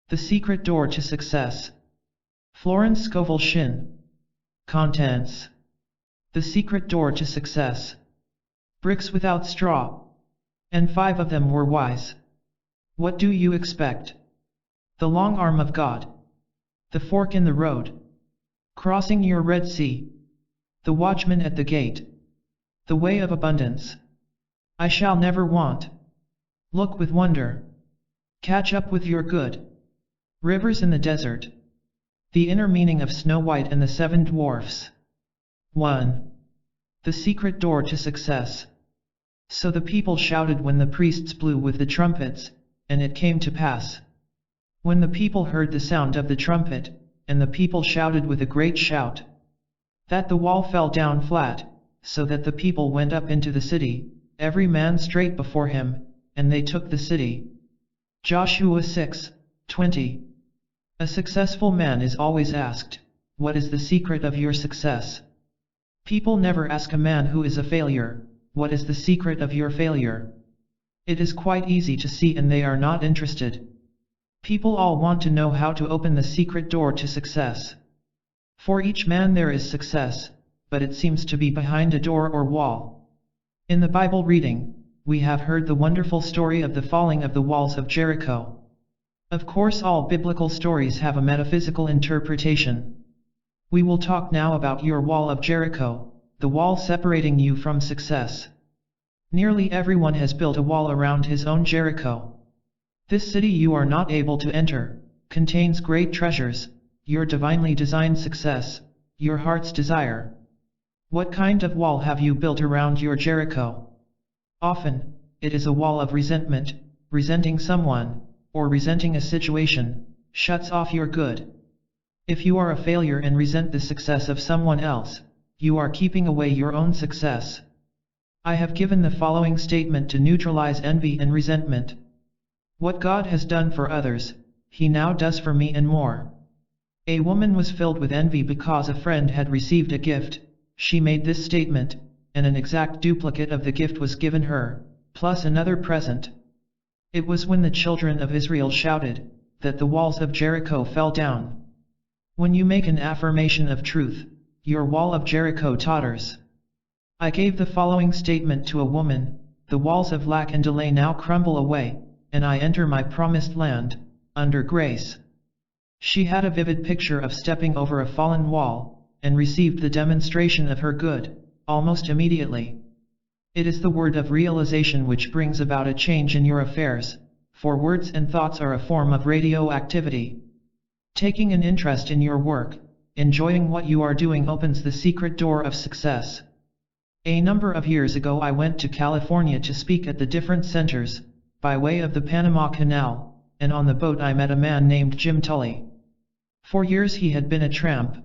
The Secret Door to Success. Florence Scovel Shinn. Contents. The Secret Door to Success. Bricks without straw. And 5 of them were wise. What do you expect? The long arm of God. The fork in the road. Crossing your Red Sea. The watchman at the gate. The way of abundance. I shall never want. Look with wonder. Catch up with your good. Rivers in the desert. The inner meaning of Snow White and the 7 Dwarfs. 1. The Secret Door to Success. So the people shouted when the priests blew with the trumpets, and it came to pass, when the people heard the sound of the trumpet, and the people shouted with a great shout, that the wall fell down flat, so that the people went up into the city, every man straight before him, and they took the city. Joshua 6:20. A successful man is always asked, what is the secret of your success? People never ask a man who is a failure, what is the secret of your failure? It is quite easy to see, and they are not interested. People all want to know how to open the secret door to success. For each man there is success, but it seems to be behind a door or wall. In the Bible reading, we have heard the wonderful story of the falling of the walls of Jericho. Of course, all biblical stories have a metaphysical interpretation. We will talk now about your wall of Jericho, the wall separating you from success. Nearly everyone has built a wall around his own Jericho. This city you are not able to enter contains great treasures, your divinely designed success, your heart's desire. What kind of wall have you built around your Jericho? Often, it is a wall of resentment, resenting someone, or resenting a situation, shuts off your good. If you are a failure and resent the success of someone else, you are keeping away your own success. I have given the following statement to neutralize envy and resentment. What God has done for others, He now does for me and more. A woman was filled with envy because a friend had received a gift. She made this statement, and an exact duplicate of the gift was given her, plus another present. It was when the children of Israel shouted, that the walls of Jericho fell down. When you make an affirmation of truth, your wall of Jericho totters. I gave the following statement to a woman, the walls of lack and delay now crumble away, and I enter my promised land, under grace. She had a vivid picture of stepping over a fallen wall, and received the demonstration of her good, almost immediately. It is the word of realization which brings about a change in your affairs, for words and thoughts are a form of radioactivity. Taking an interest in your work, enjoying what you are doing opens the secret door of success. A number of years ago I went to California to speak at the different centers, by way of the Panama Canal, and on the boat I met a man named Jim Tully. For years he had been a tramp.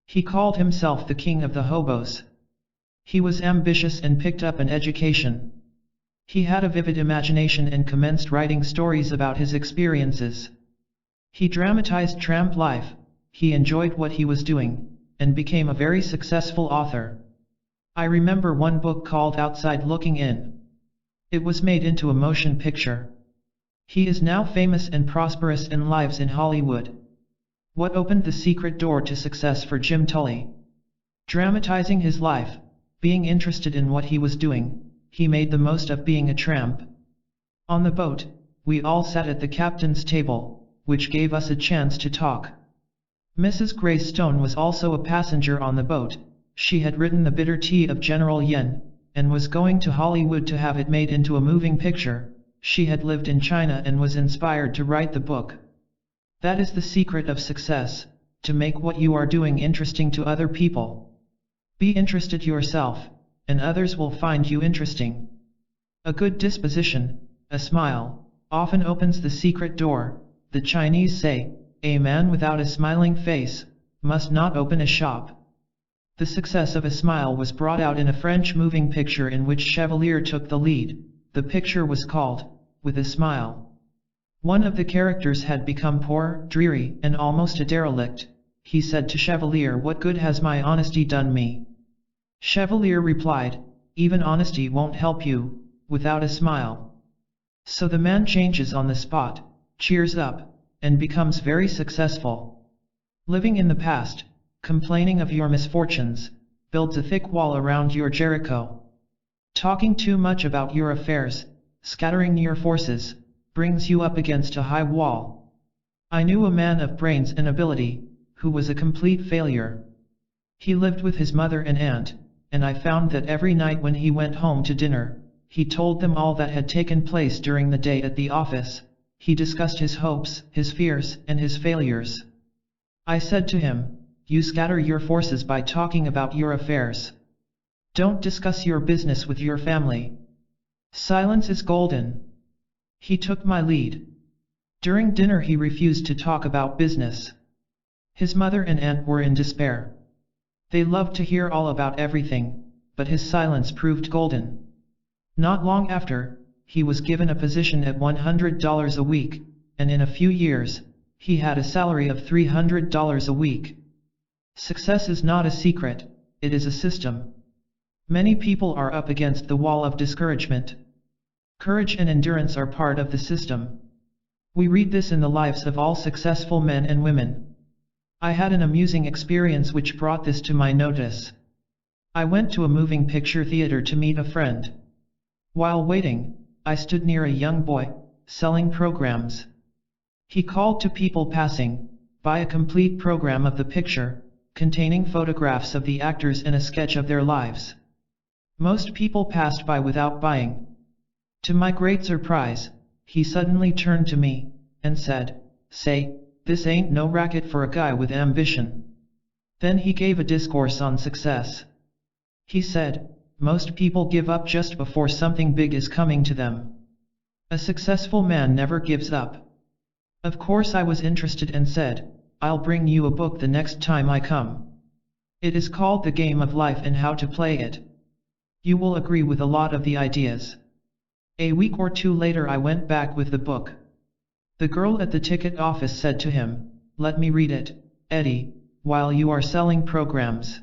He called himself the king of the hobos. He was ambitious and picked up an education. He had a vivid imagination and commenced writing stories about his experiences. He dramatized tramp life, he enjoyed what he was doing, and became a very successful author. I remember one book called Outside Looking In. It was made into a motion picture. He is now famous and prosperous and lives in Hollywood. What opened the secret door to success for Jim Tully? Dramatizing his life, being interested in what he was doing, he made the most of being a tramp. On the boat, we all sat at the captain's table, which gave us a chance to talk. Mrs. Grace Stone was also a passenger on the boat. She had written The Bitter Tea of General Yin, and was going to Hollywood to have it made into a moving picture. She had lived in China and was inspired to write the book. That is the secret of success, to make what you are doing interesting to other people. Be interested yourself, and others will find you interesting. A good disposition, a smile, often opens the secret door. The Chinese say, a man without a smiling face must not open a shop. The success of a smile was brought out in a French moving picture in which Chevalier took the lead. The picture was called, With a Smile. One of the characters had become poor, dreary, and almost a derelict. He said to Chevalier, what good has my honesty done me? Chevalier replied, even honesty won't help you, without a smile. So the man changes on the spot, cheers up, and becomes very successful. Living in the past, complaining of your misfortunes, builds a thick wall around your Jericho. Talking too much about your affairs, scattering your forces, brings you up against a high wall. I knew a man of brains and ability, who was a complete failure. He lived with his mother and aunt, and I found that every night when he went home to dinner, he told them all that had taken place during the day at the office. He discussed his hopes, his fears, and his failures. I said to him, "You scatter your forces by talking about your affairs. Don't discuss your business with your family. Silence is golden." He took my lead. During dinner he refused to talk about business. His mother and aunt were in despair. They loved to hear all about everything, but his silence proved golden. Not long after, he was given a position at $100 a week, and in a few years, he had a salary of $300 a week. Success is not a secret, it is a system. Many people are up against the wall of discouragement. Courage and endurance are part of the system. We read this in the lives of all successful men and women. I had an amusing experience which brought this to my notice. I went to a moving picture theater to meet a friend. While waiting, I stood near a young boy, selling programs. He called to people passing, "Buy a complete program of the picture, containing photographs of the actors and a sketch of their lives." Most people passed by without buying. To my great surprise, he suddenly turned to me, and said, "Say, this ain't no racket for a guy with ambition." Then he gave a discourse on success. He said, "Most people give up just before something big is coming to them. A successful man never gives up." Of course I was interested and said, "I'll bring you a book the next time I come. It is called The Game of Life and How to Play It. You will agree with a lot of the ideas." A week or two later I went back with the book. The girl at the ticket office said to him, "Let me read it, Eddie, while you are selling programs."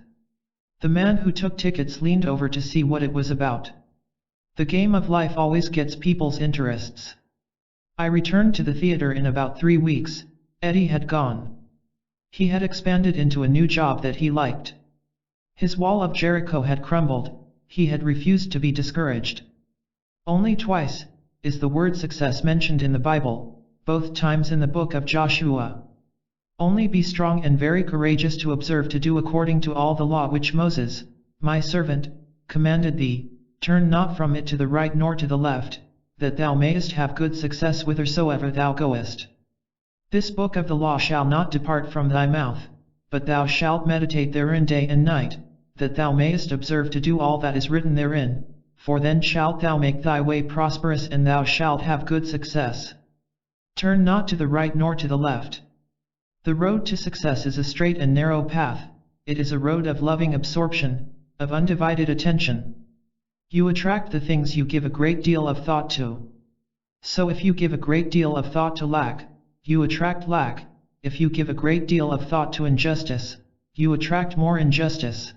The man who took tickets leaned over to see what it was about. The game of life always gets people's interests. I returned to the theater in about 3 weeks. Eddie had gone. He had expanded into a new job that he liked. His wall of Jericho had crumbled. He had refused to be discouraged. Only twice is the word success mentioned in the Bible, both times in the book of Joshua. "Only be strong and very courageous to observe to do according to all the law which Moses, my servant, commanded thee, turn not from it to the right nor to the left, that thou mayest have good success whithersoever thou goest. This book of the law shall not depart from thy mouth, but thou shalt meditate therein day and night, that thou mayest observe to do all that is written therein, for then shalt thou make thy way prosperous and thou shalt have good success. Turn not to the right nor to the left." The road to success is a straight and narrow path. It is a road of loving absorption, of undivided attention. You attract the things you give a great deal of thought to. So if you give a great deal of thought to lack, you attract lack. If you give a great deal of thought to injustice, you attract more injustice.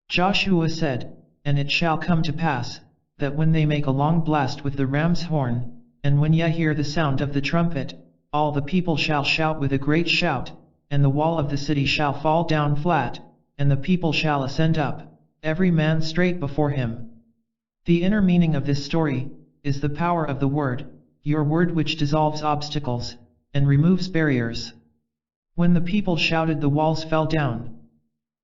Joshua said, "And it shall come to pass, that when they make a long blast with the ram's horn, and when ye hear the sound of the trumpet, all the people shall shout with a great shout, and the wall of the city shall fall down flat, and the people shall ascend up, every man straight before him." The inner meaning of this story is the power of the word, your word which dissolves obstacles and removes barriers. When the people shouted, the walls fell down.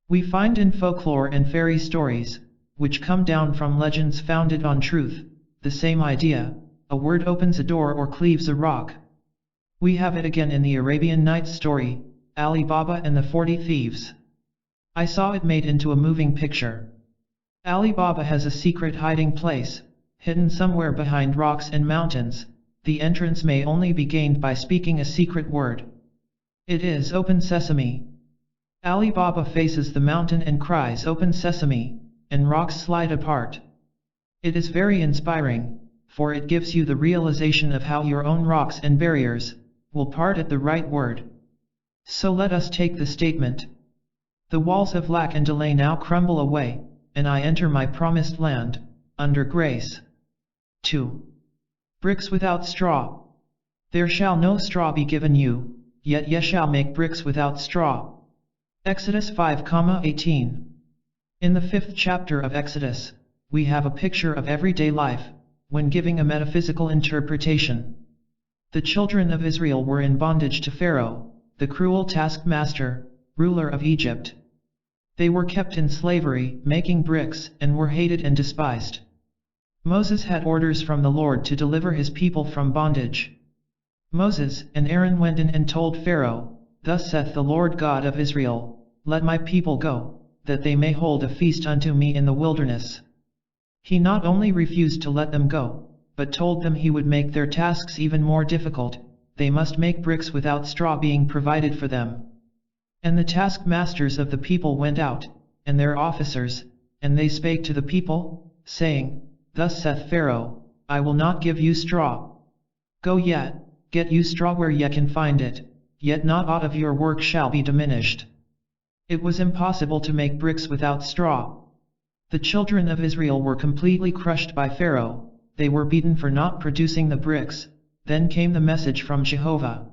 We find in folklore and fairy stories, which come down from legends founded on truth, the same idea: a word opens a door or cleaves a rock. We have it again in the Arabian Nights story, Ali Baba and the 40 Thieves. I saw it made into a moving picture. Ali Baba has a secret hiding place, hidden somewhere behind rocks and mountains. The entrance may only be gained by speaking a secret word. It is "Open Sesame." Ali Baba faces the mountain and cries "Open Sesame," and rocks slide apart. It is very inspiring, for it gives you the realization of how your own rocks and barriers will part at the right word. So let us take the statement: "The walls of lack and delay now crumble away, and I enter my promised land, under grace." 2. Bricks without straw. There shall no straw be given you, yet ye shall make bricks without straw. Exodus 5:18. In the 5th chapter of Exodus, we have a picture of everyday life, when giving a metaphysical interpretation. The children of Israel were in bondage to Pharaoh, the cruel taskmaster, ruler of Egypt. They were kept in slavery, making bricks, and were hated and despised. Moses had orders from the Lord to deliver his people from bondage. Moses and Aaron went in and told Pharaoh, "Thus saith the Lord God of Israel, Let my people go, that they may hold a feast unto me in the wilderness." He not only refused to let them go, but told them he would make their tasks even more difficult. They must make bricks without straw being provided for them. And the taskmasters of the people went out, and their officers, and they spake to the people, saying, "Thus saith Pharaoh, I will not give you straw. Go yet, get you straw where ye can find it, yet not aught of your work shall be diminished." It was impossible to make bricks without straw. The children of Israel were completely crushed by Pharaoh. They were beaten for not producing the bricks. Then came the message from Jehovah.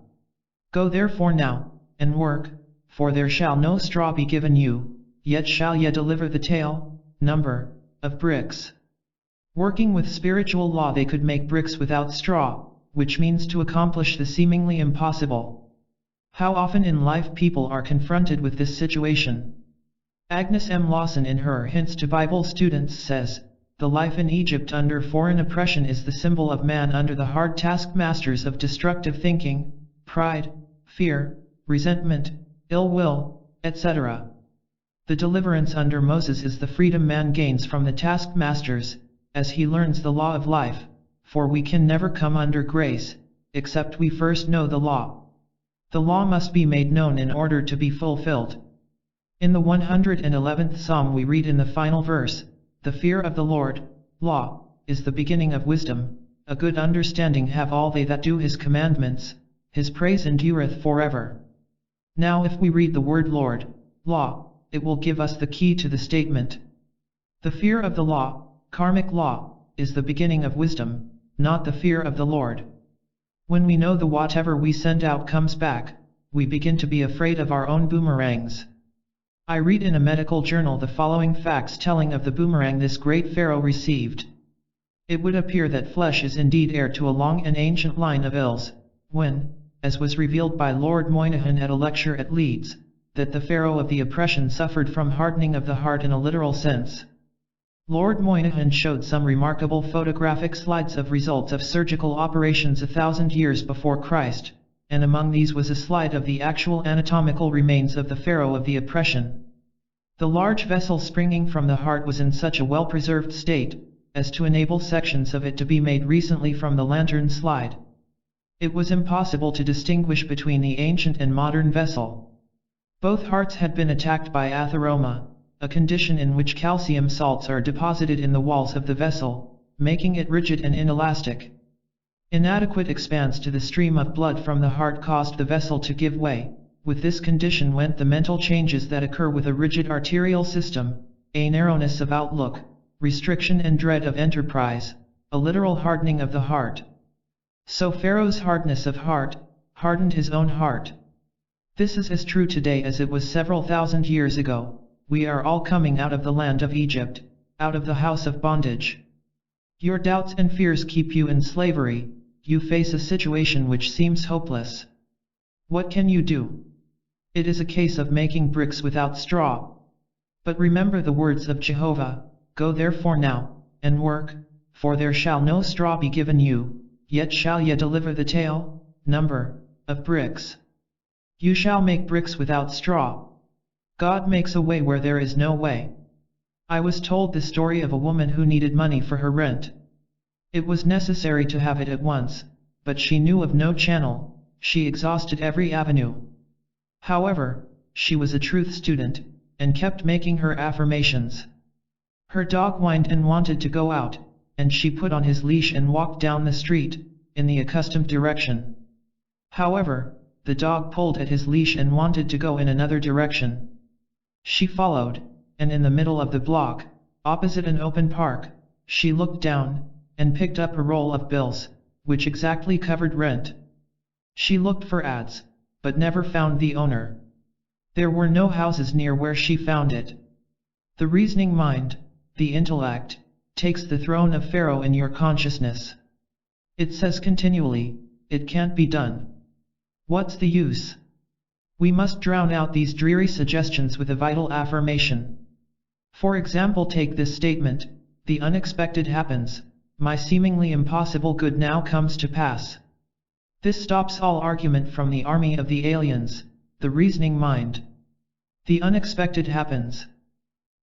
"Go therefore now, and work, for there shall no straw be given you, yet shall ye deliver the tale, number, of bricks." Working with spiritual law, they could make bricks without straw, which means to accomplish the seemingly impossible. How often in life people are confronted with this situation? Agnes M. Lawson in her Hints to Bible Students says, "The life in Egypt under foreign oppression is the symbol of man under the hard taskmasters of destructive thinking, pride, fear, resentment, ill will, etc. The deliverance under Moses is the freedom man gains from the taskmasters, as he learns the law of life, for we can never come under grace, except we first know the law. The law must be made known in order to be fulfilled." In the 111th Psalm we read in the final verse, "The fear of the Lord, law, is the beginning of wisdom, a good understanding have all they that do his commandments, his praise endureth forever." Now if we read the word Lord, law, it will give us the key to the statement. The fear of the law, karmic law, is the beginning of wisdom, not the fear of the Lord. When we know that whatever we send out comes back, we begin to be afraid of our own boomerangs. I read in a medical journal the following facts telling of the boomerang this great pharaoh received. It would appear that flesh is indeed heir to a long and ancient line of ills, when, as was revealed by Lord Moynihan at a lecture at Leeds, that the pharaoh of the oppression suffered from hardening of the heart in a literal sense. Lord Moynihan showed some remarkable photographic slides of results of surgical operations 1,000 years before Christ, and among these was a slide of the actual anatomical remains of the pharaoh of the oppression. The large vessel springing from the heart was in such a well-preserved state, as to enable sections of it to be made recently from the lantern slide. It was impossible to distinguish between the ancient and modern vessel. Both hearts had been attacked by atheroma, a condition in which calcium salts are deposited in the walls of the vessel, making it rigid and inelastic. Inadequate expanse to the stream of blood from the heart caused the vessel to give way. With this condition went the mental changes that occur with a rigid arterial system, a narrowness of outlook, restriction and dread of enterprise, a literal hardening of the heart. So Pharaoh's hardness of heart hardened his own heart. This is as true today as it was several thousand years ago. We are all coming out of the land of Egypt, out of the house of bondage. Your doubts and fears keep you in slavery. You face a situation which seems hopeless. What can you do? It is a case of making bricks without straw. But remember the words of Jehovah, "Go therefore now, and work, for there shall no straw be given you, yet shall ye deliver the tale, number, of bricks." You shall make bricks without straw. God makes a way where there is no way. I was told the story of a woman who needed money for her rent. It was necessary to have it at once, but she knew of no channel. She exhausted every avenue. However, she was a truth student, and kept making her affirmations. Her dog whined and wanted to go out, and she put on his leash and walked down the street, in the accustomed direction. However, the dog pulled at his leash and wanted to go in another direction. She followed, and in the middle of the block, opposite an open park, she looked down, and picked up a roll of bills, which exactly covered rent. She looked for ads, but never found the owner. There were no houses near where she found it. The reasoning mind, the intellect, takes the throne of Pharaoh in your consciousness. It says continually, it can't be done. What's the use? We must drown out these dreary suggestions with a vital affirmation. For example, take this statement, the unexpected happens, my seemingly impossible good now comes to pass. This stops all argument from the army of the aliens, the reasoning mind. The unexpected happens.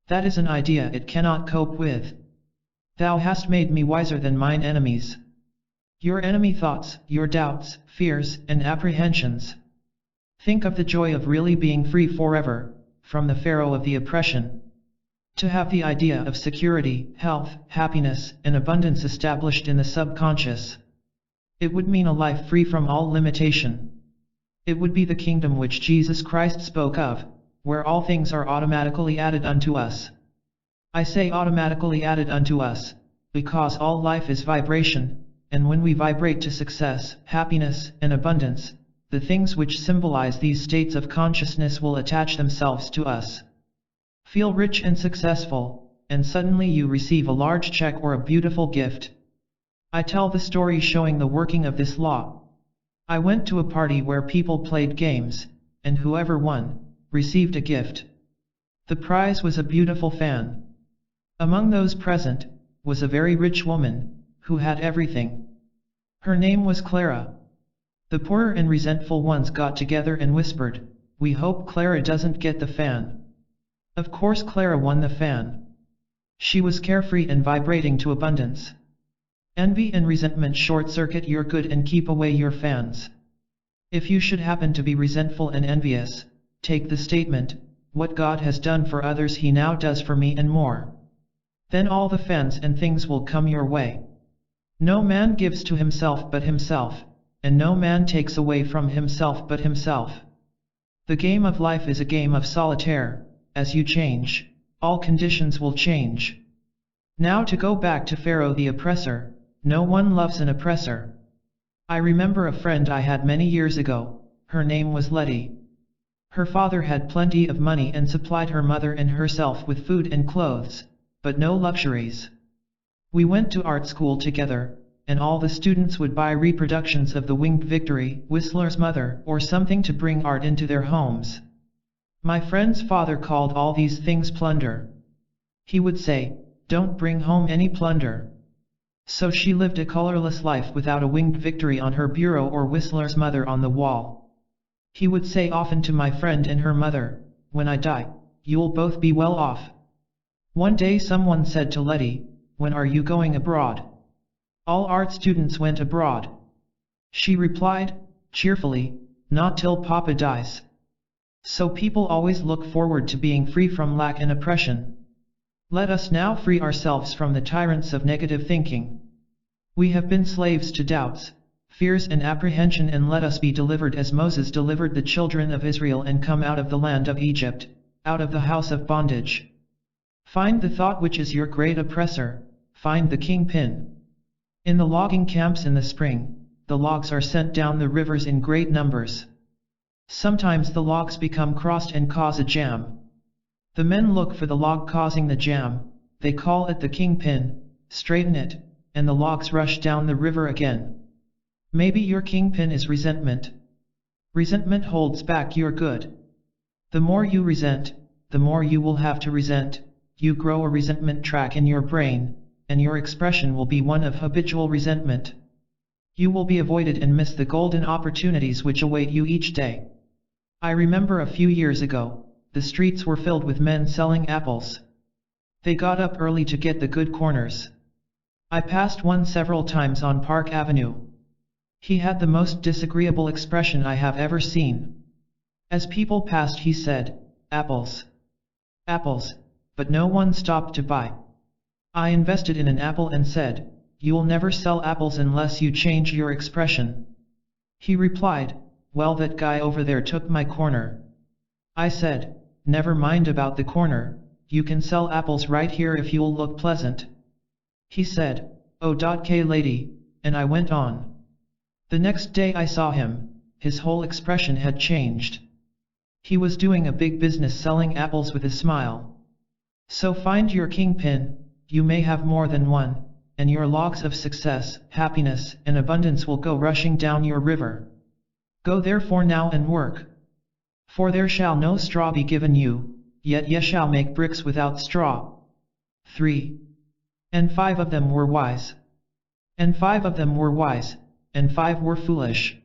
That is an idea it cannot cope with. Thou hast made me wiser than mine enemies. Your enemy thoughts, your doubts, fears, and apprehensions. Think of the joy of really being free forever, from the Pharaoh of the oppression. To have the idea of security, health, happiness, and abundance established in the subconscious. It would mean a life free from all limitation. It would be the kingdom which Jesus Christ spoke of, where all things are automatically added unto us. I say automatically added unto us, because all life is vibration, and when we vibrate to success, happiness, and abundance, the things which symbolize these states of consciousness will attach themselves to us. Feel rich and successful, and suddenly you receive a large check or a beautiful gift. I tell the story showing the working of this law. I went to a party where people played games, and whoever won, received a gift. The prize was a beautiful fan. Among those present, was a very rich woman, who had everything. Her name was Clara. The poorer and resentful ones got together and whispered, we hope Clara doesn't get the fan. Of course Clara won the fan. She was carefree and vibrating to abundance. Envy and resentment short-circuit your good and keep away your fans. If you should happen to be resentful and envious, take the statement, what God has done for others He now does for me and more. Then all the fans and things will come your way. No man gives to himself but himself, and no man takes away from himself but himself. The game of life is a game of solitaire. As you change, all conditions will change. Now to go back to Pharaoh the oppressor, no one loves an oppressor. I remember a friend I had many years ago, her name was Letty. Her father had plenty of money and supplied her mother and herself with food and clothes, but no luxuries. We went to art school together, and all the students would buy reproductions of The Winged Victory, Whistler's Mother, or something to bring art into their homes. My friend's father called all these things plunder. He would say, don't bring home any plunder. So she lived a colorless life without a Winged Victory on her bureau or Whistler's Mother on the wall. He would say often to my friend and her mother, when I die, you'll both be well off. One day someone said to Letty, when are you going abroad? All art students went abroad. She replied, cheerfully, not till Papa dies. So people always look forward to being free from lack and oppression. Let us now free ourselves from the tyrants of negative thinking. We have been slaves to doubts, fears and apprehension, and let us be delivered as Moses delivered the children of Israel and come out of the land of Egypt, out of the house of bondage. Find the thought which is your great oppressor, find the kingpin. In the logging camps in the spring, the logs are sent down the rivers in great numbers. Sometimes the logs become crossed and cause a jam. The men look for the log causing the jam, they call it the kingpin, straighten it, and the logs rush down the river again. Maybe your kingpin is resentment. Resentment holds back your good. The more you resent, the more you will have to resent. You grow a resentment track in your brain, and your expression will be one of habitual resentment. You will be avoided and miss the golden opportunities which await you each day. I remember a few years ago, the streets were filled with men selling apples. They got up early to get the good corners. I passed one several times on Park Avenue. He had the most disagreeable expression I have ever seen. As people passed he said, apples. Apples, but no one stopped to buy. I invested in an apple and said, you'll never sell apples unless you change your expression. He replied, well, that guy over there took my corner. I said, never mind about the corner, you can sell apples right here if you'll look pleasant. He said, oh, K lady, and I went on. The next day I saw him, his whole expression had changed. He was doing a big business selling apples with a smile. So find your kingpin, you may have more than one, and your logs of success, happiness, and abundance will go rushing down your river. Go therefore now and work. For there shall no straw be given you, yet ye shall make bricks without straw. 3. And 5 of them were wise. And 5 of them were wise, and 5 were foolish.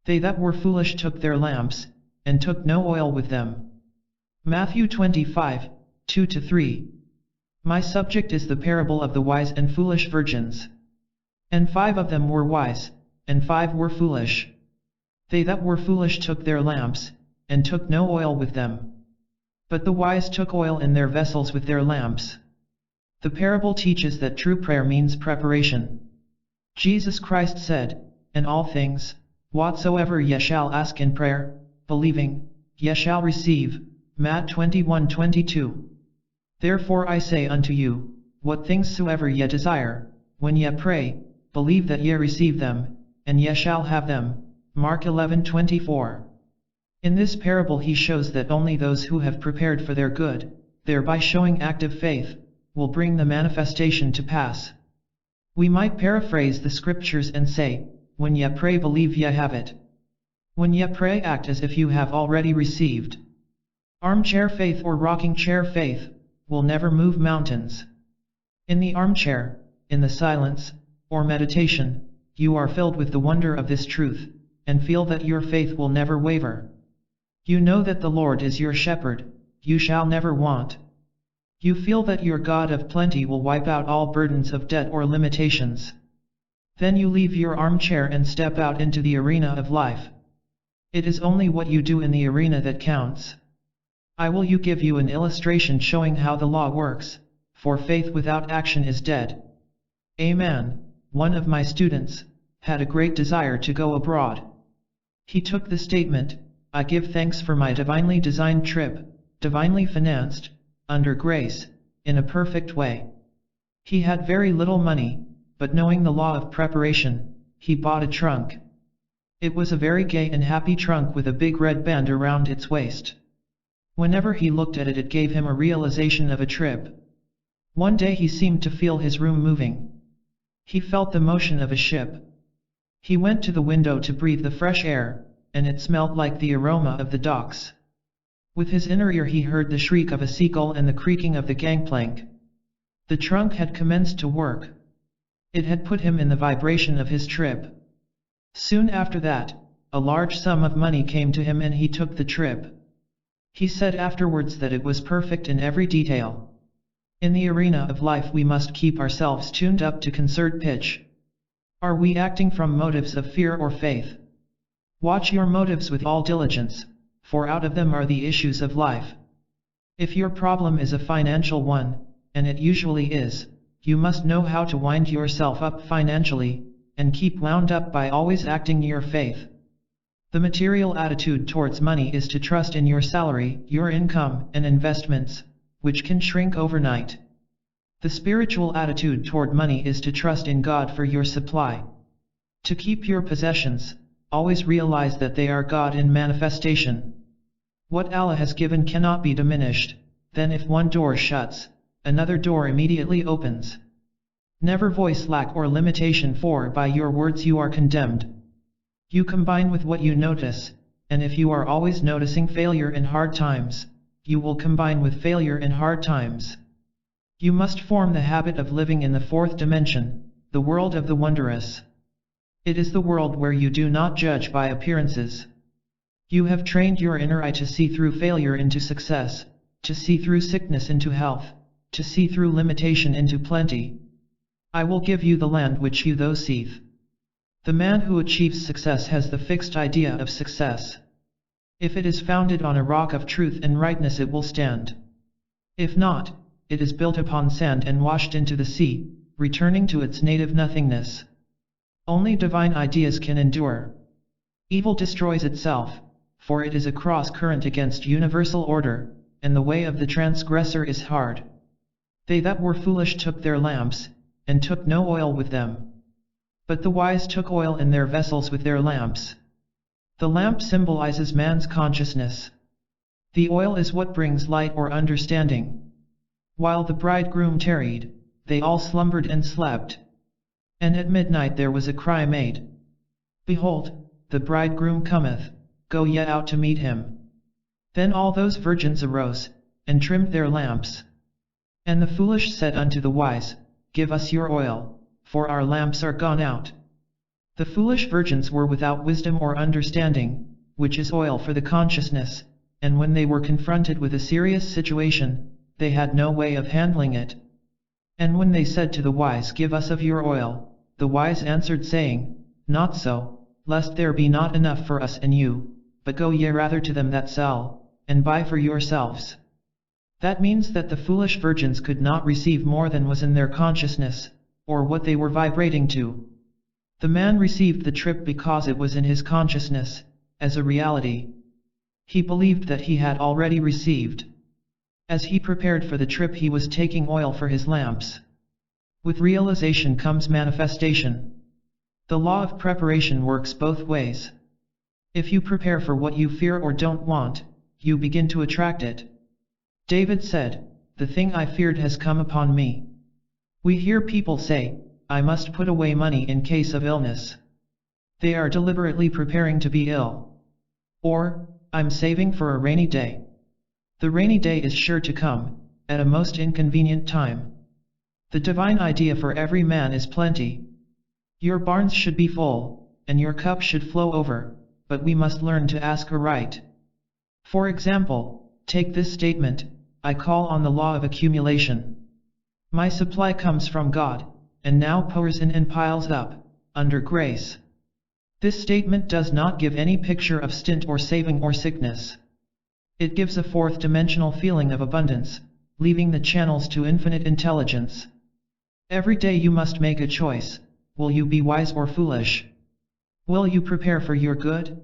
They that were foolish took their lamps, and took no oil with them. Matthew 25, 2-3. My subject is the parable of the wise and foolish virgins. And 5 of them were wise, and 5 were foolish. They that were foolish took their lamps, and took no oil with them. But the wise took oil in their vessels with their lamps. The parable teaches that true prayer means preparation. Jesus Christ said, "In all things, whatsoever ye shall ask in prayer, believing, ye shall receive." Matt 21:22. Therefore I say unto you, what things soever ye desire, when ye pray, believe that ye receive them, and ye shall have them. Mark 11:24. In this parable he shows that only those who have prepared for their good, thereby showing active faith, will bring the manifestation to pass. We might paraphrase the scriptures and say, when ye pray believe ye have it. When ye pray act as if you have already received. Armchair faith or rocking chair faith, will never move mountains. In the armchair, in the silence, or meditation, you are filled with the wonder of this truth, and feel that your faith will never waver. You know that the Lord is your shepherd, you shall never want. You feel that your God of plenty will wipe out all burdens of debt or limitations. Then you leave your armchair and step out into the arena of life. It is only what you do in the arena that counts. I will give you an illustration showing how the law works, for faith without action is dead. A man, one of my students, had a great desire to go abroad. He took the statement, I give thanks for my divinely designed trip, divinely financed, under grace, in a perfect way. He had very little money, but knowing the law of preparation, he bought a trunk. It was a very gay and happy trunk with a big red band around its waist. Whenever he looked at it, it gave him a realization of a trip. One day he seemed to feel his room moving. He felt the motion of a ship. He went to the window to breathe the fresh air, and it smelled like the aroma of the docks. With his inner ear he heard the shriek of a seagull and the creaking of the gangplank. The trunk had commenced to work. It had put him in the vibration of his trip. Soon after that, a large sum of money came to him and he took the trip. He said afterwards that it was perfect in every detail. In the arena of life we must keep ourselves tuned up to concert pitch. Are we acting from motives of fear or faith? Watch your motives with all diligence, for out of them are the issues of life. If your problem is a financial one, and it usually is, you must know how to wind yourself up financially, and keep wound up by always acting your faith. The material attitude towards money is to trust in your salary, your income, and investments, which can shrink overnight. The spiritual attitude toward money is to trust in God for your supply. To keep your possessions, always realize that they are God in manifestation. What Allah has given cannot be diminished, then if one door shuts, another door immediately opens. Never voice lack or limitation, for by your words you are condemned. You combine with what you notice, and if you are always noticing failure in hard times, you will combine with failure in hard times. You must form the habit of living in the fourth dimension, the world of the wondrous. It is the world where you do not judge by appearances. You have trained your inner eye to see through failure into success, to see through sickness into health, to see through limitation into plenty. I will give you the land which you thou seeth. The man who achieves success has the fixed idea of success. If it is founded on a rock of truth and rightness, it will stand. If not, it is built upon sand and washed into the sea, returning to its native nothingness. Only divine ideas can endure. Evil destroys itself, for it is a cross current against universal order, and the way of the transgressor is hard. They that were foolish took their lamps, and took no oil with them. But the wise took oil in their vessels with their lamps. The lamp symbolizes man's consciousness. The oil is what brings light or understanding. While the bridegroom tarried, they all slumbered and slept. And at midnight there was a cry made, Behold, the bridegroom cometh, go ye out to meet him. Then all those virgins arose, and trimmed their lamps. And the foolish said unto the wise, Give us your oil, for our lamps are gone out. The foolish virgins were without wisdom or understanding, which is oil for the consciousness, and when they were confronted with a serious situation, they had no way of handling it. And when they said to the wise, Give us of your oil, the wise answered saying, Not so, lest there be not enough for us and you, but go ye rather to them that sell, and buy for yourselves. That means that the foolish virgins could not receive more than was in their consciousness, or what they were vibrating to. The man received the trip because it was in his consciousness, as a reality. He believed that he had already received. As he prepared for the trip, he was taking oil for his lamps. With realization comes manifestation. The law of preparation works both ways. If you prepare for what you fear or don't want, you begin to attract it. David said, The thing I feared has come upon me. We hear people say, I must put away money in case of illness. They are deliberately preparing to be ill. Or, I'm saving for a rainy day. The rainy day is sure to come, at a most inconvenient time. The divine idea for every man is plenty. Your barns should be full, and your cup should flow over, but we must learn to ask aright. For example, take this statement, I call on the law of accumulation. My supply comes from God, and now pours in and piles up, under grace. This statement does not give any picture of stint or saving or sickness. It gives a fourth-dimensional feeling of abundance, leaving the channels to infinite intelligence. Every day you must make a choice. Will you be wise or foolish? Will you prepare for your good?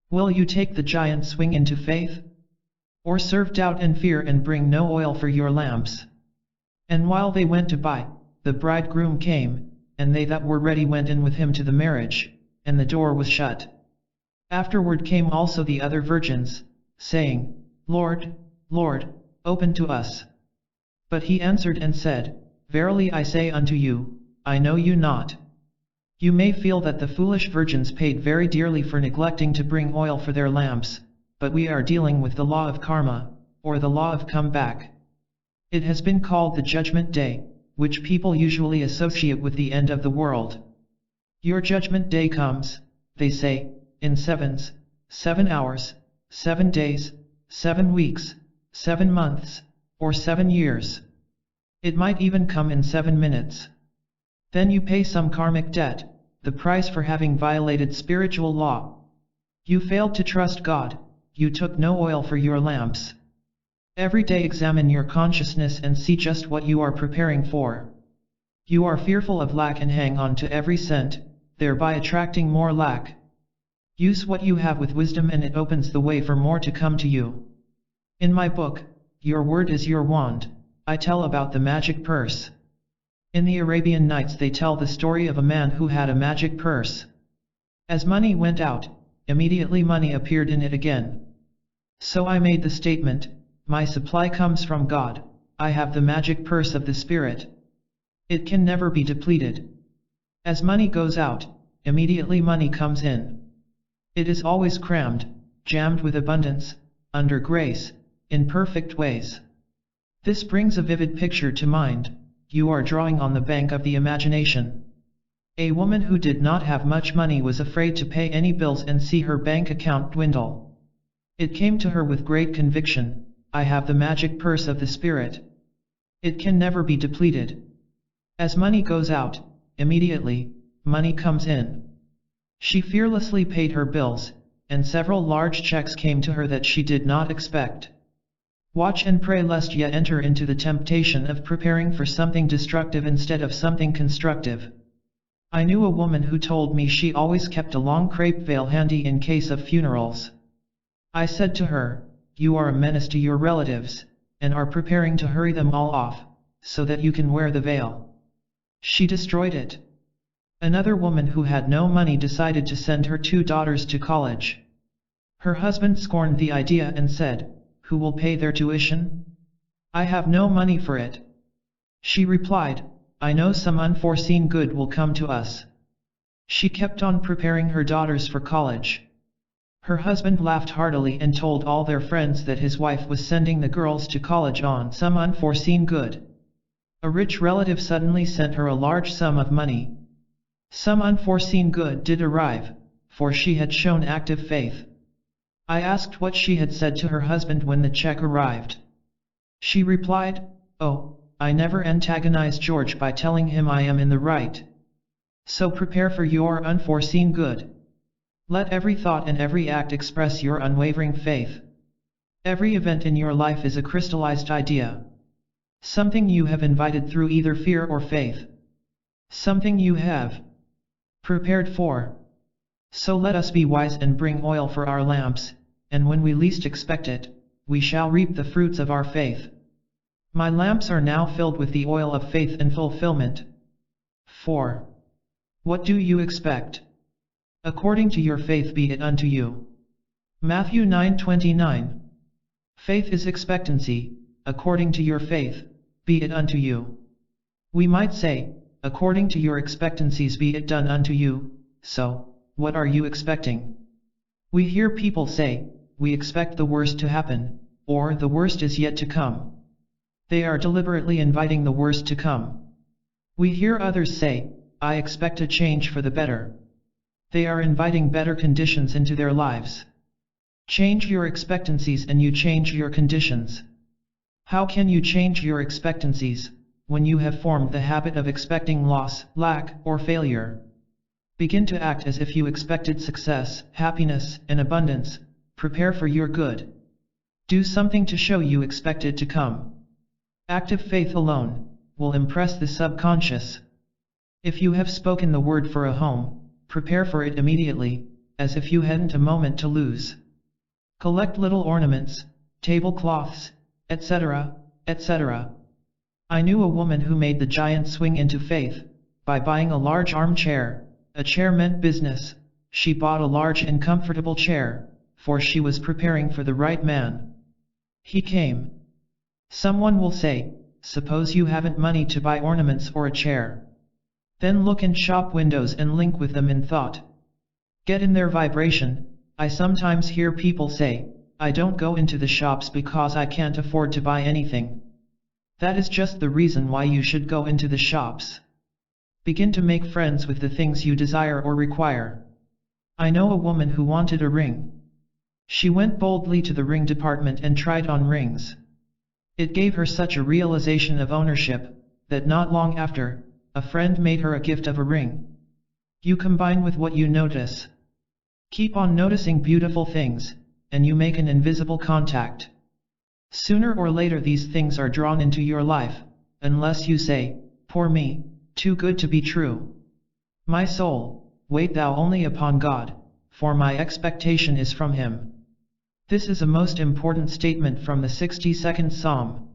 Will you take the giant swing into faith? Or serve doubt and fear and bring no oil for your lamps? And while they went to buy, the bridegroom came, and they that were ready went in with him to the marriage, and the door was shut. Afterward came also the other virgins, saying, Lord, Lord, open to us. But he answered and said, Verily I say unto you, I know you not. You may feel that the foolish virgins paid very dearly for neglecting to bring oil for their lamps, but we are dealing with the law of karma, or the law of comeback. It has been called the judgment day, which people usually associate with the end of the world. Your judgment day comes, they say, in sevens, 7 hours, 7 days, 7 weeks, 7 months, or 7 years. It might even come in 7 minutes. Then you pay some karmic debt, the price for having violated spiritual law. You failed to trust God, you took no oil for your lamps. Every day examine your consciousness and see just what you are preparing for. You are fearful of lack and hang on to every cent, thereby attracting more lack. Use what you have with wisdom and it opens the way for more to come to you. In my book, Your Word is Your Wand, I tell about the magic purse. In the Arabian Nights they tell the story of a man who had a magic purse. As money went out, immediately money appeared in it again. So I made the statement, my supply comes from God, I have the magic purse of the Spirit. It can never be depleted. As money goes out, immediately money comes in. It is always crammed, jammed with abundance, under grace, in perfect ways. This brings a vivid picture to mind. You are drawing on the bank of the imagination. A woman who did not have much money was afraid to pay any bills and see her bank account dwindle. It came to her with great conviction, I have the magic purse of the Spirit. It can never be depleted. As money goes out, immediately, money comes in. She fearlessly paid her bills, and several large checks came to her that she did not expect. Watch and pray lest ye enter into the temptation of preparing for something destructive instead of something constructive. I knew a woman who told me she always kept a long crepe veil handy in case of funerals. I said to her, you are a menace to your relatives, and are preparing to hurry them all off, so that you can wear the veil. She destroyed it. Another woman who had no money decided to send her 2 daughters to college. Her husband scorned the idea and said, "Who will pay their tuition? I have no money for it." She replied, "I know some unforeseen good will come to us." She kept on preparing her daughters for college. Her husband laughed heartily and told all their friends that his wife was sending the girls to college on some unforeseen good. A rich relative suddenly sent her a large sum of money. Some unforeseen good did arrive, for she had shown active faith. I asked what she had said to her husband when the check arrived. She replied, "Oh, I never antagonize George by telling him I am in the right. So prepare for your unforeseen good. Let every thought and every act express your unwavering faith. Every event in your life is a crystallized idea. Something you have invited through either fear or faith. Something you have prepared for. So let us be wise and bring oil for our lamps, and when we least expect it, we shall reap the fruits of our faith. My lamps are now filled with the oil of faith and fulfillment." 4. What do you expect? According to your faith be it unto you. Matthew 9:29. Faith is expectancy. According to your faith, be it unto you. We might say, according to your expectancies be it done unto you. So, what are you expecting? We hear people say, we expect the worst to happen, or the worst is yet to come. They are deliberately inviting the worst to come. We hear others say, I expect a change for the better. They are inviting better conditions into their lives. Change your expectancies and you change your conditions. How can you change your expectancies, when you have formed the habit of expecting loss, lack, or failure? Begin to act as if you expected success, happiness, and abundance. Prepare for your good. Do something to show you expect it to come. Active faith alone will impress the subconscious. If you have spoken the word for a home, prepare for it immediately, as if you hadn't a moment to lose. Collect little ornaments, tablecloths, etc., etc. I knew a woman who made the giant swing into faith, by buying a large armchair. A chair meant business. She bought a large and comfortable chair, for she was preparing for the right man. He came. Someone will say, suppose you haven't money to buy ornaments or a chair. Then look in shop windows and link with them in thought. Get in their vibration. I sometimes hear people say, I don't go into the shops because I can't afford to buy anything. That is just the reason why you should go into the shops. Begin to make friends with the things you desire or require. I know a woman who wanted a ring. She went boldly to the ring department and tried on rings. It gave her such a realization of ownership, that not long after, a friend made her a gift of a ring. You combine with what you notice. Keep on noticing beautiful things, and you make an invisible contact. Sooner or later these things are drawn into your life, unless you say, poor me, too good to be true. My soul, wait thou only upon God, for my expectation is from Him. This is a most important statement from the 62nd Psalm.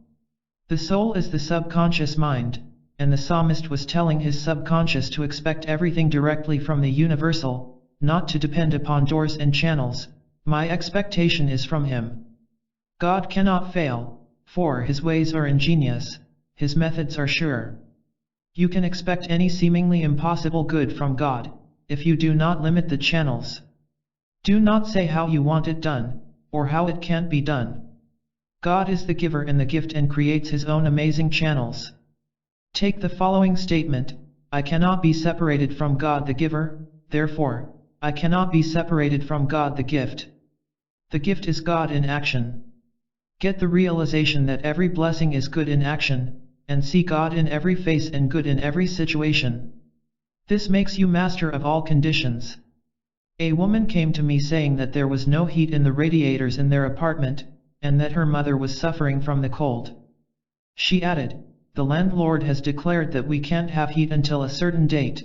The soul is the subconscious mind, and the psalmist was telling his subconscious to expect everything directly from the universal, not to depend upon doors and channels. My expectation is from Him. God cannot fail, for His ways are ingenious, His methods are sure. You can expect any seemingly impossible good from God, if you do not limit the channels. Do not say how you want it done, or how it can't be done. God is the giver and the gift and creates His own amazing channels. Take the following statement, I cannot be separated from God the giver, therefore, I cannot be separated from God the gift. The gift is God in action. Get the realization that every blessing is good in action, and see God in every face and good in every situation. This makes you master of all conditions. A woman came to me saying that there was no heat in the radiators in their apartment, and that her mother was suffering from the cold. She added, the landlord has declared that we can't have heat until a certain date.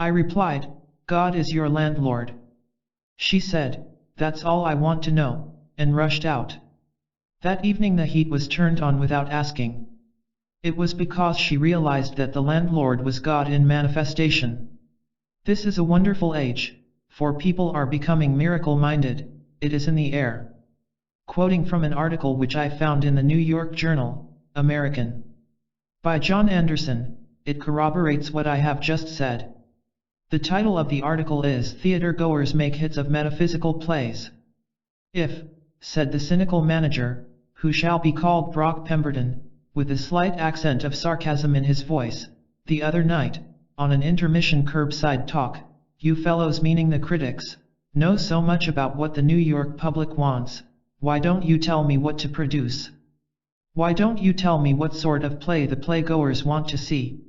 I replied, God is your landlord. She said, that's all I want to know, and rushed out. That evening the heat was turned on without asking. It was because she realized that the landlord was God in manifestation. This is a wonderful age, for people are becoming miracle-minded, it is in the air. Quoting from an article which I found in the New York Journal, American, by John Anderson, it corroborates what I have just said. The title of the article is "Theater Goers Make Hits of Metaphysical Plays." "If," said the cynical manager, who shall be called Brock Pemberton, with a slight accent of sarcasm in his voice, the other night, on an intermission curbside talk, "you fellows," meaning the critics, "know so much about what the New York public wants, why don't you tell me what to produce? Why don't you tell me what sort of play the playgoers want to see?"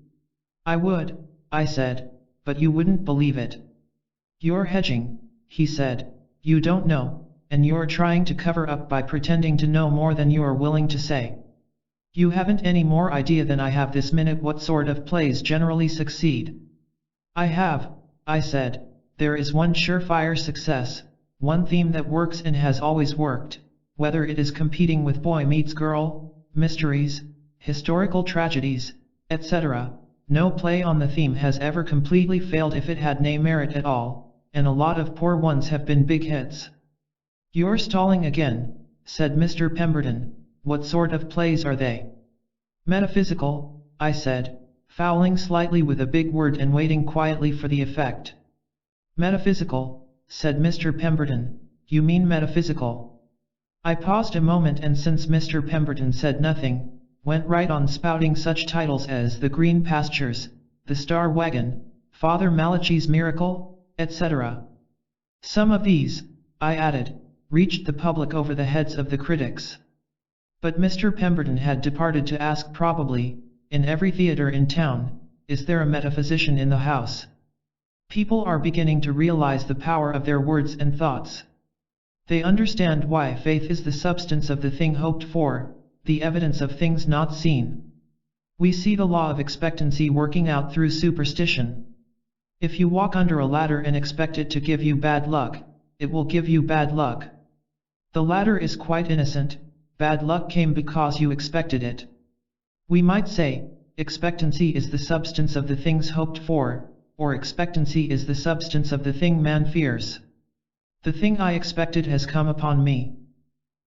"I would," I said, "but you wouldn't believe it." "You're hedging," he said, "you don't know, and you're trying to cover up by pretending to know more than you're willing to say. You haven't any more idea than I have this minute what sort of plays generally succeed." "I have," I said, "there is one surefire success, one theme that works and has always worked, whether it is competing with Boy Meets Girl, mysteries, historical tragedies, etc. No play on the theme has ever completely failed if it had any merit at all, and a lot of poor ones have been big hits." "You're stalling again," said Mr. Pemberton. "What sort of plays are they?" "Metaphysical," I said, fouling slightly with a big word and waiting quietly for the effect. "Metaphysical," said Mr. Pemberton, "you mean metaphysical?" I paused a moment, and since Mr. Pemberton said nothing, went right on spouting such titles as The Green Pastures, The Star Wagon, Father Malachi's Miracle, etc. Some of these, I added, reached the public over the heads of the critics. But Mr. Pemberton had departed to ask, probably, in every theater in town, is there a metaphysician in the house? People are beginning to realize the power of their words and thoughts. They understand why faith is the substance of the thing hoped for, the evidence of things not seen. We see the law of expectancy working out through superstition. If you walk under a ladder and expect it to give you bad luck, it will give you bad luck. The ladder is quite innocent, bad luck came because you expected it. We might say, expectancy is the substance of the things hoped for, or expectancy is the substance of the thing man fears. The thing I expected has come upon me.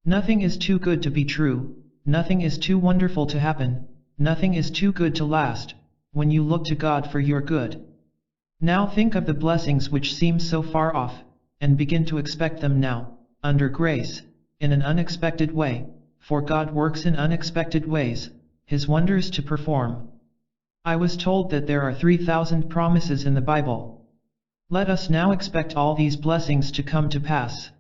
Nothing is too good to be true, nothing is too wonderful to happen, nothing is too good to last, when you look to God for your good. Now think of the blessings which seem so far off, and begin to expect them now, under grace, in an unexpected way, for God works in unexpected ways, His wonders to perform. I was told that there are 3,000 promises in the Bible. Let us now expect all these blessings to come to pass.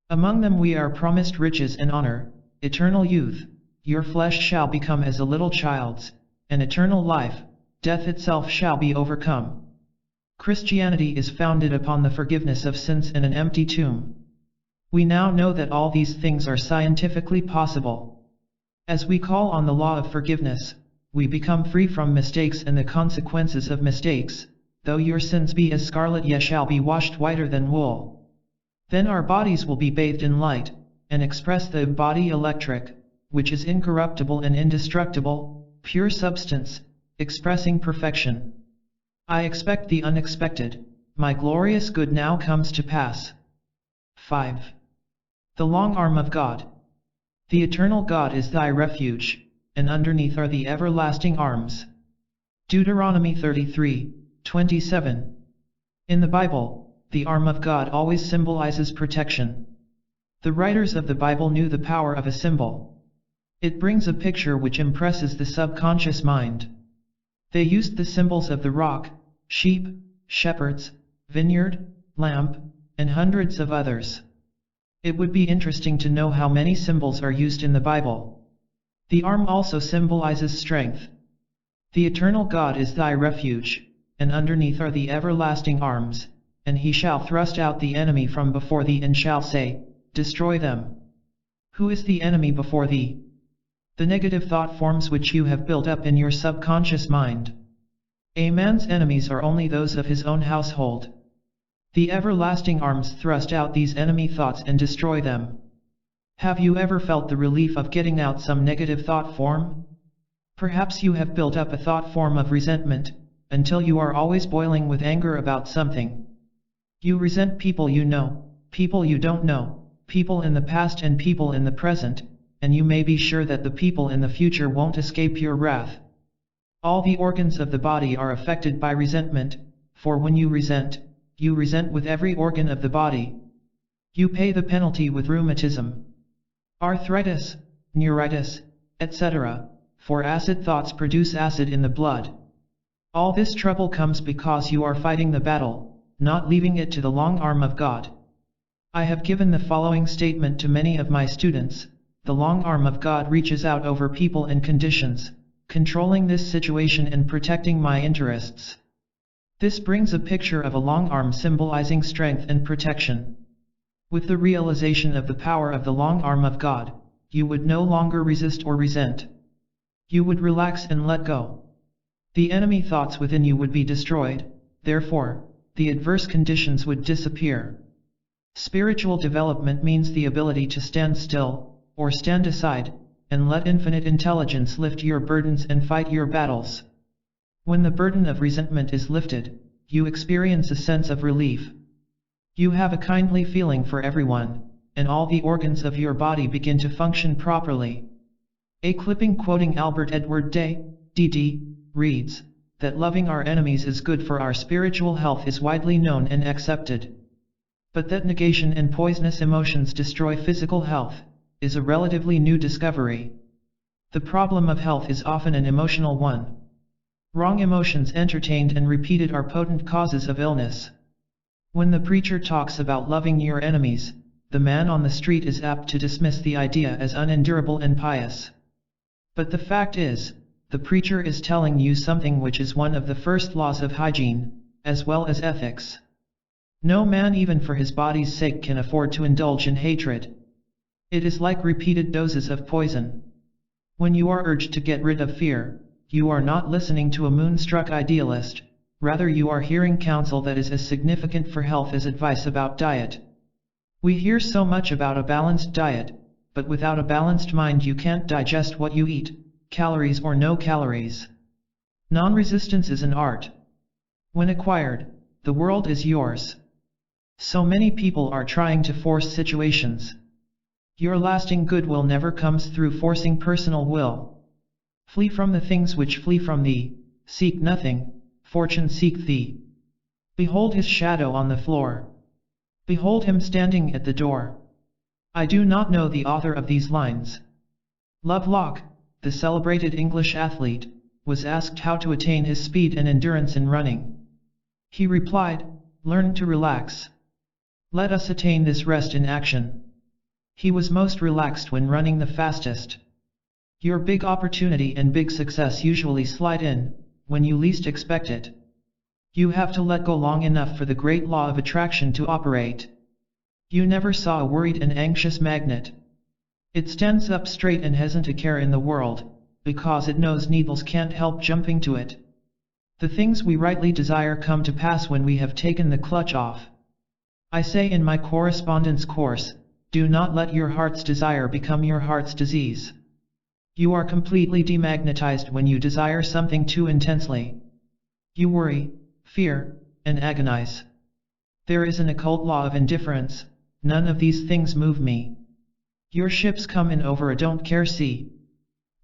Among them we are promised riches and honor, eternal youth, your flesh shall become as a little child's, and eternal life, death itself shall be overcome. Christianity is founded upon the forgiveness of sins and an empty tomb. We now know that all these things are scientifically possible. As we call on the law of forgiveness, we become free from mistakes and the consequences of mistakes. Though your sins be as scarlet, ye shall be washed whiter than wool. Then our bodies will be bathed in light, and express the body electric, which is incorruptible and indestructible, pure substance, expressing perfection. I expect the unexpected, my glorious good now comes to pass. 5. The long arm of God. The eternal God is thy refuge, and underneath are the everlasting arms. Deuteronomy 33:27. In the Bible, the arm of God always symbolizes protection. The writers of the Bible knew the power of a symbol. It brings a picture which impresses the subconscious mind. They used the symbols of the rock, sheep, shepherds, vineyard, lamp, and hundreds of others. It would be interesting to know how many symbols are used in the Bible. The arm also symbolizes strength. The eternal God is thy refuge, and underneath are the everlasting arms, and he shall thrust out the enemy from before thee and shall say, destroy them. Who is the enemy before thee? The negative thought forms which you have built up in your subconscious mind. A man's enemies are only those of his own household. The everlasting arms thrust out these enemy thoughts and destroy them. Have you ever felt the relief of getting out some negative thought form? Perhaps you have built up a thought form of resentment, until you are always boiling with anger about something. You resent people you know, people you don't know, people in the past and people in the present, and you may be sure that the people in the future won't escape your wrath. All the organs of the body are affected by resentment, for when you resent with every organ of the body. You pay the penalty with rheumatism, arthritis, neuritis, etc., for acid thoughts produce acid in the blood. All this trouble comes because you are fighting the battle, not leaving it to the long arm of God. I have given the following statement to many of my students: the long arm of God reaches out over people and conditions, controlling this situation and protecting my interests. This brings a picture of a long arm symbolizing strength and protection. With the realization of the power of the long arm of God, you would no longer resist or resent. You would relax and let go. The enemy thoughts within you would be destroyed, therefore, the adverse conditions would disappear. Spiritual development means the ability to stand still, or stand aside, and let infinite intelligence lift your burdens and fight your battles. When the burden of resentment is lifted, you experience a sense of relief. You have a kindly feeling for everyone, and all the organs of your body begin to function properly. A clipping quoting Albert Edward Day, D.D., reads, that loving our enemies is good for our spiritual health is widely known and accepted. But that negation and poisonous emotions destroy physical health is a relatively new discovery. The problem of health is often an emotional one. Wrong emotions entertained and repeated are potent causes of illness. When the preacher talks about loving your enemies, the man on the street is apt to dismiss the idea as unendurable and pious. But the fact is, the preacher is telling you something which is one of the first laws of hygiene, as well as ethics. No man even for his body's sake can afford to indulge in hatred. It is like repeated doses of poison. When you are urged to get rid of fear, you are not listening to a moonstruck idealist, rather you are hearing counsel that is as significant for health as advice about diet. We hear so much about a balanced diet, but without a balanced mind you can't digest what you eat, calories or no calories. Non-resistance is an art. When acquired, the world is yours. So many people are trying to force situations. Your lasting goodwill never comes through forcing personal will. Flee from the things which flee from thee, seek nothing, fortune seek thee. Behold his shadow on the floor. Behold him standing at the door. I do not know the author of these lines. Lovelock, the celebrated English athlete, was asked how to attain his speed and endurance in running. He replied, "Learn to relax. Let us attain this rest in action." He was most relaxed when running the fastest. Your big opportunity and big success usually slide in, when you least expect it. You have to let go long enough for the great law of attraction to operate. You never saw a worried and anxious magnet. It stands up straight and hasn't a care in the world, because it knows needles can't help jumping to it. The things we rightly desire come to pass when we have taken the clutch off. I say in my correspondence course, do not let your heart's desire become your heart's disease. You are completely demagnetized when you desire something too intensely. You worry, fear, and agonize. There is an occult law of indifference. None of these things move me. Your ships come in over a don't care sea.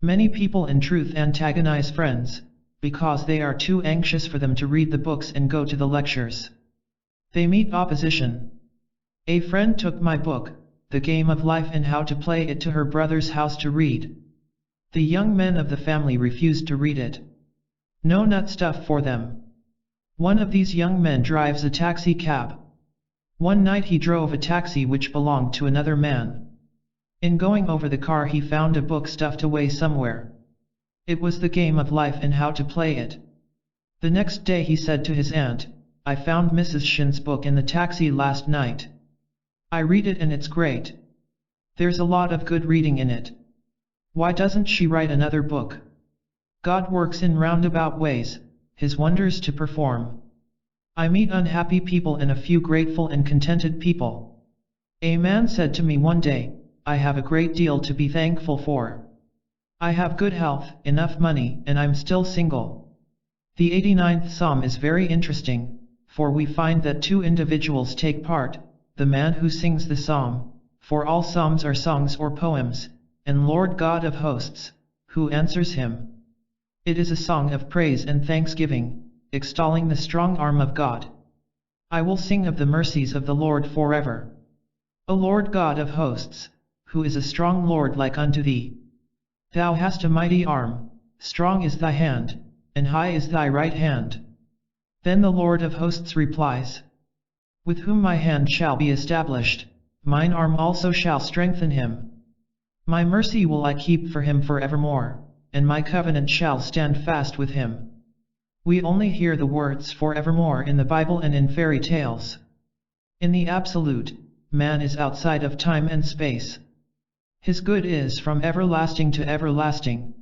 Many people in truth antagonize friends, because they are too anxious for them to read the books and go to the lectures. They meet opposition. A friend took my book, The Game of Life and How to Play It, to her brother's house to read. The young men of the family refused to read it. No nut stuff for them. One of these young men drives a taxi cab. One night he drove a taxi which belonged to another man. In going over the car he found a book stuffed away somewhere. It was The Game of Life and How to Play It. The next day he said to his aunt, "I found Mrs. Shinn's book in the taxi last night. I read it and it's great. There's a lot of good reading in it. Why doesn't she write another book? God works in roundabout ways, his wonders to perform. I meet unhappy people and a few grateful and contented people. A man said to me one day, I have a great deal to be thankful for. I have good health, enough money, and I'm still single." The 89th Psalm is very interesting, for we find that two individuals take part, the man who sings the psalm, for all psalms are songs or poems, and Lord God of hosts, who answers him? It is a song of praise and thanksgiving, extolling the strong arm of God. I will sing of the mercies of the Lord forever. O Lord God of hosts, who is a strong Lord like unto thee? Thou hast a mighty arm, strong is thy hand, and high is thy right hand. Then the Lord of hosts replies, with whom my hand shall be established, mine arm also shall strengthen him. My mercy will I keep for him forevermore, and my covenant shall stand fast with him. We only hear the words forevermore in the Bible and in fairy tales. In the absolute, man is outside of time and space. His good is from everlasting to everlasting.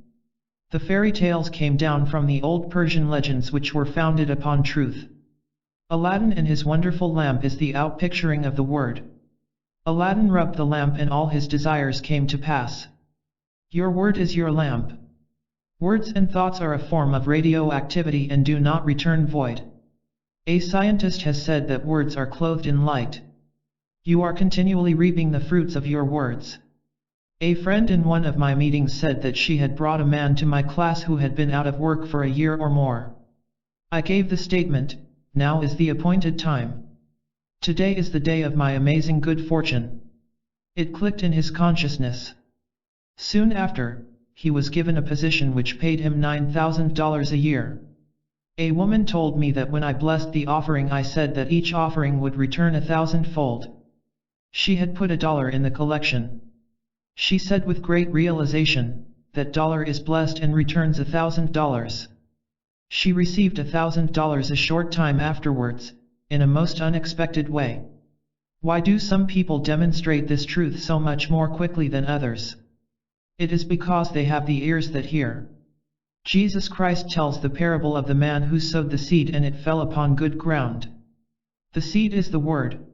The fairy tales came down from the old Persian legends which were founded upon truth. Aladdin and his wonderful lamp is the outpicturing of the word. Aladdin rubbed the lamp and all his desires came to pass. Your word is your lamp. Words and thoughts are a form of radioactivity and do not return void. A scientist has said that words are clothed in light. You are continually reaping the fruits of your words. A friend in one of my meetings said that she had brought a man to my class who had been out of work for a year or more. I gave the statement, now is the appointed time. Today is the day of my amazing good fortune. It clicked in his consciousness. Soon after, he was given a position which paid him $9,000 a year. A woman told me that when I blessed the offering I said that each offering would return 1,000-fold. She had put $1 in the collection. She said with great realization, that dollar is blessed and returns $1,000. She received $1,000 a short time afterwards, in a most unexpected way. Why do some people demonstrate this truth so much more quickly than others? It is because they have the ears that hear. Jesus Christ tells the parable of the man who sowed the seed and it fell upon good ground. The seed is the word.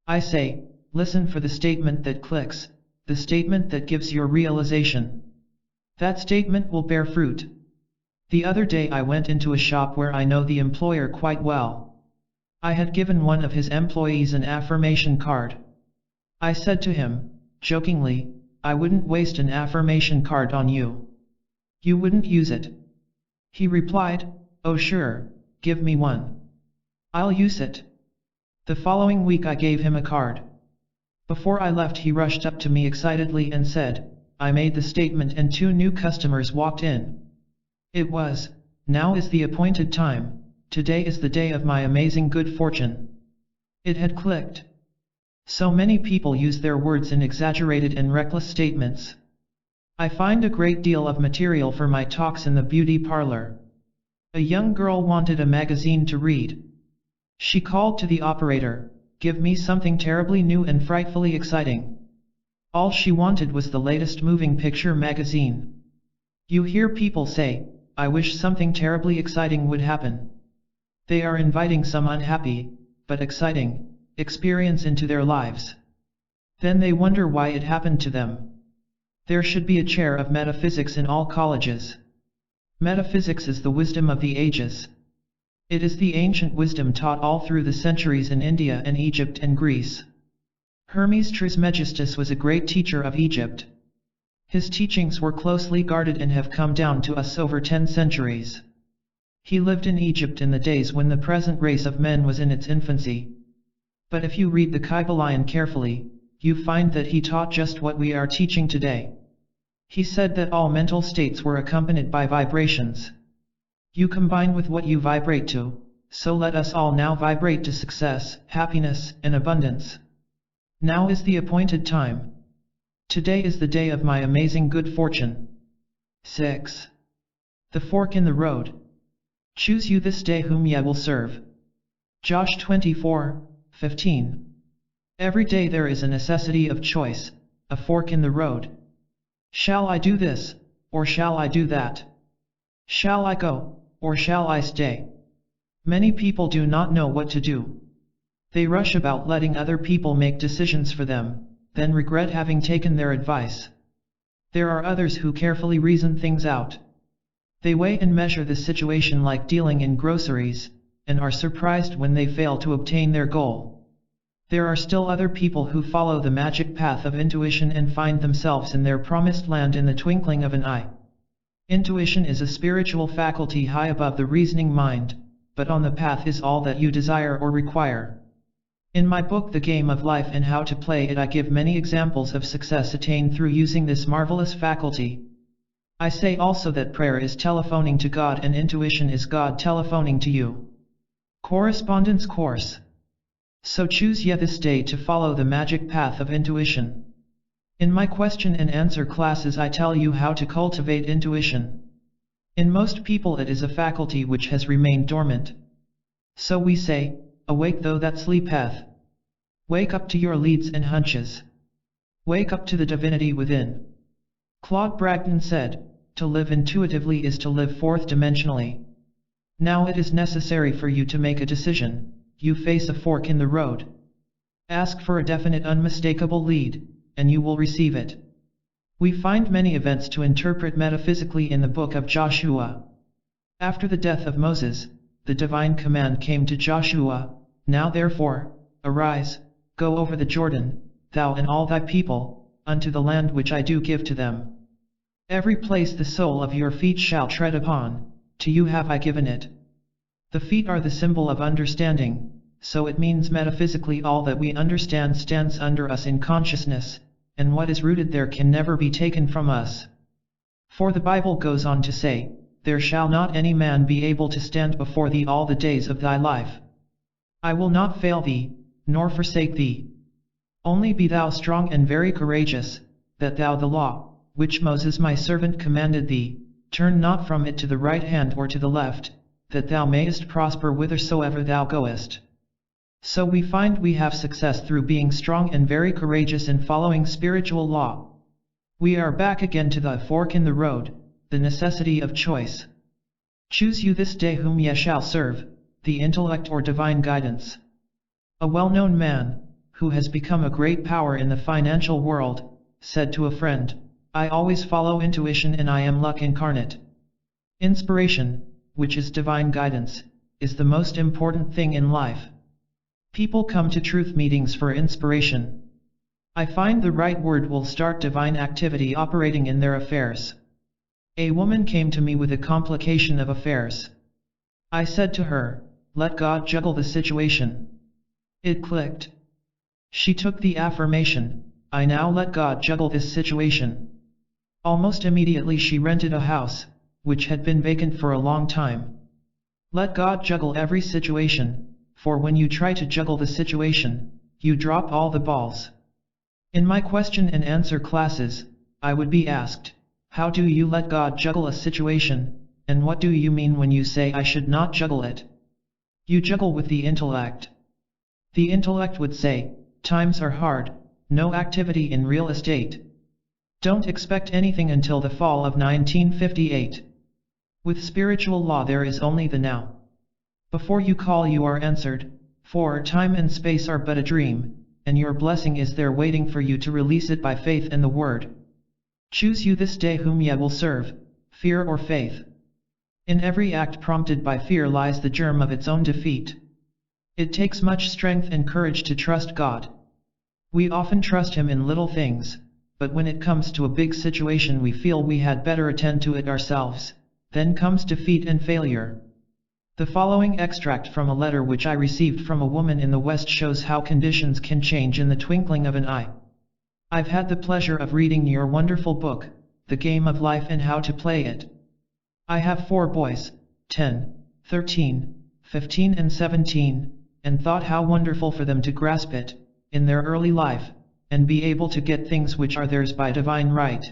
I say, listen for the statement that clicks, the statement that gives your realization. That statement will bear fruit. The other day I went into a shop where I know the employer quite well. I had given one of his employees an affirmation card. I said to him, jokingly, I wouldn't waste an affirmation card on you. You wouldn't use it. He replied, oh sure, give me one. I'll use it. The following week I gave him a card. Before I left he rushed up to me excitedly and said, I made the statement and 2 new customers walked in. It was, now is the appointed time, today is the day of my amazing good fortune. It had clicked. So many people use their words in exaggerated and reckless statements. I find a great deal of material for my talks in the beauty parlor. A young girl wanted a magazine to read. She called to the operator, give me something terribly new and frightfully exciting. All she wanted was the latest moving picture magazine. You hear people say, I wish something terribly exciting would happen. They are inviting some unhappy, but exciting, experience into their lives. Then they wonder why it happened to them. There should be a chair of metaphysics in all colleges. Metaphysics is the wisdom of the ages. It is the ancient wisdom taught all through the centuries in India and Egypt and Greece. Hermes Trismegistus was a great teacher of Egypt. His teachings were closely guarded and have come down to us over 10 centuries. He lived in Egypt in the days when the present race of men was in its infancy. But if you read the Kybalion carefully, you find that he taught just what we are teaching today. He said that all mental states were accompanied by vibrations. You combine with what you vibrate to, so let us all now vibrate to success, happiness, and abundance. Now is the appointed time. Today is the day of my amazing good fortune. 6. The fork in the road. Choose you this day whom ye will serve. Josh 24:15. Every day there is a necessity of choice, a fork in the road. Shall I do this, or shall I do that? Shall I go, or shall I stay? Many people do not know what to do. They rush about letting other people make decisions for them, then regret having taken their advice. There are others who carefully reason things out. They weigh and measure the situation like dealing in groceries, and are surprised when they fail to obtain their goal. There are still other people who follow the magic path of intuition and find themselves in their promised land in the twinkling of an eye. Intuition is a spiritual faculty high above the reasoning mind, but on the path is all that you desire or require. In my book The Game of Life and How to Play It, I give many examples of success attained through using this marvelous faculty. I say also that prayer is telephoning to God and intuition is God telephoning to you. Correspondence course. So choose ye this day to follow the magic path of intuition. In my question and answer classes I tell you how to cultivate intuition. In most people it is a faculty which has remained dormant. So we say, awake thou that sleepeth. Wake up to your leads and hunches. Wake up to the divinity within. Claude Bragdon said, to live intuitively is to live fourth-dimensionally. Now it is necessary for you to make a decision. You face a fork in the road. Ask for a definite unmistakable lead, and you will receive it. We find many events to interpret metaphysically in the book of Joshua. After the death of Moses, the divine command came to Joshua, now therefore, arise, go over the Jordan, thou and all thy people, unto the land which I do give to them. Every place the sole of your feet shall tread upon, to you have I given it. The feet are the symbol of understanding, so it means metaphysically all that we understand stands under us in consciousness, and what is rooted there can never be taken from us. For the Bible goes on to say, there shall not any man be able to stand before thee all the days of thy life. I will not fail thee, nor forsake thee. Only be thou strong and very courageous, that thou the law, which Moses my servant commanded thee, turn not from it to the right hand or to the left, that thou mayest prosper whithersoever thou goest. So we find we have success through being strong and very courageous in following spiritual law. We are back again to the fork in the road, the necessity of choice. Choose you this day whom ye shall serve, the intellect or divine guidance. A well-known man, who has become a great power in the financial world, said to a friend, I always follow intuition and I am luck incarnate. Inspiration, which is divine guidance, is the most important thing in life. People come to truth meetings for inspiration. I find the right word will start divine activity operating in their affairs. A woman came to me with a complication of affairs. I said to her, let God juggle the situation. It clicked. She took the affirmation, I now let God juggle this situation. Almost immediately she rented a house, which had been vacant for a long time. Let God juggle every situation, for when you try to juggle the situation, you drop all the balls. In my question and answer classes, I would be asked, how do you let God juggle a situation, and what do you mean when you say I should not juggle it? You juggle with the intellect. The intellect would say, times are hard, no activity in real estate. Don't expect anything until the fall of 1958. With spiritual law there is only the now. Before you call you are answered, for time and space are but a dream, and your blessing is there waiting for you to release it by faith in the word. Choose you this day whom ye will serve, fear or faith. In every act prompted by fear lies the germ of its own defeat. It takes much strength and courage to trust God. We often trust Him in little things, but when it comes to a big situation we feel we had better attend to it ourselves. Then comes defeat and failure. The following extract from a letter which I received from a woman in the West shows how conditions can change in the twinkling of an eye. I've had the pleasure of reading your wonderful book, The Game of Life and How to Play It. I have 4 boys, 10, 13, 15 and 17, and thought how wonderful for them to grasp it, in their early life, and be able to get things which are theirs by divine right.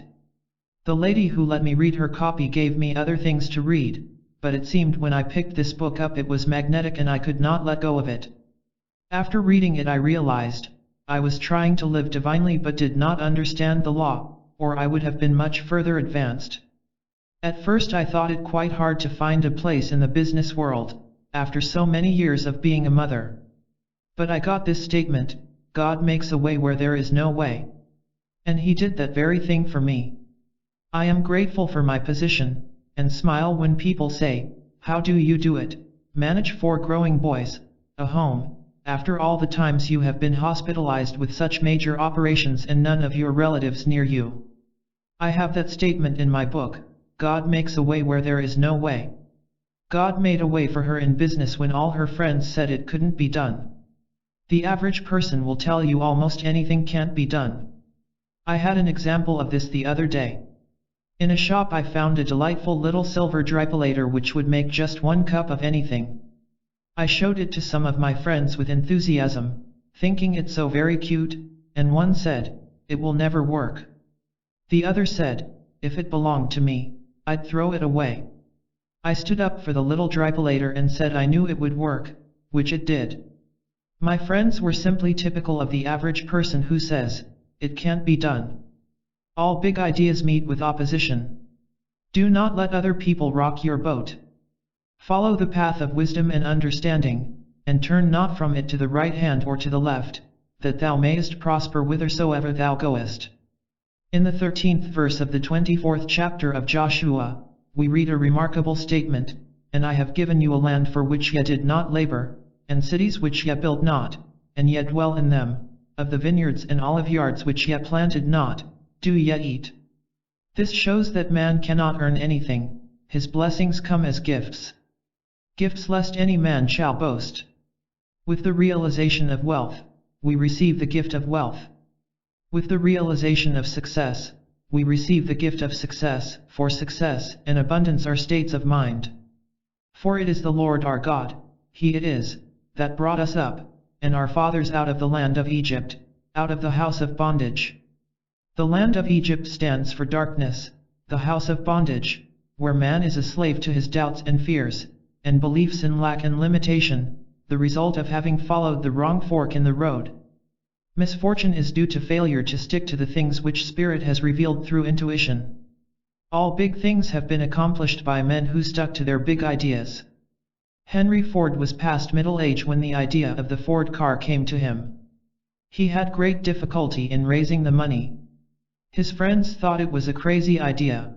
The lady who let me read her copy gave me other things to read, but it seemed when I picked this book up it was magnetic and I could not let go of it. After reading it I realized, I was trying to live divinely but did not understand the law, or I would have been much further advanced. At first I thought it quite hard to find a place in the business world, after so many years of being a mother. But I got this statement, God makes a way where there is no way. And He did that very thing for me. I am grateful for my position, and smile when people say, how do you do it? Manage 4 growing boys, a home, after all the times you have been hospitalized with such major operations and none of your relatives near you. I have that statement in my book, God makes a way where there is no way. God made a way for her in business when all her friends said it couldn't be done. The average person will tell you almost anything can't be done. I had an example of this the other day. In a shop I found a delightful little silver dripolator which would make just 1 cup of anything. I showed it to some of my friends with enthusiasm, thinking it so very cute, and one said, "It will never work." The other said, "If it belonged to me, I'd throw it away." I stood up for the little dripolator and said I knew it would work, which it did. My friends were simply typical of the average person who says, "It can't be done." All big ideas meet with opposition. Do not let other people rock your boat. Follow the path of wisdom and understanding, and turn not from it to the right hand or to the left, that thou mayest prosper whithersoever thou goest. In the 13th verse of the 24th chapter of Joshua, we read a remarkable statement, "And I have given you a land for which ye did not labor, and cities which ye built not, and ye dwell in them, of the vineyards and olive yards which ye planted not, do ye eat." This shows that man cannot earn anything, his blessings come as gifts. Gifts lest any man shall boast. With the realization of wealth, we receive the gift of wealth. With the realization of success, we receive the gift of success, for success and abundance are states of mind. For it is the Lord our God, He it is, that brought us up, and our fathers out of the land of Egypt, out of the house of bondage. The land of Egypt stands for darkness, the house of bondage, where man is a slave to his doubts and fears, and beliefs in lack and limitation, the result of having followed the wrong fork in the road. Misfortune is due to failure to stick to the things which Spirit has revealed through intuition. All big things have been accomplished by men who stuck to their big ideas. Henry Ford was past middle age when the idea of the Ford car came to him. He had great difficulty in raising the money. His friends thought it was a crazy idea.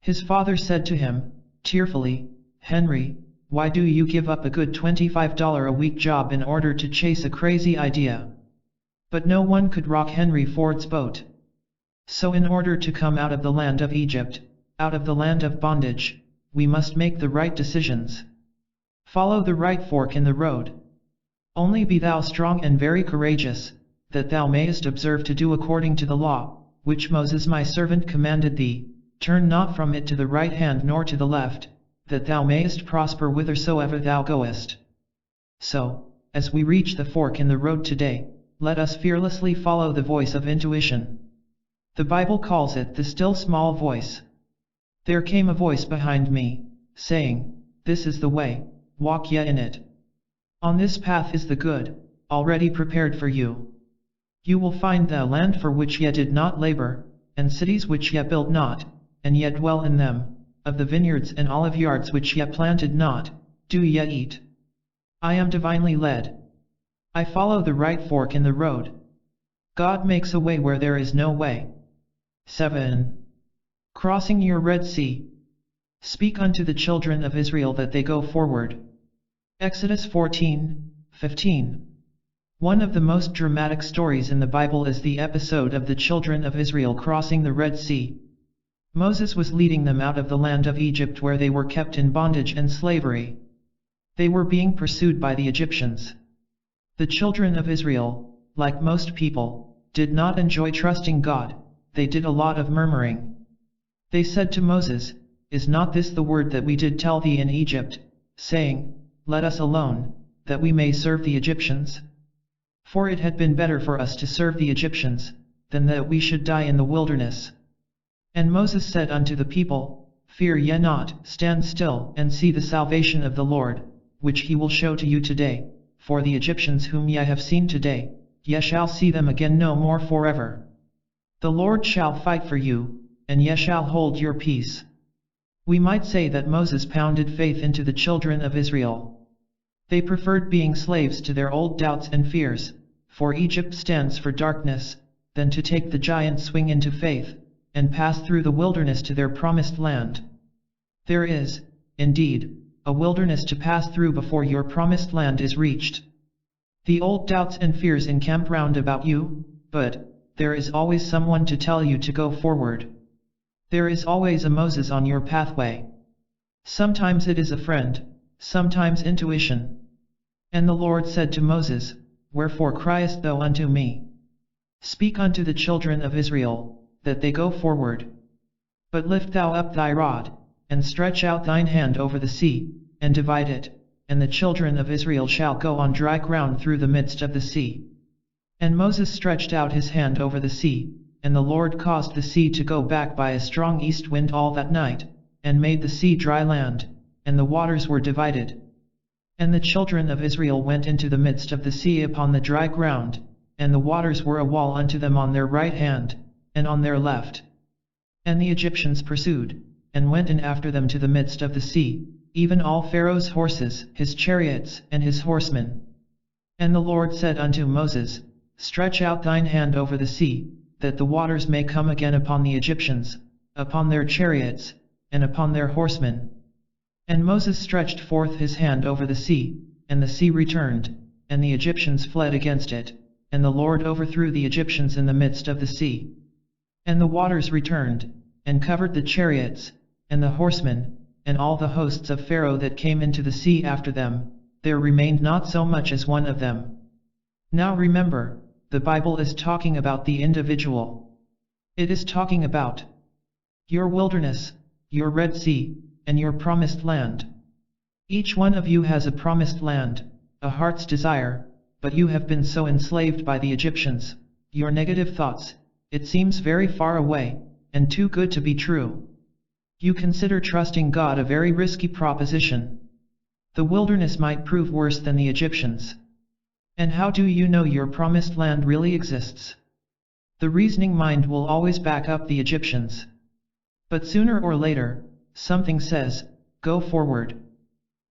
His father said to him, tearfully, "Henry, why do you give up a good $25 a week job in order to chase a crazy idea?" But no one could rock Henry Ford's boat. So in order to come out of the land of Egypt, out of the land of bondage, we must make the right decisions. Follow the right fork in the road. Only be thou strong and very courageous, that thou mayest observe to do according to the law, which Moses my servant commanded thee, turn not from it to the right hand nor to the left, that thou mayest prosper whithersoever thou goest. So, as we reach the fork in the road today, let us fearlessly follow the voice of intuition. The Bible calls it the still small voice. There came a voice behind me, saying, "This is the way, walk ye in it. On this path is the good, already prepared for you. You will find the land for which ye did not labor, and cities which ye built not, and ye dwell in them, of the vineyards and olive yards which ye planted not, do ye eat." I am divinely led. I follow the right fork in the road. God makes a way where there is no way. 7. Crossing your Red Sea. Speak unto the children of Israel that they go forward. Exodus 14:15. One of the most dramatic stories in the Bible is the episode of the children of Israel crossing the Red Sea. Moses was leading them out of the land of Egypt where they were kept in bondage and slavery. They were being pursued by the Egyptians. The children of Israel, like most people, did not enjoy trusting God, they did a lot of murmuring. They said to Moses, "Is not this the word that we did tell thee in Egypt, saying, Let us alone, that we may serve the Egyptians? For it had been better for us to serve the Egyptians, than that we should die in the wilderness." And Moses said unto the people, "Fear ye not, stand still and see the salvation of the Lord, which he will show to you today, for the Egyptians whom ye have seen today, ye shall see them again no more forever. The Lord shall fight for you, and ye shall hold your peace." We might say that Moses pounded faith into the children of Israel. They preferred being slaves to their old doubts and fears, for Egypt stands for darkness, than to take the giant swing into faith, and pass through the wilderness to their promised land. There is, indeed, a wilderness to pass through before your promised land is reached. The old doubts and fears encamp round about you, but there is always someone to tell you to go forward. There is always a Moses on your pathway. Sometimes it is a friend, sometimes intuition. And the Lord said to Moses, Wherefore criest thou unto me? Speak unto the children of Israel, that they go forward. But lift thou up thy rod, and stretch out thine hand over the sea, and divide it, and the children of Israel shall go on dry ground through the midst of the sea. And Moses stretched out his hand over the sea, and the Lord caused the sea to go back by a strong east wind all that night, and made the sea dry land, and the waters were divided. And the children of Israel went into the midst of the sea upon the dry ground, and the waters were a wall unto them on their right hand, and on their left. And the Egyptians pursued, and went in after them to the midst of the sea, even all Pharaoh's horses, his chariots, and his horsemen. And the Lord said unto Moses, Stretch out thine hand over the sea, that the waters may come again upon the Egyptians, upon their chariots, and upon their horsemen. And Moses stretched forth his hand over the sea, and the sea returned, and the Egyptians fled against it, and the Lord overthrew the Egyptians in the midst of the sea. And the waters returned, and covered the chariots, and the horsemen, and all the hosts of Pharaoh that came into the sea after them, there remained not so much as one of them. Now remember, the Bible is talking about the individual. It is talking about your wilderness, your Red Sea, and your promised land. Each one of you has a promised land, a heart's desire, but you have been so enslaved by the Egyptians, your negative thoughts, it seems very far away, and too good to be true. You consider trusting God a very risky proposition. The wilderness might prove worse than the Egyptians. And how do you know your promised land really exists? The reasoning mind will always back up the Egyptians. But sooner or later, something says, go forward.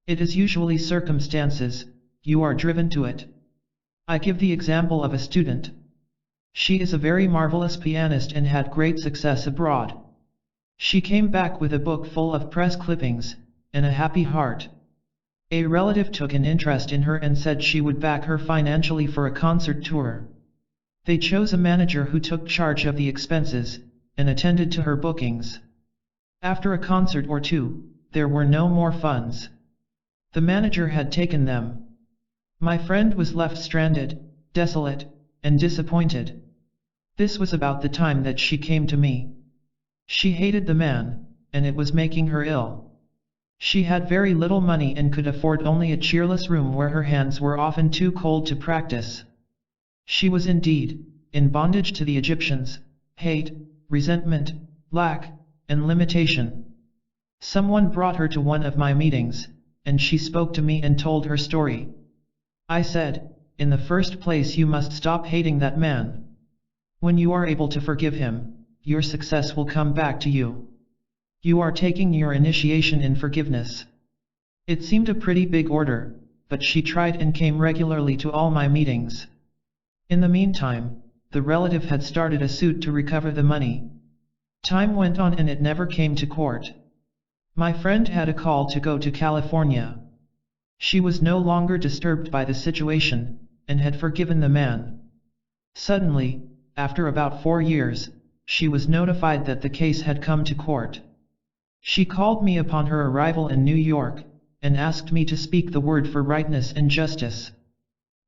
It is usually circumstances, you are driven to it. I give the example of a student. She is a very marvelous pianist and had great success abroad. She came back with a book full of press clippings, and a happy heart. A relative took an interest in her and said she would back her financially for a concert tour. They chose a manager who took charge of the expenses, and attended to her bookings. After a concert or two, there were no more funds. The manager had taken them. My friend was left stranded, desolate, and disappointed. This was about the time that she came to me. She hated the man, and it was making her ill. She had very little money and could afford only a cheerless room where her hands were often too cold to practice. She was indeed in bondage to the Egyptians, hate, resentment, lack, and limitation. Someone brought her to one of my meetings, and she spoke to me and told her story. I said, in the first place you must stop hating that man. When you are able to forgive him, your success will come back to you. You are taking your initiation in forgiveness. It seemed a pretty big order, but she tried and came regularly to all my meetings. In the meantime, the relative had started a suit to recover the money. Time went on and it never came to court. My friend had a call to go to California. She was no longer disturbed by the situation, and had forgiven the man. Suddenly, after about 4 years, she was notified that the case had come to court. She called me upon her arrival in New York, and asked me to speak the word for rightness and justice.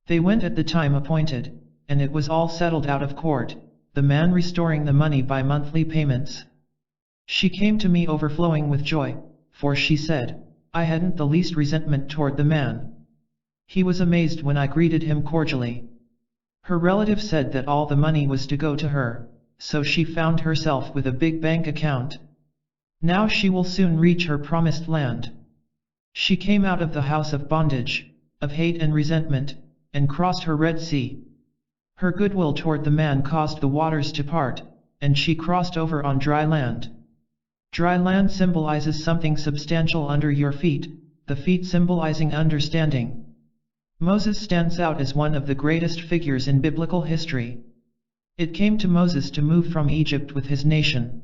They went at the time appointed, and it was all settled out of court, the man restoring the money by monthly payments. She came to me overflowing with joy, for she said, I hadn't the least resentment toward the man. He was amazed when I greeted him cordially. Her relative said that all the money was to go to her, so she found herself with a big bank account. Now she will soon reach her promised land. She came out of the house of bondage, of hate and resentment, and crossed her Red Sea. Her goodwill toward the man caused the waters to part, and she crossed over on dry land. Dry land symbolizes something substantial under your feet, the feet symbolizing understanding. Moses stands out as one of the greatest figures in biblical history. It came to Moses to move from Egypt with his nation.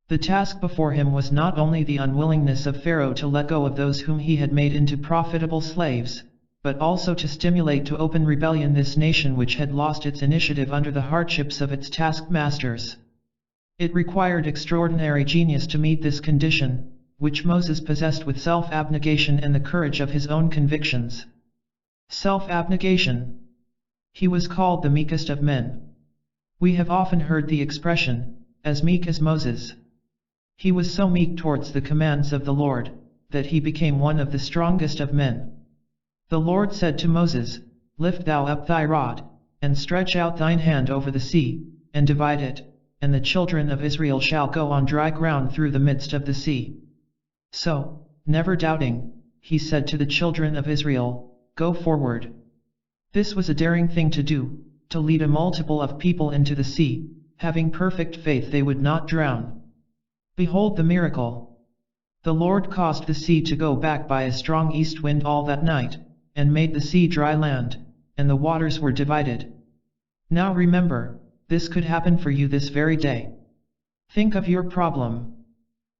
The task before him was not only the unwillingness of Pharaoh to let go of those whom he had made into profitable slaves, but also to stimulate to open rebellion this nation which had lost its initiative under the hardships of its taskmasters. It required extraordinary genius to meet this condition, which Moses possessed with self-abnegation and the courage of his own convictions. Self-abnegation. He was called the meekest of men. We have often heard the expression, as meek as Moses. He was so meek towards the commands of the Lord, that he became one of the strongest of men. The Lord said to Moses, "Lift thou up thy rod, and stretch out thine hand over the sea, and divide it, and the children of Israel shall go on dry ground through the midst of the sea." So, never doubting, he said to the children of Israel, "Go forward." This was a daring thing to do, to lead a multitude of people into the sea, having perfect faith they would not drown. Behold the miracle. The Lord caused the sea to go back by a strong east wind all that night, and made the sea dry land, and the waters were divided. Now remember, this could happen for you this very day. Think of your problem.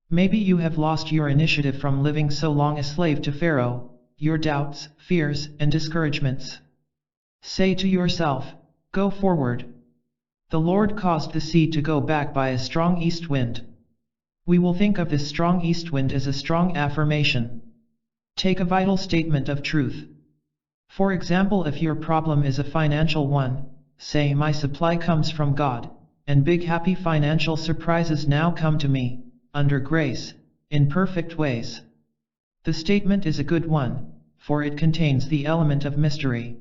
Maybe you have lost your initiative from living so long a slave to Pharaoh, your doubts, fears, and discouragements. Say to yourself, "Go forward." The Lord caused the sea to go back by a strong east wind. We will think of this strong east wind as a strong affirmation. Take a vital statement of truth. For example, if your problem is a financial one, say, "My supply comes from God, and big happy financial surprises now come to me, under grace, in perfect ways." The statement is a good one, for it contains the element of mystery.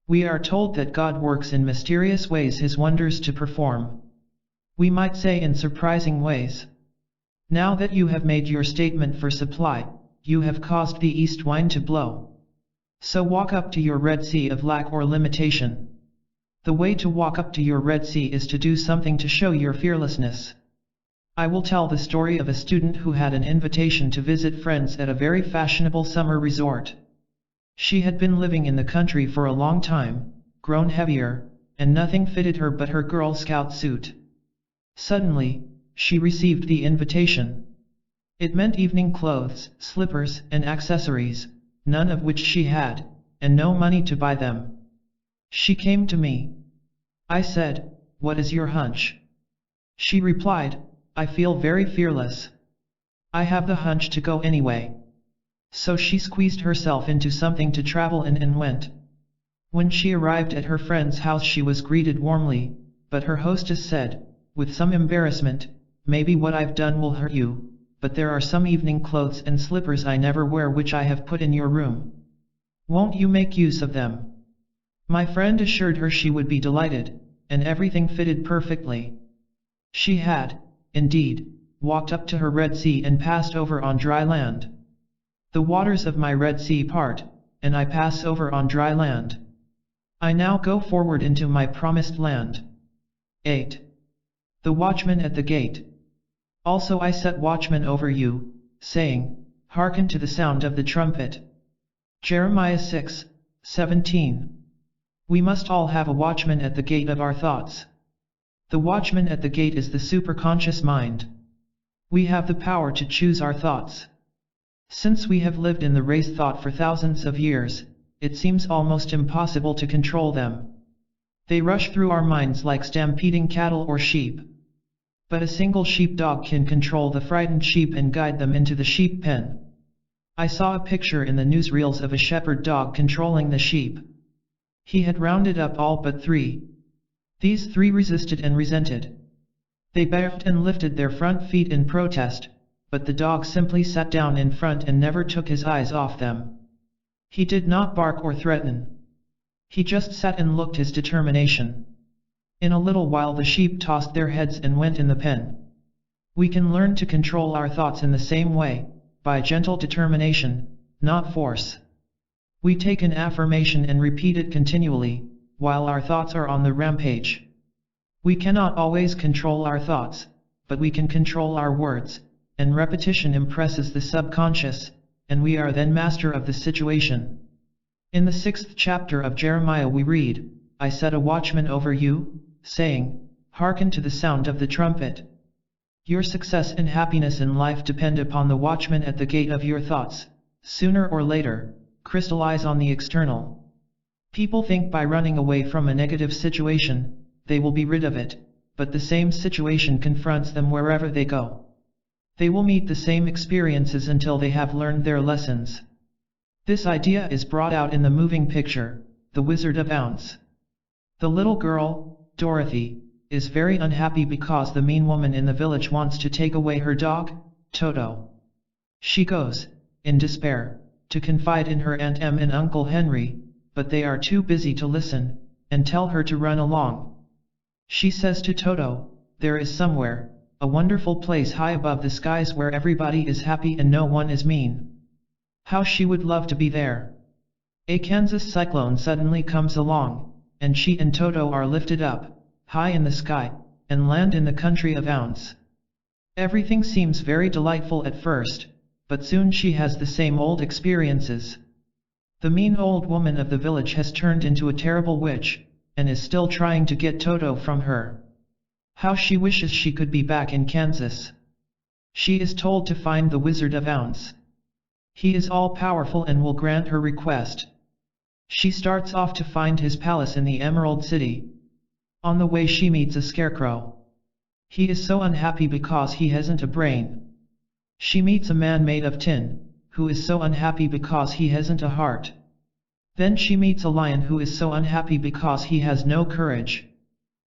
We are told that God works in mysterious ways his wonders to perform. We might say in surprising ways. Now that you have made your statement for supply, you have caused the east wind to blow. So walk up to your Red Sea of lack or limitation. The way to walk up to your Red Sea is to do something to show your fearlessness. I will tell the story of a student who had an invitation to visit friends at a very fashionable summer resort. She had been living in the country for a long time, grown heavier, and nothing fitted her but her Girl Scout suit. Suddenly, she received the invitation. It meant evening clothes, slippers, and accessories, none of which she had, and no money to buy them. She came to me. I said, "What is your hunch?" She replied, "I feel very fearless. I have the hunch to go anyway." So she squeezed herself into something to travel in and went. When she arrived at her friend's house she was greeted warmly, but her hostess said, with some embarrassment, "Maybe what I've done will hurt you, but there are some evening clothes and slippers I never wear which I have put in your room. Won't you make use of them?" My friend assured her she would be delighted, and everything fitted perfectly. She had, indeed, walked up to her Red Sea and passed over on dry land. The waters of my Red Sea part, and I pass over on dry land. I now go forward into my promised land. 8. The watchman at the gate. Also I set watchmen over you, saying, "Hearken to the sound of the trumpet." Jeremiah 6:17. We must all have a watchman at the gate of our thoughts. The watchman at the gate is the superconscious mind. We have the power to choose our thoughts. Since we have lived in the race thought for thousands of years, it seems almost impossible to control them. They rush through our minds like stampeding cattle or sheep. But a single sheepdog can control the frightened sheep and guide them into the sheep pen. I saw a picture in the newsreels of a shepherd dog controlling the sheep. He had rounded up all but 3. These 3 resisted and resented. They barked and lifted their front feet in protest, but the dog simply sat down in front and never took his eyes off them. He did not bark or threaten. He just sat and looked his determination. In a little while the sheep tossed their heads and went in the pen. We can learn to control our thoughts in the same way, by gentle determination, not force. We take an affirmation and repeat it continually, while our thoughts are on the rampage. We cannot always control our thoughts, but we can control our words, and repetition impresses the subconscious, and we are then master of the situation. In the 6th chapter of Jeremiah we read, "I set a watchman over you, saying, Hearken to the sound of the trumpet." Your success and happiness in life depend upon the watchman at the gate of your thoughts. Sooner or later, crystallize on the external. People think by running away from a negative situation, they will be rid of it, but the same situation confronts them wherever they go. They will meet the same experiences until they have learned their lessons. This idea is brought out in the moving picture, The Wizard of Oz. The little girl, Dorothy, is very unhappy because the mean woman in the village wants to take away her dog, Toto. She goes, in despair, to confide in her Aunt Em and Uncle Henry, but they are too busy to listen, and tell her to run along. She says to Toto, there is somewhere, a wonderful place high above the skies where everybody is happy and no one is mean. How she would love to be there. A Kansas cyclone suddenly comes along, and she and Toto are lifted up, high in the sky, and land in the country of Oz. Everything seems very delightful at first, but soon she has the same old experiences. The mean old woman of the village has turned into a terrible witch, and is still trying to get Toto from her. How she wishes she could be back in Kansas. She is told to find the Wizard of Oz. He is all-powerful and will grant her request. She starts off to find his palace in the Emerald City. On the way she meets a scarecrow. He is so unhappy because he hasn't a brain. She meets a man made of tin, who is so unhappy because he hasn't a heart. Then she meets a lion who is so unhappy because he has no courage.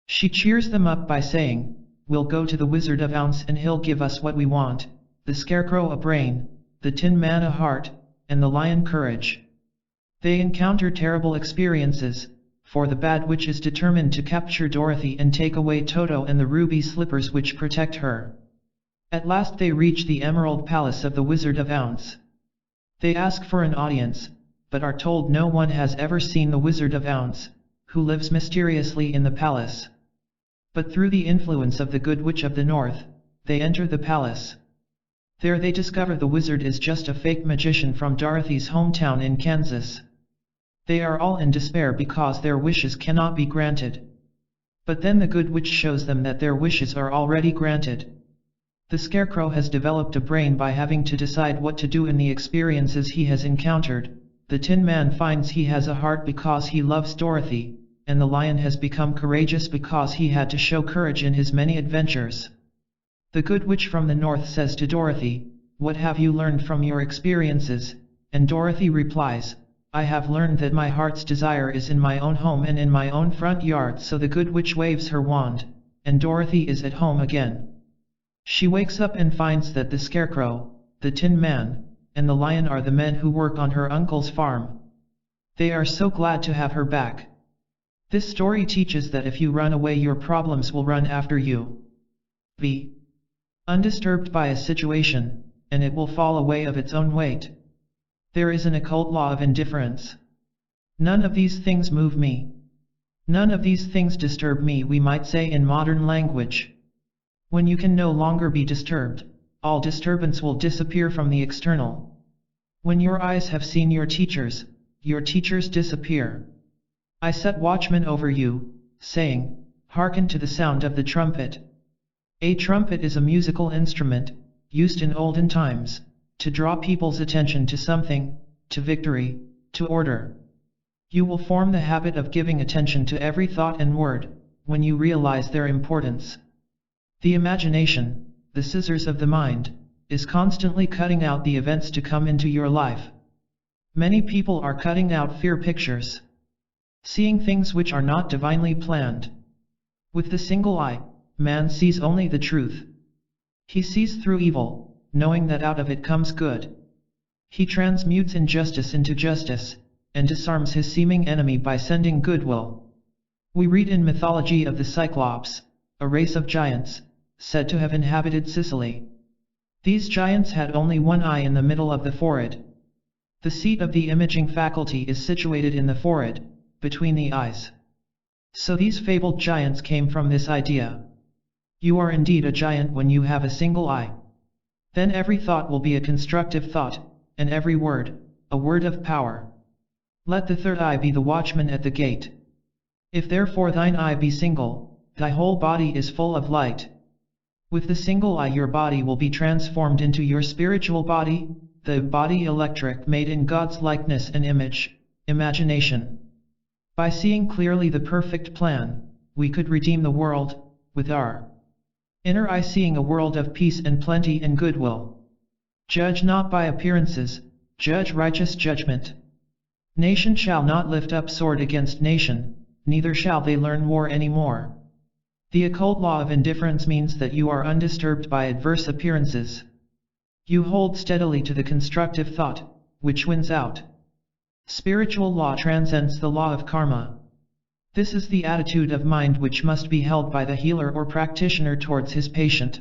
She cheers them up by saying, we'll go to the Wizard of Oz and he'll give us what we want, the scarecrow a brain, the tin man a heart, and the lion courage. They encounter terrible experiences, for the bad witch is determined to capture Dorothy and take away Toto and the ruby slippers which protect her. At last they reach the Emerald Palace of the Wizard of Oz. They ask for an audience, but are told no one has ever seen the Wizard of Oz, who lives mysteriously in the palace. But through the influence of the Good Witch of the North, they enter the palace. There they discover the wizard is just a fake magician from Dorothy's hometown in Kansas. They are all in despair because their wishes cannot be granted. But then the Good Witch shows them that their wishes are already granted. The Scarecrow has developed a brain by having to decide what to do in the experiences he has encountered. The Tin Man finds he has a heart because he loves Dorothy, and the Lion has become courageous because he had to show courage in his many adventures. The Good Witch from the North says to Dorothy, what have you learned from your experiences? And Dorothy replies, I have learned that my heart's desire is in my own home and in my own front yard. So the Good Witch waves her wand, and Dorothy is at home again. She wakes up and finds that the Scarecrow, the Tin Man, and the Lion are the men who work on her uncle's farm. They are so glad to have her back. This story teaches that if you run away, your problems will run after you. Be undisturbed by a situation, and it will fall away of its own weight. There is an occult law of indifference. None of these things move me. None of these things disturb me, we might say in modern language. When you can no longer be disturbed, all disturbance will disappear from the external. When your eyes have seen your teachers disappear. I set watchmen over you, saying, hearken to the sound of the trumpet. A trumpet is a musical instrument, used in olden times, to draw people's attention to something, to victory, to order. You will form the habit of giving attention to every thought and word, when you realize their importance. The imagination, the scissors of the mind, is constantly cutting out the events to come into your life. Many people are cutting out fear pictures. Seeing things which are not divinely planned. With the single eye, man sees only the truth. He sees through evil, knowing that out of it comes good. He transmutes injustice into justice, and disarms his seeming enemy by sending goodwill. We read in mythology of the Cyclops, a race of giants, said to have inhabited Sicily. These giants had only one eye in the middle of the forehead. The seat of the imaging faculty is situated in the forehead, between the eyes. So these fabled giants came from this idea. You are indeed a giant when you have a single eye. Then every thought will be a constructive thought, and every word, a word of power. Let the third eye be the watchman at the gate. If therefore thine eye be single, thy whole body is full of light. With the single eye your body will be transformed into your spiritual body, the body electric made in God's likeness and image, imagination. By seeing clearly the perfect plan, we could redeem the world, with our inner eye seeing a world of peace and plenty and goodwill. Judge not by appearances, judge righteous judgment. Nation shall not lift up sword against nation, neither shall they learn war any more. The occult law of indifference means that you are undisturbed by adverse appearances. You hold steadily to the constructive thought, which wins out. Spiritual law transcends the law of karma. This is the attitude of mind which must be held by the healer or practitioner towards his patient.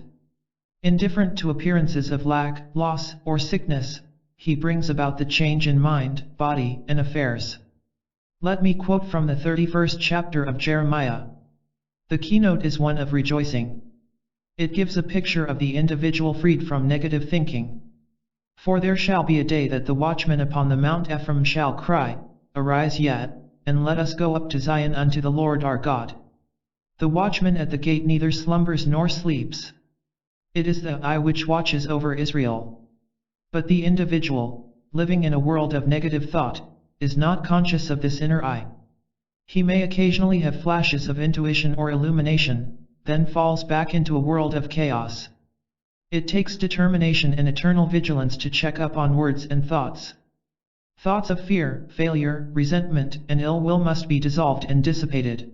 Indifferent to appearances of lack, loss, or sickness, he brings about the change in mind, body, and affairs. Let me quote from the 31st chapter of Jeremiah. The keynote is one of rejoicing. It gives a picture of the individual freed from negative thinking. For there shall be a day that the watchman upon the Mount Ephraim shall cry, Arise yet, and let us go up to Zion unto the Lord our God. The watchman at the gate neither slumbers nor sleeps. It is the eye which watches over Israel. But the individual, living in a world of negative thought, is not conscious of this inner eye. He may occasionally have flashes of intuition or illumination, then falls back into a world of chaos. It takes determination and eternal vigilance to check up on words and thoughts. Thoughts of fear, failure, resentment, and ill will must be dissolved and dissipated.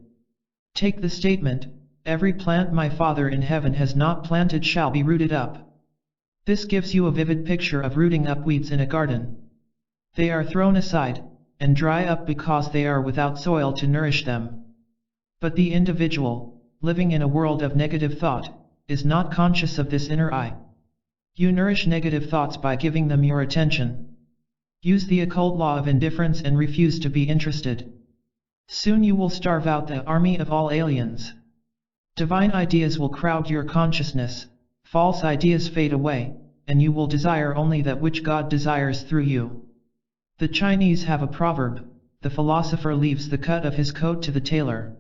Take the statement, every plant my Father in heaven has not planted shall be rooted up. This gives you a vivid picture of rooting up weeds in a garden. They are thrown aside, and dry up because they are without soil to nourish them. But the individual, living in a world of negative thought, is not conscious of this inner eye. You nourish negative thoughts by giving them your attention. Use the occult law of indifference and refuse to be interested. Soon you will starve out the army of all aliens. Divine ideas will crowd your consciousness, false ideas fade away, and you will desire only that which God desires through you. The Chinese have a proverb, the philosopher leaves the cut of his coat to the tailor.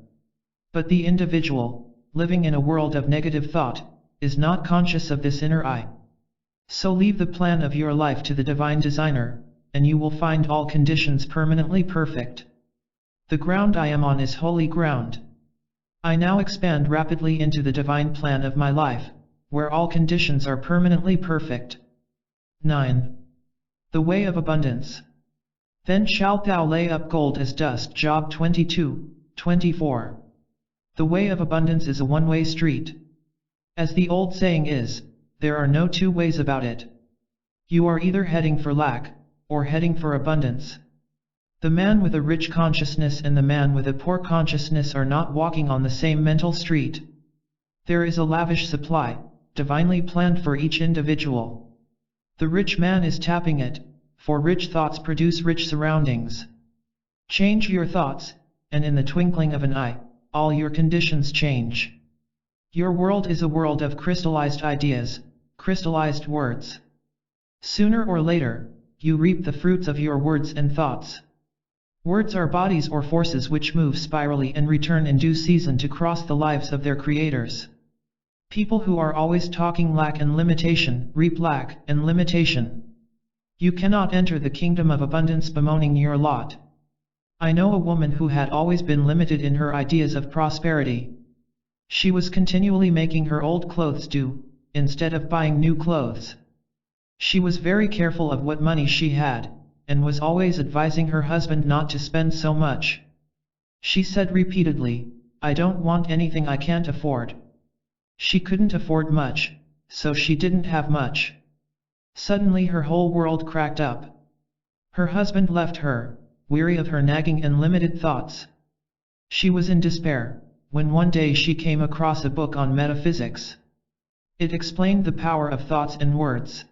But the individual, living in a world of negative thought, is not conscious of this inner eye. So leave the plan of your life to the divine designer, and you will find all conditions permanently perfect. The ground I am on is holy ground. I now expand rapidly into the divine plan of my life, where all conditions are permanently perfect. 9. The way of abundance. Then shalt thou lay up gold as dust. Job 22:24. The way of abundance is a one-way street. As the old saying is, there are no two ways about it. You are either heading for lack, or heading for abundance. The man with a rich consciousness and the man with a poor consciousness are not walking on the same mental street. There is a lavish supply, divinely planned for each individual. The rich man is tapping it, for rich thoughts produce rich surroundings. Change your thoughts, and in the twinkling of an eye, all your conditions change. Your world is a world of crystallized ideas, crystallized words. Sooner or later, you reap the fruits of your words and thoughts. Words are bodies or forces which move spirally and return in due season to cross the lives of their creators. People who are always talking lack and limitation reap lack and limitation. You cannot enter the kingdom of abundance bemoaning your lot. I know a woman who had always been limited in her ideas of prosperity. She was continually making her old clothes do, instead of buying new clothes. She was very careful of what money she had, and was always advising her husband not to spend so much. She said repeatedly, I don't want anything I can't afford. She couldn't afford much, so she didn't have much. Suddenly her whole world cracked up. Her husband left her, weary of her nagging and limited thoughts. She was in despair, when one day she came across a book on metaphysics. It explained the power of thoughts and words.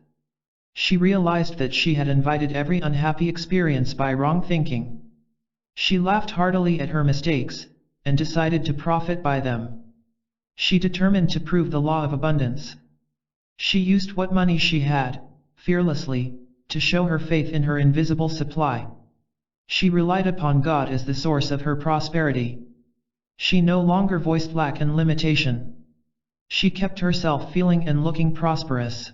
She realized that she had invited every unhappy experience by wrong thinking. She laughed heartily at her mistakes, and decided to profit by them. She determined to prove the law of abundance. She used what money she had, fearlessly, to show her faith in her invisible supply. She relied upon God as the source of her prosperity. She no longer voiced lack and limitation. She kept herself feeling and looking prosperous.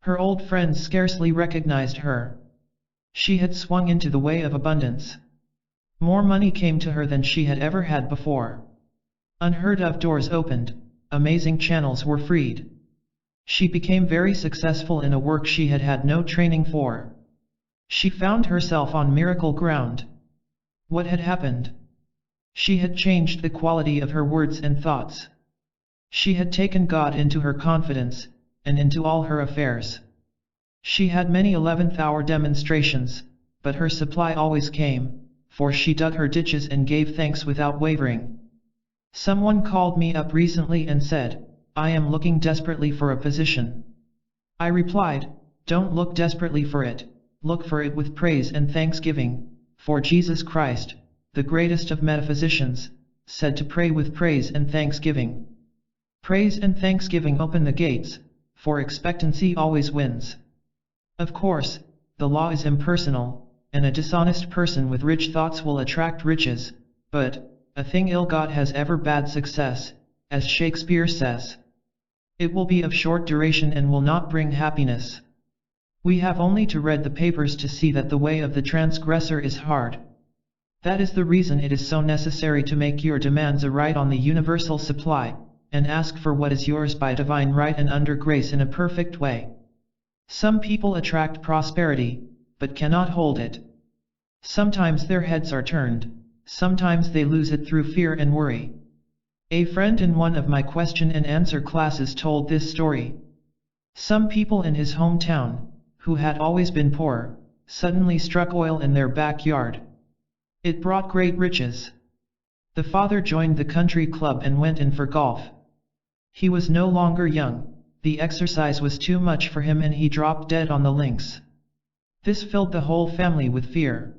Her old friends scarcely recognized her. She had swung into the way of abundance. More money came to her than she had ever had before. Unheard of doors opened, amazing channels were freed. She became very successful in a work she had had no training for. She found herself on miracle ground. What had happened? She had changed the quality of her words and thoughts. She had taken God into her confidence, and into all her affairs. She had many 11th-hour demonstrations, but her supply always came, for she dug her ditches and gave thanks without wavering. Someone called me up recently and said, "I am looking desperately for a position." I replied, "Don't look desperately for it, look for it with praise and thanksgiving, for Jesus Christ, the greatest of metaphysicians, said to pray with praise and thanksgiving." Praise and thanksgiving open the gates, for expectancy always wins. Of course, the law is impersonal, and a dishonest person with rich thoughts will attract riches, but a thing ill-got has ever bad success, as Shakespeare says. It will be of short duration and will not bring happiness. We have only to read the papers to see that the way of the transgressor is hard. That is the reason it is so necessary to make your demands a right on the universal supply, and ask for what is yours by divine right and under grace in a perfect way. Some people attract prosperity, but cannot hold it. Sometimes their heads are turned, sometimes they lose it through fear and worry. A friend in one of my question and answer classes told this story. Some people in his hometown, who had always been poor, suddenly struck oil in their backyard. It brought great riches. The father joined the country club and went in for golf. He was no longer young, the exercise was too much for him and he dropped dead on the links. This filled the whole family with fear.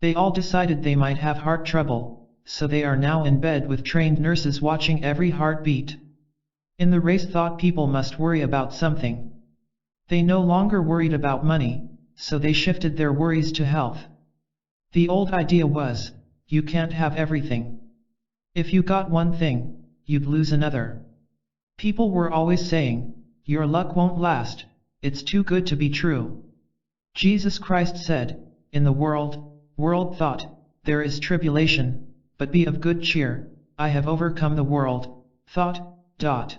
They all decided they might have heart trouble, so they are now in bed with trained nurses watching every heartbeat. In the race thought people must worry about something. They no longer worried about money, so they shifted their worries to health. The old idea was, you can't have everything. If you got one thing, you'd lose another. People were always saying, your luck won't last, it's too good to be true. Jesus Christ said, in the world thought, there is tribulation, but be of good cheer, I have overcome the world, thought.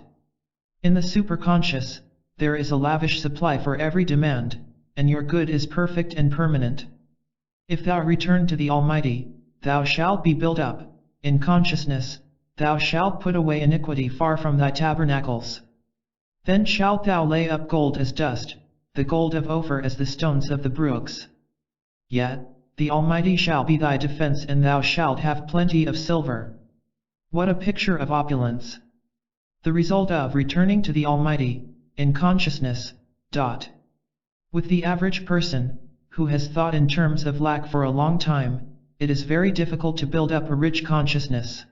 In the superconscious, there is a lavish supply for every demand, and your good is perfect and permanent. If thou return to the Almighty, thou shalt be built up, in consciousness, thou shalt put away iniquity far from thy tabernacles. Then shalt thou lay up gold as dust, the gold of Ophir as the stones of the brooks. Yet, the Almighty shall be thy defense and thou shalt have plenty of silver. What a picture of opulence! The result of returning to the Almighty, in consciousness. With the average person, who has thought in terms of lack for a long time, it is very difficult to build up a rich consciousness.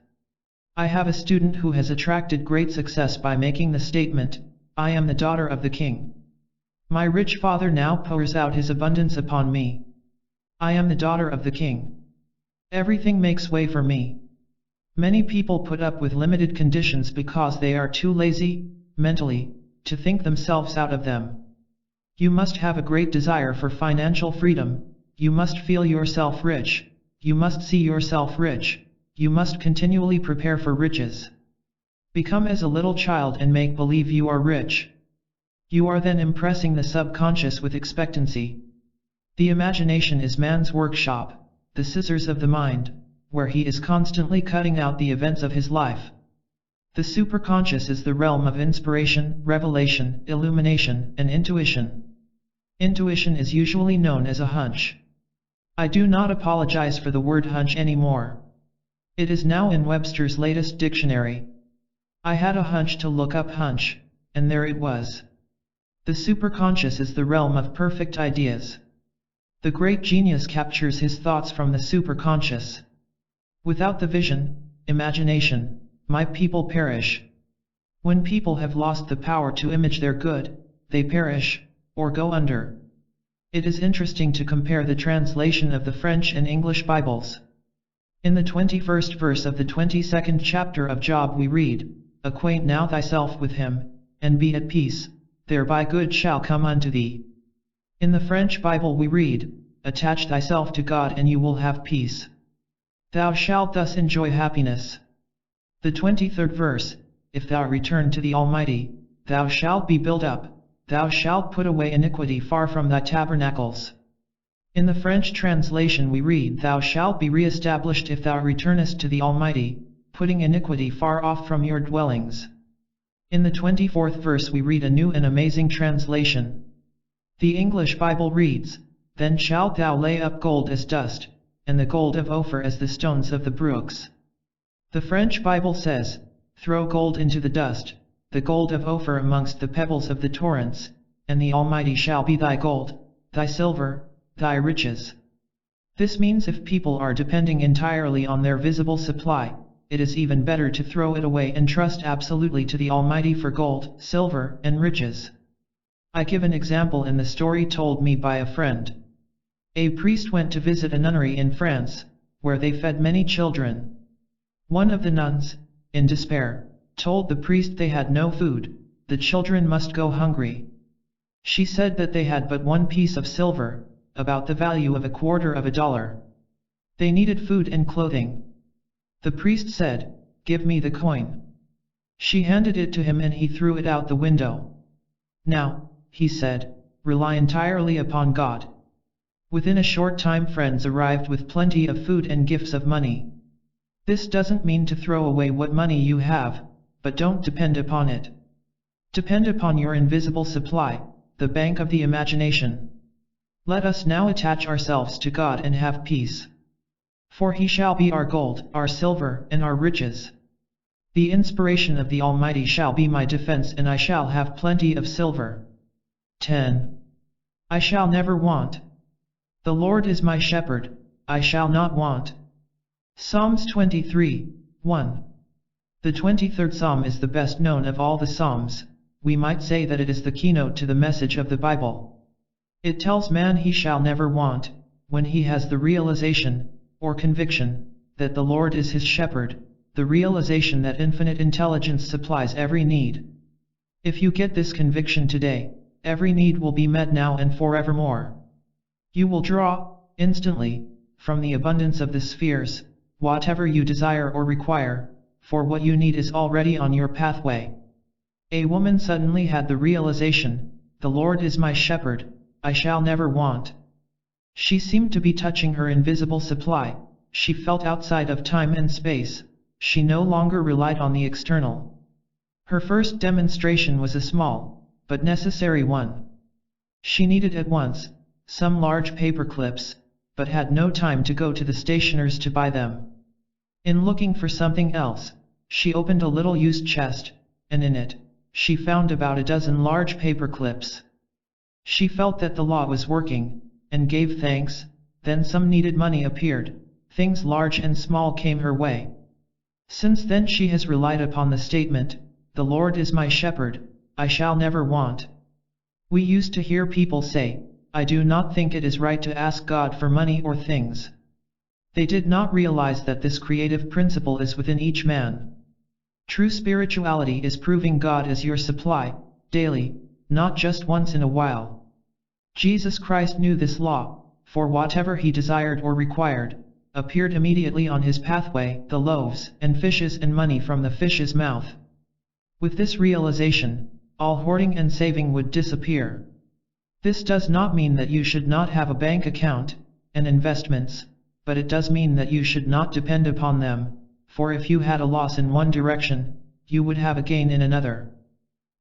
I have a student who has attracted great success by making the statement, I am the daughter of the king. My rich father now pours out his abundance upon me. I am the daughter of the king. Everything makes way for me. Many people put up with limited conditions because they are too lazy, mentally, to think themselves out of them. You must have a great desire for financial freedom, you must feel yourself rich, you must see yourself rich, you must continually prepare for riches. Become as a little child and make believe you are rich. You are then impressing the subconscious with expectancy. The imagination is man's workshop, the scissors of the mind, where he is constantly cutting out the events of his life. The superconscious is the realm of inspiration, revelation, illumination, and intuition. Intuition is usually known as a hunch. I do not apologize for the word hunch anymore. It is now in Webster's latest dictionary. I had a hunch to look up hunch, and there it was. The superconscious is the realm of perfect ideas. The great genius captures his thoughts from the superconscious. Without the vision, imagination, my people perish. When people have lost the power to image their good, they perish, or go under. It is interesting to compare the translation of the French and English Bibles. In the 21st verse of the 22nd chapter of Job we read, Acquaint now thyself with him, and be at peace, thereby good shall come unto thee. In the French Bible we read, attach thyself to God and you will have peace. Thou shalt thus enjoy happiness. The 23rd verse, if thou return to the Almighty, thou shalt be built up, thou shalt put away iniquity far from thy tabernacles. In the French translation we read, thou shalt be re-established if thou returnest to the Almighty, putting iniquity far off from your dwellings. In the 24th verse we read a new and amazing translation. The English Bible reads, then shalt thou lay up gold as dust, and the gold of Ophir as the stones of the brooks. The French Bible says, throw gold into the dust, the gold of Ophir amongst the pebbles of the torrents, and the Almighty shall be thy gold, thy silver, thy riches. This means if people are depending entirely on their visible supply, it is even better to throw it away and trust absolutely to the Almighty for gold, silver, and riches. I give an example in the story told me by a friend. A priest went to visit a nunnery in France, where they fed many children. One of the nuns, in despair, told the priest they had no food, the children must go hungry. She said that they had but one piece of silver, about the value of $0.25. They needed food and clothing. The priest said, give me the coin. She handed it to him and he threw it out the window. Now, he said, rely entirely upon God. Within a short time friends arrived with plenty of food and gifts of money. This doesn't mean to throw away what money you have, but don't depend upon it. Depend upon your invisible supply, the bank of the imagination. Let us now attach ourselves to God and have peace. For he shall be our gold, our silver, and our riches. The inspiration of the Almighty shall be my defense and I shall have plenty of silver. 10. I shall never want. The Lord is my shepherd, I shall not want. Psalms 23, 1. The 23rd Psalm is the best known of all the Psalms. We might say that it is the keynote to the message of the Bible. It tells man he shall never want, when he has the realization, or conviction, that the Lord is his shepherd, the realization that infinite intelligence supplies every need. If you get this conviction today, every need will be met now and forevermore. You will draw, instantly, from the abundance of the spheres, whatever you desire or require, for what you need is already on your pathway. A woman suddenly had the realization, the Lord is my shepherd, I shall never want. She seemed to be touching her invisible supply, she felt outside of time and space, she no longer relied on the external. Her first demonstration was a small, but necessary one. She needed at once some large paper clips, but had no time to go to the stationer's to buy them. In looking for something else, she opened a little used chest, and in it, she found about a dozen large paper clips. She felt that the law was working, and gave thanks. Then some needed money appeared, things large and small came her way. Since then she has relied upon the statement, the Lord is my shepherd, I shall never want. We used to hear people say, I do not think it is right to ask God for money or things. They did not realize that this creative principle is within each man. True spirituality is proving God as your supply, daily, not just once in a while. Jesus Christ knew this law, for whatever he desired or required, appeared immediately on his pathway, the loaves and fishes and money from the fish's mouth. With this realization, all hoarding and saving would disappear. This does not mean that you should not have a bank account, and investments, but it does mean that you should not depend upon them, for if you had a loss in one direction, you would have a gain in another.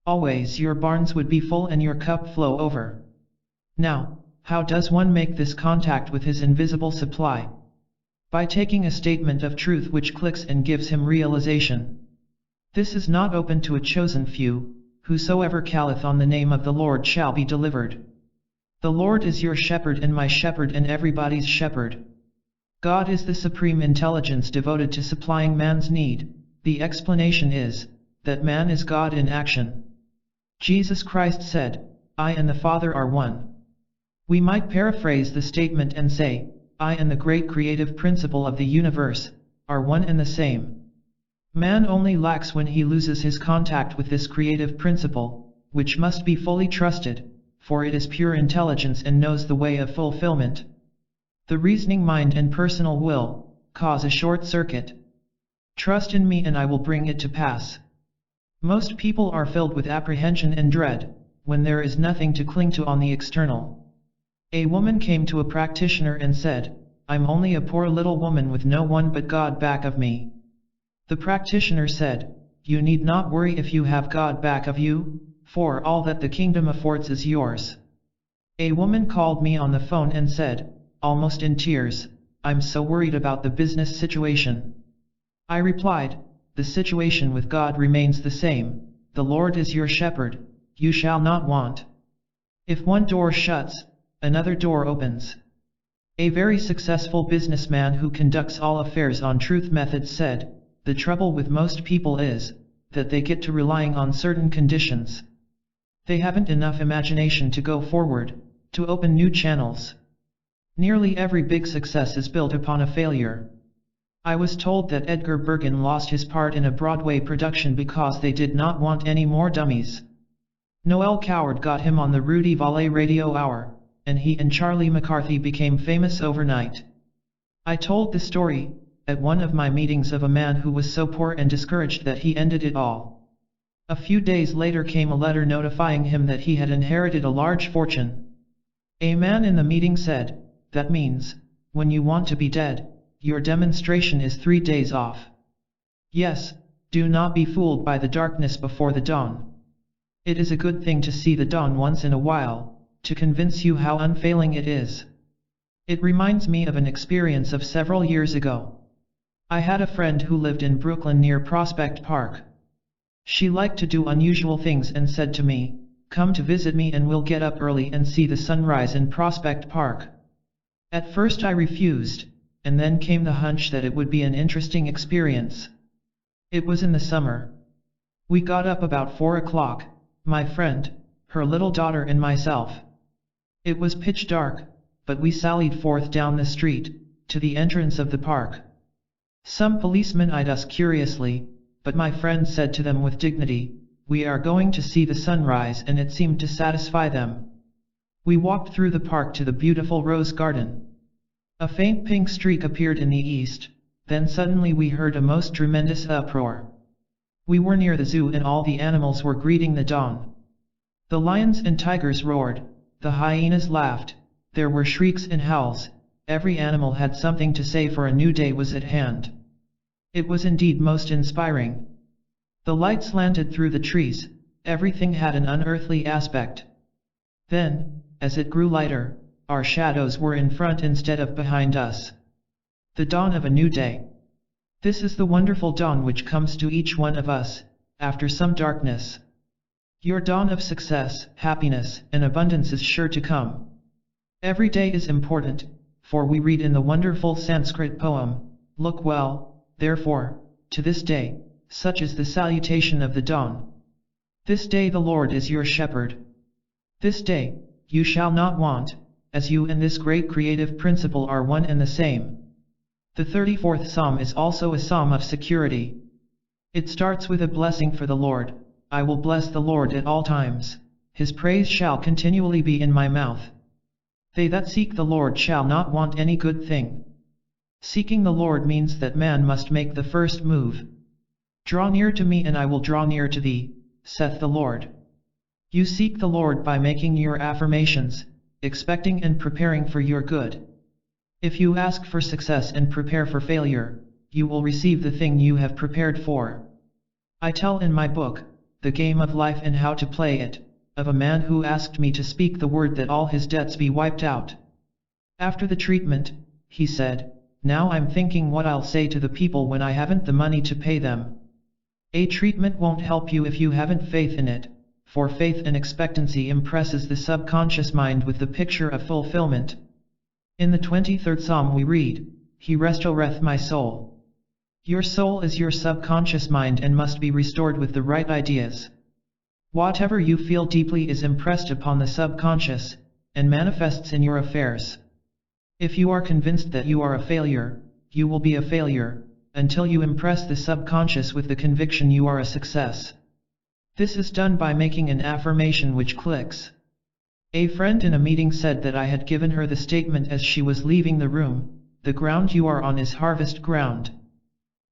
Always your barns would be full and your cup flow over. Now, how does one make this contact with his invisible supply? By taking a statement of truth which clicks and gives him realization. This is not open to a chosen few, whosoever calleth on the name of the Lord shall be delivered. The Lord is your shepherd and my shepherd and everybody's shepherd. God is the supreme intelligence devoted to supplying man's need. The explanation is, that man is God in action. Jesus Christ said, I and the Father are one. We might paraphrase the statement and say, I and the great creative principle of the universe, are one and the same. Man only lacks when he loses his contact with this creative principle, which must be fully trusted, for it is pure intelligence and knows the way of fulfillment. The reasoning mind and personal will cause a short circuit. Trust in me and I will bring it to pass. Most people are filled with apprehension and dread, when there is nothing to cling to on the external. A woman came to a practitioner and said, "I'm only a poor little woman with no one but God back of me." The practitioner said, "You need not worry if you have God back of you, for all that the kingdom affords is yours." A woman called me on the phone and said, almost in tears, "I'm so worried about the business situation." I replied, "The situation with God remains the same. The Lord is your shepherd, you shall not want. If one door shuts, another door opens." A very successful businessman who conducts all affairs on truth methods said, "The trouble with most people is that they get to relying on certain conditions. They haven't enough imagination to go forward, to open new channels. Nearly every big success is built upon a failure." I was told that Edgar Bergen lost his part in a Broadway production because they did not want any more dummies. Noel Coward got him on the Rudy Vallee radio hour, and he and Charlie McCarthy became famous overnight. I told the story at one of my meetings of a man who was so poor and discouraged that he ended it all. A few days later came a letter notifying him that he had inherited a large fortune. A man in the meeting said, "That means, when you want to be dead, your demonstration is 3 days off." Yes, do not be fooled by the darkness before the dawn. It is a good thing to see the dawn once in a while, to convince you how unfailing it is. It reminds me of an experience of several years ago. I had a friend who lived in Brooklyn near Prospect Park. She liked to do unusual things and said to me, "Come to visit me and we'll get up early and see the sunrise in Prospect Park." At first I refused, and then came the hunch that it would be an interesting experience. It was in the summer. We got up about 4 o'clock, my friend, her little daughter and myself. It was pitch dark, but we sallied forth down the street, to the entrance of the park. Some policemen eyed us curiously, but my friend said to them with dignity, "We are going to see the sunrise," and it seemed to satisfy them. We walked through the park to the beautiful rose garden. A faint pink streak appeared in the east, then suddenly we heard a most tremendous uproar. We were near the zoo and all the animals were greeting the dawn. The lions and tigers roared, the hyenas laughed, there were shrieks and howls, every animal had something to say, for a new day was at hand. It was indeed most inspiring. The light slanted through the trees, everything had an unearthly aspect. Then, as it grew lighter, our shadows were in front instead of behind us. The dawn of a new day. This is the wonderful dawn which comes to each one of us, after some darkness. Your dawn of success, happiness, and abundance is sure to come. Every day is important, for we read in the wonderful Sanskrit poem, "Look well, therefore, to this day, such is the salutation of the dawn. This day the Lord is your shepherd. This day, you shall not want, as you and this great creative principle are one and the same." The 34th Psalm is also a psalm of security. It starts with a blessing for the Lord. "I will bless the Lord at all times, his praise shall continually be in my mouth. They that seek the Lord shall not want any good thing." Seeking the Lord means that man must make the first move. "Draw near to me and I will draw near to thee, saith the Lord." You seek the Lord by making your affirmations, expecting and preparing for your good. If you ask for success and prepare for failure, you will receive the thing you have prepared for. I tell in my book, The Game of Life and How to Play It, of a man who asked me to speak the word that all his debts be wiped out. After the treatment, he said, "Now I'm thinking what I'll say to the people when I haven't the money to pay them." A treatment won't help you if you haven't faith in it, for faith and expectancy impresses the subconscious mind with the picture of fulfillment. In the 23rd Psalm we read, "He restoreth my soul." Your soul is your subconscious mind and must be restored with the right ideas. Whatever you feel deeply is impressed upon the subconscious, and manifests in your affairs. If you are convinced that you are a failure, you will be a failure, until you impress the subconscious with the conviction you are a success. This is done by making an affirmation which clicks. A friend in a meeting said that I had given her the statement as she was leaving the room, "The ground you are on is harvest ground."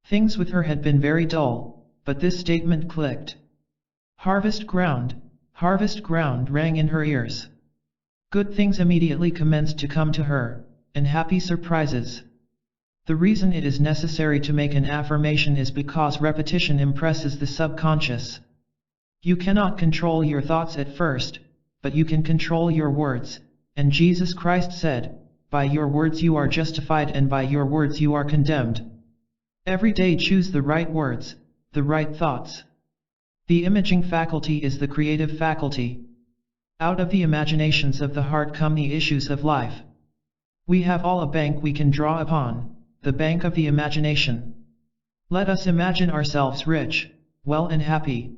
Things with her had been very dull, but this statement clicked. Harvest ground rang in her ears. Good things immediately commenced to come to her, and happy surprises. The reason it is necessary to make an affirmation is because repetition impresses the subconscious. You cannot control your thoughts at first, but you can control your words, and Jesus Christ said, "By your words you are justified and by your words you are condemned." Every day choose the right words, the right thoughts. The imaging faculty is the creative faculty. Out of the imaginations of the heart come the issues of life. We have all a bank we can draw upon, the bank of the imagination. Let us imagine ourselves rich, well and happy.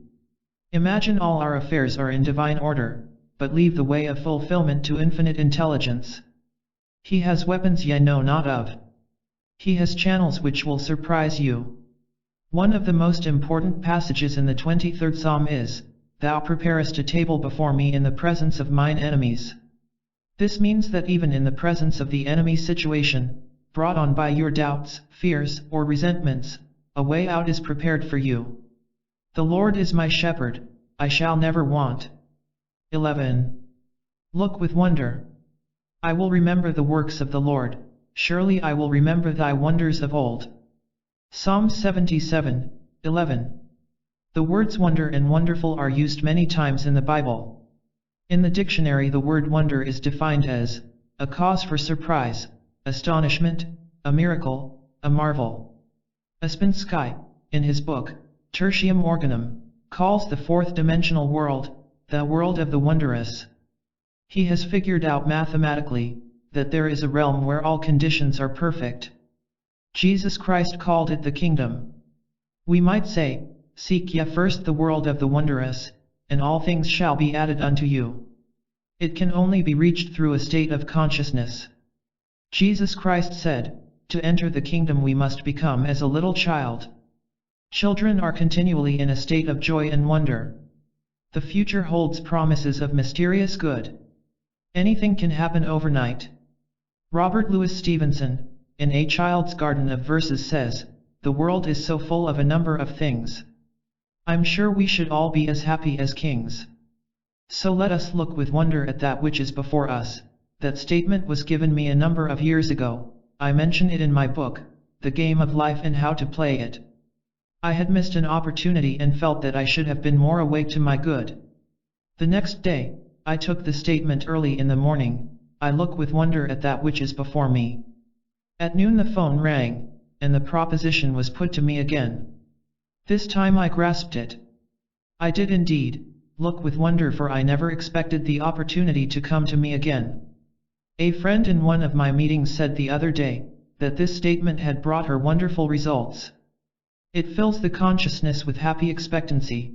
Imagine all our affairs are in divine order, but leave the way of fulfillment to infinite intelligence. He has weapons ye know not of. He has channels which will surprise you. One of the most important passages in the 23rd Psalm is, "Thou preparest a table before me in the presence of mine enemies." This means that even in the presence of the enemy situation, brought on by your doubts, fears, or resentments, a way out is prepared for you. The Lord is my shepherd, I shall never want. 11. Look with wonder. I will remember the works of the Lord, surely I will remember thy wonders of old. Psalm 77:11. The words wonder and wonderful are used many times in the Bible. In the dictionary the word wonder is defined as a cause for surprise, astonishment, a miracle, a marvel. Ouspensky, in his book, Tertium Organum, calls the fourth dimensional world, the world of the wondrous. He has figured out mathematically, that there is a realm where all conditions are perfect. Jesus Christ called it the kingdom. We might say, "Seek ye first the world of the wondrous, and all things shall be added unto you." It can only be reached through a state of consciousness. Jesus Christ said, "To enter the kingdom we must become as a little child." Children are continually in a state of joy and wonder. The future holds promises of mysterious good. Anything can happen overnight. Robert Louis Stevenson, in A Child's Garden of Verses says, "The world is so full of a number of things. I'm sure we should all be as happy as kings." So let us look with wonder at that which is before us. That statement was given me a number of years ago. I mention it in my book, The Game of Life and How to Play It. I had missed an opportunity and felt that I should have been more awake to my good. The next day, I took the statement early in the morning. I look with wonder at that which is before me. At noon the phone rang, and the proposition was put to me again. This time I grasped it. I did indeed, look with wonder, for I never expected the opportunity to come to me again. A friend in one of my meetings said the other day, that this statement had brought her wonderful results. It fills the consciousness with happy expectancy.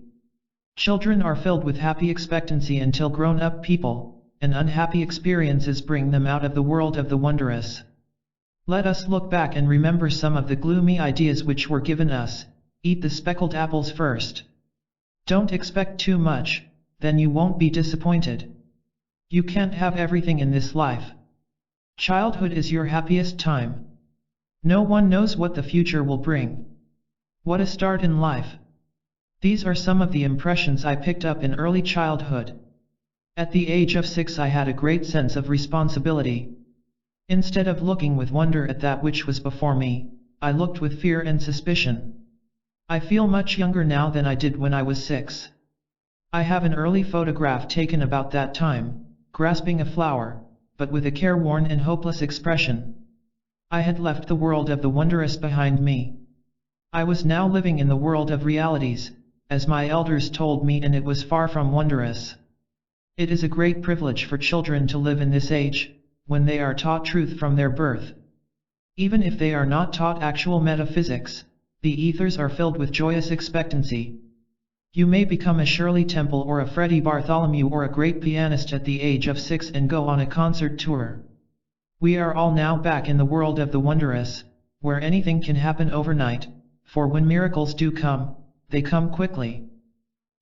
Children are filled with happy expectancy until grown-up people, and unhappy experiences bring them out of the world of the wondrous. Let us look back and remember some of the gloomy ideas which were given us. Eat the speckled apples first. Don't expect too much, then you won't be disappointed. You can't have everything in this life. Childhood is your happiest time. No one knows what the future will bring. What a start in life. These are some of the impressions I picked up in early childhood. At the age of 6 I had a great sense of responsibility. Instead of looking with wonder at that which was before me, I looked with fear and suspicion. I feel much younger now than I did when I was 6. I have an early photograph taken about that time, grasping a flower, but with a careworn and hopeless expression. I had left the world of the wondrous behind me. I was now living in the world of realities, as my elders told me, and it was far from wondrous. It is a great privilege for children to live in this age, when they are taught truth from their birth. Even if they are not taught actual metaphysics, the ethers are filled with joyous expectancy. You may become a Shirley Temple or a Freddie Bartholomew or a great pianist at the age of 6 and go on a concert tour. We are all now back in the world of the wondrous, where anything can happen overnight, for when miracles do come, they come quickly.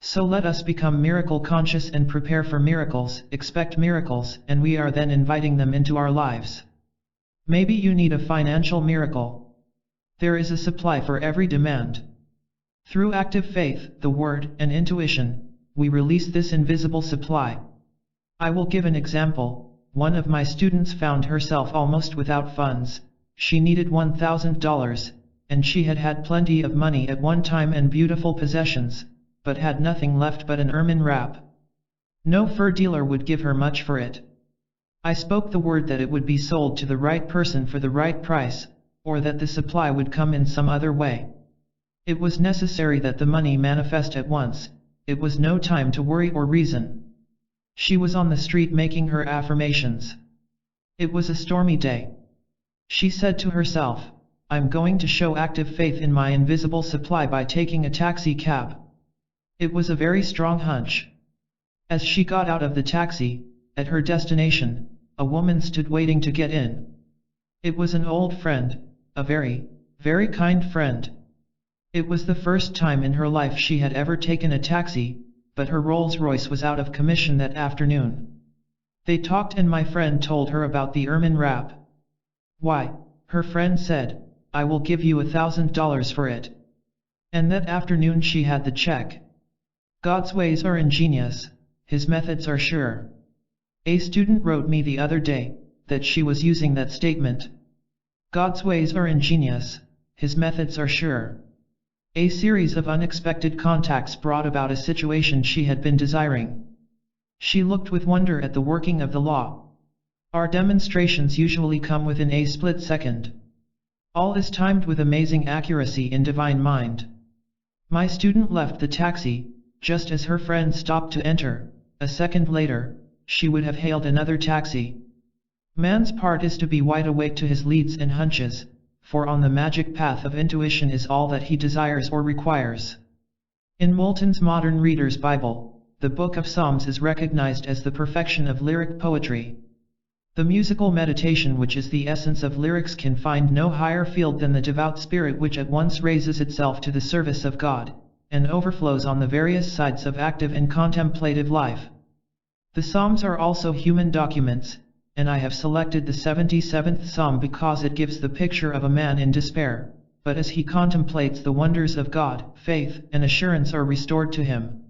So let us become miracle conscious and prepare for miracles, expect miracles, and we are then inviting them into our lives. Maybe you need a financial miracle. There is a supply for every demand. Through active faith, the word, and intuition, we release this invisible supply. I will give an example. One of my students found herself almost without funds. She needed $1,000, and she had had plenty of money at one time and beautiful possessions, but had nothing left but an ermine wrap. No fur dealer would give her much for it. I spoke the word that it would be sold to the right person for the right price, or that the supply would come in some other way. It was necessary that the money manifest at once. It was no time to worry or reason. She was on the street making her affirmations. It was a stormy day. She said to herself, "I'm going to show active faith in my invisible supply by taking a taxi cab." It was a very strong hunch. As she got out of the taxi, at her destination, a woman stood waiting to get in. It was an old friend, a very, very kind friend. It was the first time in her life she had ever taken a taxi, but her Rolls-Royce was out of commission that afternoon. They talked and my friend told her about the ermine wrap. "Why," her friend said, "I will give you $1,000 for it." And that afternoon she had the check. God's ways are ingenious, His methods are sure. A student wrote me the other day that she was using that statement. God's ways are ingenious, His methods are sure. A series of unexpected contacts brought about a situation she had been desiring. She looked with wonder at the working of the law. Our demonstrations usually come within a split second. All is timed with amazing accuracy in divine mind. My student left the taxi, just as her friend stopped to enter. A second later, she would have hailed another taxi. Man's part is to be wide awake to his leads and hunches, for on the magic path of intuition is all that he desires or requires. In Moulton's Modern Reader's Bible, the Book of Psalms is recognized as the perfection of lyric poetry. The musical meditation which is the essence of lyrics can find no higher field than the devout spirit which at once raises itself to the service of God, and overflows on the various sides of active and contemplative life. The Psalms are also human documents, and I have selected the 77th Psalm because it gives the picture of a man in despair, but as he contemplates the wonders of God, faith and assurance are restored to him.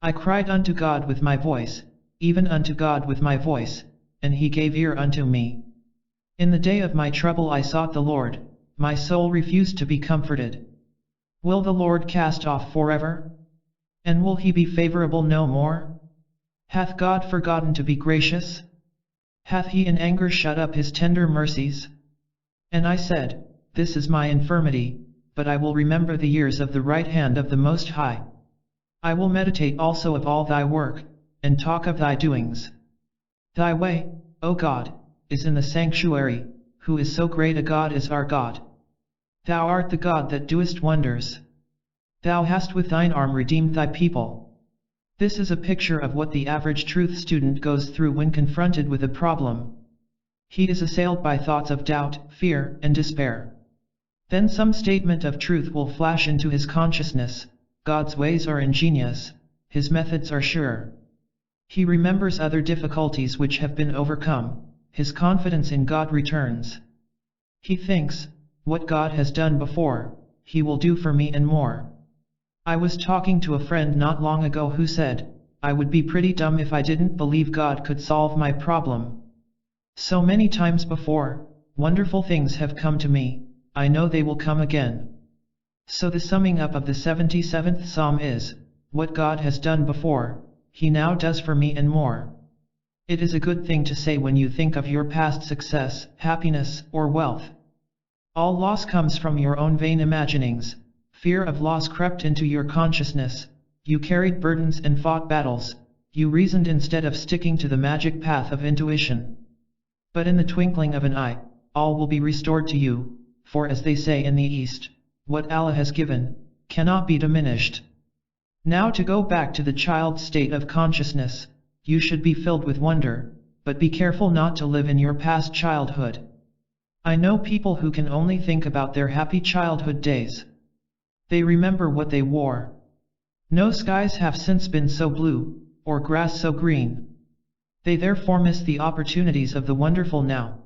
I cried unto God with my voice, even unto God with my voice, and he gave ear unto me. In the day of my trouble I sought the Lord, my soul refused to be comforted. Will the Lord cast off forever? And will he be favorable no more? Hath God forgotten to be gracious? Hath he in anger shut up his tender mercies? And I said, This is my infirmity, but I will remember the years of the right hand of the Most High. I will meditate also of all thy work, and talk of thy doings. Thy way, O God, is in the sanctuary, who is so great a God as our God. Thou art the God that doest wonders. Thou hast with thine arm redeemed thy people. This is a picture of what the average truth student goes through when confronted with a problem. He is assailed by thoughts of doubt, fear, and despair. Then some statement of truth will flash into his consciousness. God's ways are ingenious, His methods are sure. He remembers other difficulties which have been overcome. His confidence in God returns. He thinks, what God has done before, He will do for me and more. I was talking to a friend not long ago who said, I would be pretty dumb if I didn't believe God could solve my problem. So many times before, wonderful things have come to me, I know they will come again. So the summing up of the 77th Psalm is, what God has done before, He now does for me and more. It is a good thing to say when you think of your past success, happiness, or wealth. All loss comes from your own vain imaginings. Fear of loss crept into your consciousness, you carried burdens and fought battles, you reasoned instead of sticking to the magic path of intuition. But in the twinkling of an eye, all will be restored to you, for as they say in the East, what Allah has given, cannot be diminished. Now to go back to the child state of consciousness, you should be filled with wonder, but be careful not to live in your past childhood. I know people who can only think about their happy childhood days. They remember what they wore. No skies have since been so blue, or grass so green. They therefore miss the opportunities of the wonderful now.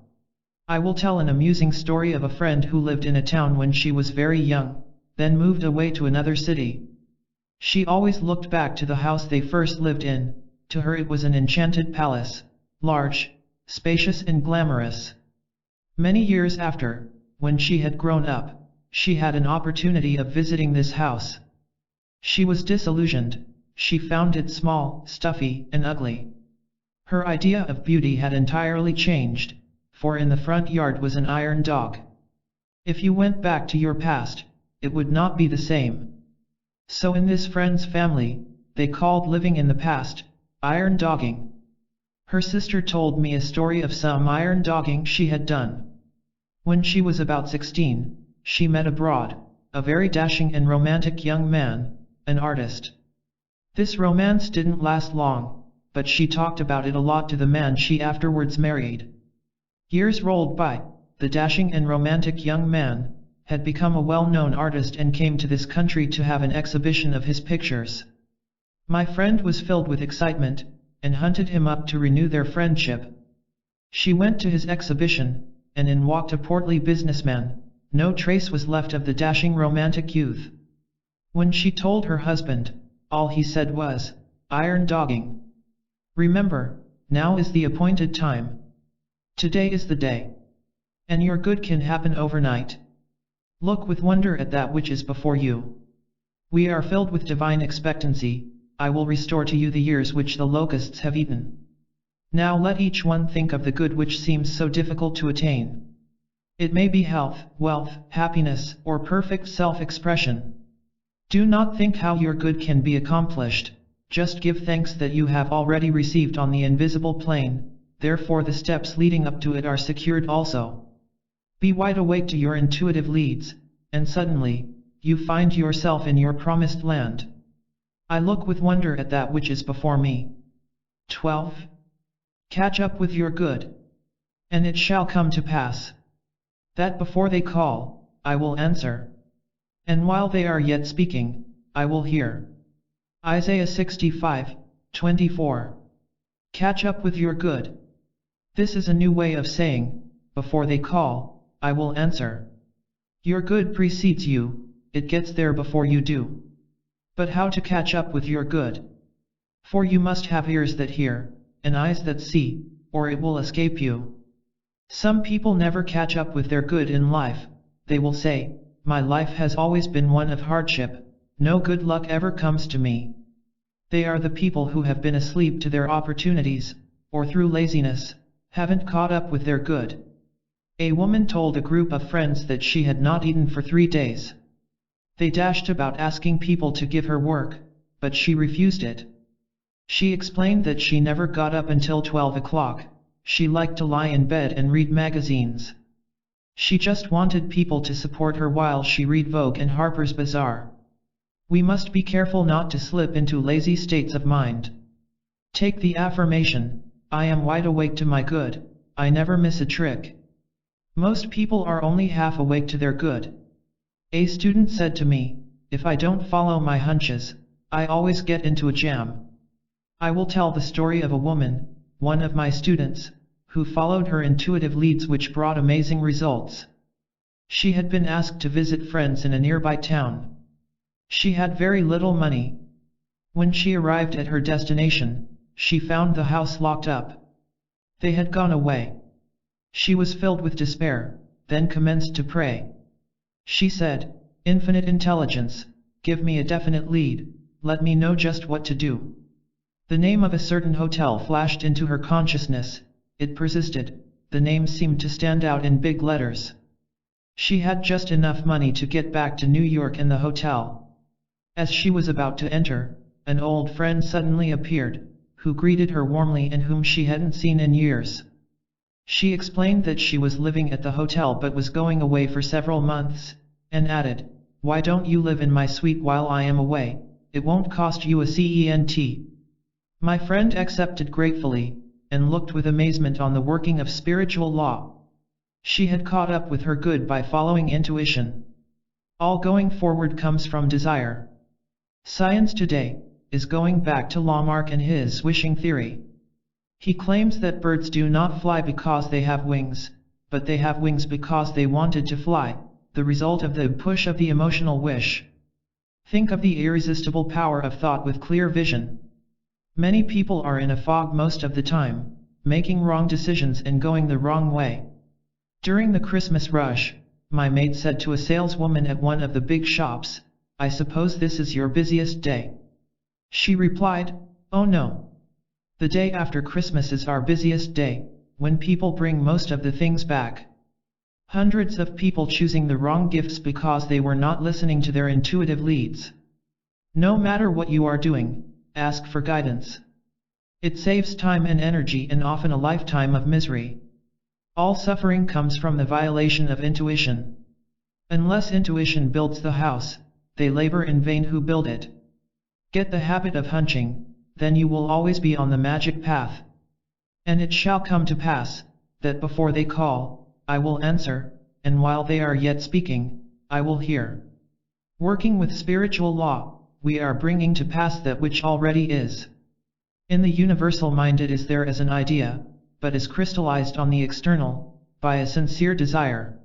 I will tell an amusing story of a friend who lived in a town when she was very young, then moved away to another city. She always looked back to the house they first lived in. To her it was an enchanted palace, large, spacious and glamorous. Many years after, when she had grown up, she had an opportunity of visiting this house. She was disillusioned. She found it small, stuffy, and ugly. Her idea of beauty had entirely changed, for in the front yard was an iron dog. If you went back to your past, it would not be the same. So in this friend's family, they called living in the past, iron dogging. Her sister told me a story of some iron dogging she had done. When she was about 16, she met abroad, a very dashing and romantic young man, an artist. This romance didn't last long, but she talked about it a lot to the man she afterwards married. Years rolled by, the dashing and romantic young man had become a well-known artist and came to this country to have an exhibition of his pictures. My friend was filled with excitement, and hunted him up to renew their friendship. She went to his exhibition, and in walked a portly businessman. No trace was left of the dashing romantic youth. When she told her husband, all he said was, "Iron dogging. Remember, now is the appointed time. Today is the day. And your good can happen overnight. Look with wonder at that which is before you. We are filled with divine expectancy. I will restore to you the years which the locusts have eaten. Now let each one think of the good which seems so difficult to attain. It may be health, wealth, happiness, or perfect self-expression. Do not think how your good can be accomplished, just give thanks that you have already received on the invisible plane, therefore the steps leading up to it are secured also. Be wide awake to your intuitive leads, and suddenly, you find yourself in your promised land. I look with wonder at that which is before me." 12. Catch up with your good. And it shall come to pass that before they call, I will answer. And while they are yet speaking, I will hear. Isaiah 65:24. Catch up with your good. This is a new way of saying, before they call, I will answer. Your good precedes you, it gets there before you do. But how to catch up with your good? For you must have ears that hear, and eyes that see, or it will escape you. Some people never catch up with their good in life. They will say, my life has always been one of hardship, no good luck ever comes to me. They are the people who have been asleep to their opportunities, or through laziness, haven't caught up with their good. A woman told a group of friends that she had not eaten for 3 days. They dashed about asking people to give her work, but she refused it. She explained that she never got up until 12 o'clock, she liked to lie in bed and read magazines. She just wanted people to support her while she read Vogue and Harper's Bazaar. We must be careful not to slip into lazy states of mind. Take the affirmation, I am wide awake to my good, I never miss a trick. Most people are only half awake to their good. A student said to me, if I don't follow my hunches, I always get into a jam. I will tell the story of a woman, one of my students, who followed her intuitive leads which brought amazing results. She had been asked to visit friends in a nearby town. She had very little money. When she arrived at her destination, she found the house locked up. They had gone away. She was filled with despair, then commenced to pray. She said, Infinite Intelligence, give me a definite lead, let me know just what to do. The name of a certain hotel flashed into her consciousness. It persisted, the name seemed to stand out in big letters. She had just enough money to get back to New York and the hotel. As she was about to enter, an old friend suddenly appeared, who greeted her warmly and whom she hadn't seen in years. She explained that she was living at the hotel but was going away for several months, and added, why don't you live in my suite while I am away, it won't cost you a cent. My friend accepted gratefully, and looked with amazement on the working of spiritual law. She had caught up with her good by following intuition. All going forward comes from desire. Science today is going back to Lamarck and his wishing theory. He claims that birds do not fly because they have wings, but they have wings because they wanted to fly, the result of the push of the emotional wish. Think of the irresistible power of thought with clear vision. Many people are in a fog most of the time, making wrong decisions and going the wrong way. During the Christmas rush, my maid said to a saleswoman at one of the big shops, "I suppose this is your busiest day." She replied, "Oh no. The day after Christmas is our busiest day, when people bring most of the things back." Hundreds of people choosing the wrong gifts because they were not listening to their intuitive leads. No matter what you are doing, ask for guidance. It saves time and energy and often a lifetime of misery. All suffering comes from the violation of intuition. Unless intuition builds the house, they labor in vain who build it. Get the habit of hunching, then you will always be on the magic path. And it shall come to pass, that before they call, I will answer, and while they are yet speaking, I will hear. Working with spiritual law, we are bringing to pass that which already is. In the universal mind it is there as an idea, but is crystallized on the external, by a sincere desire.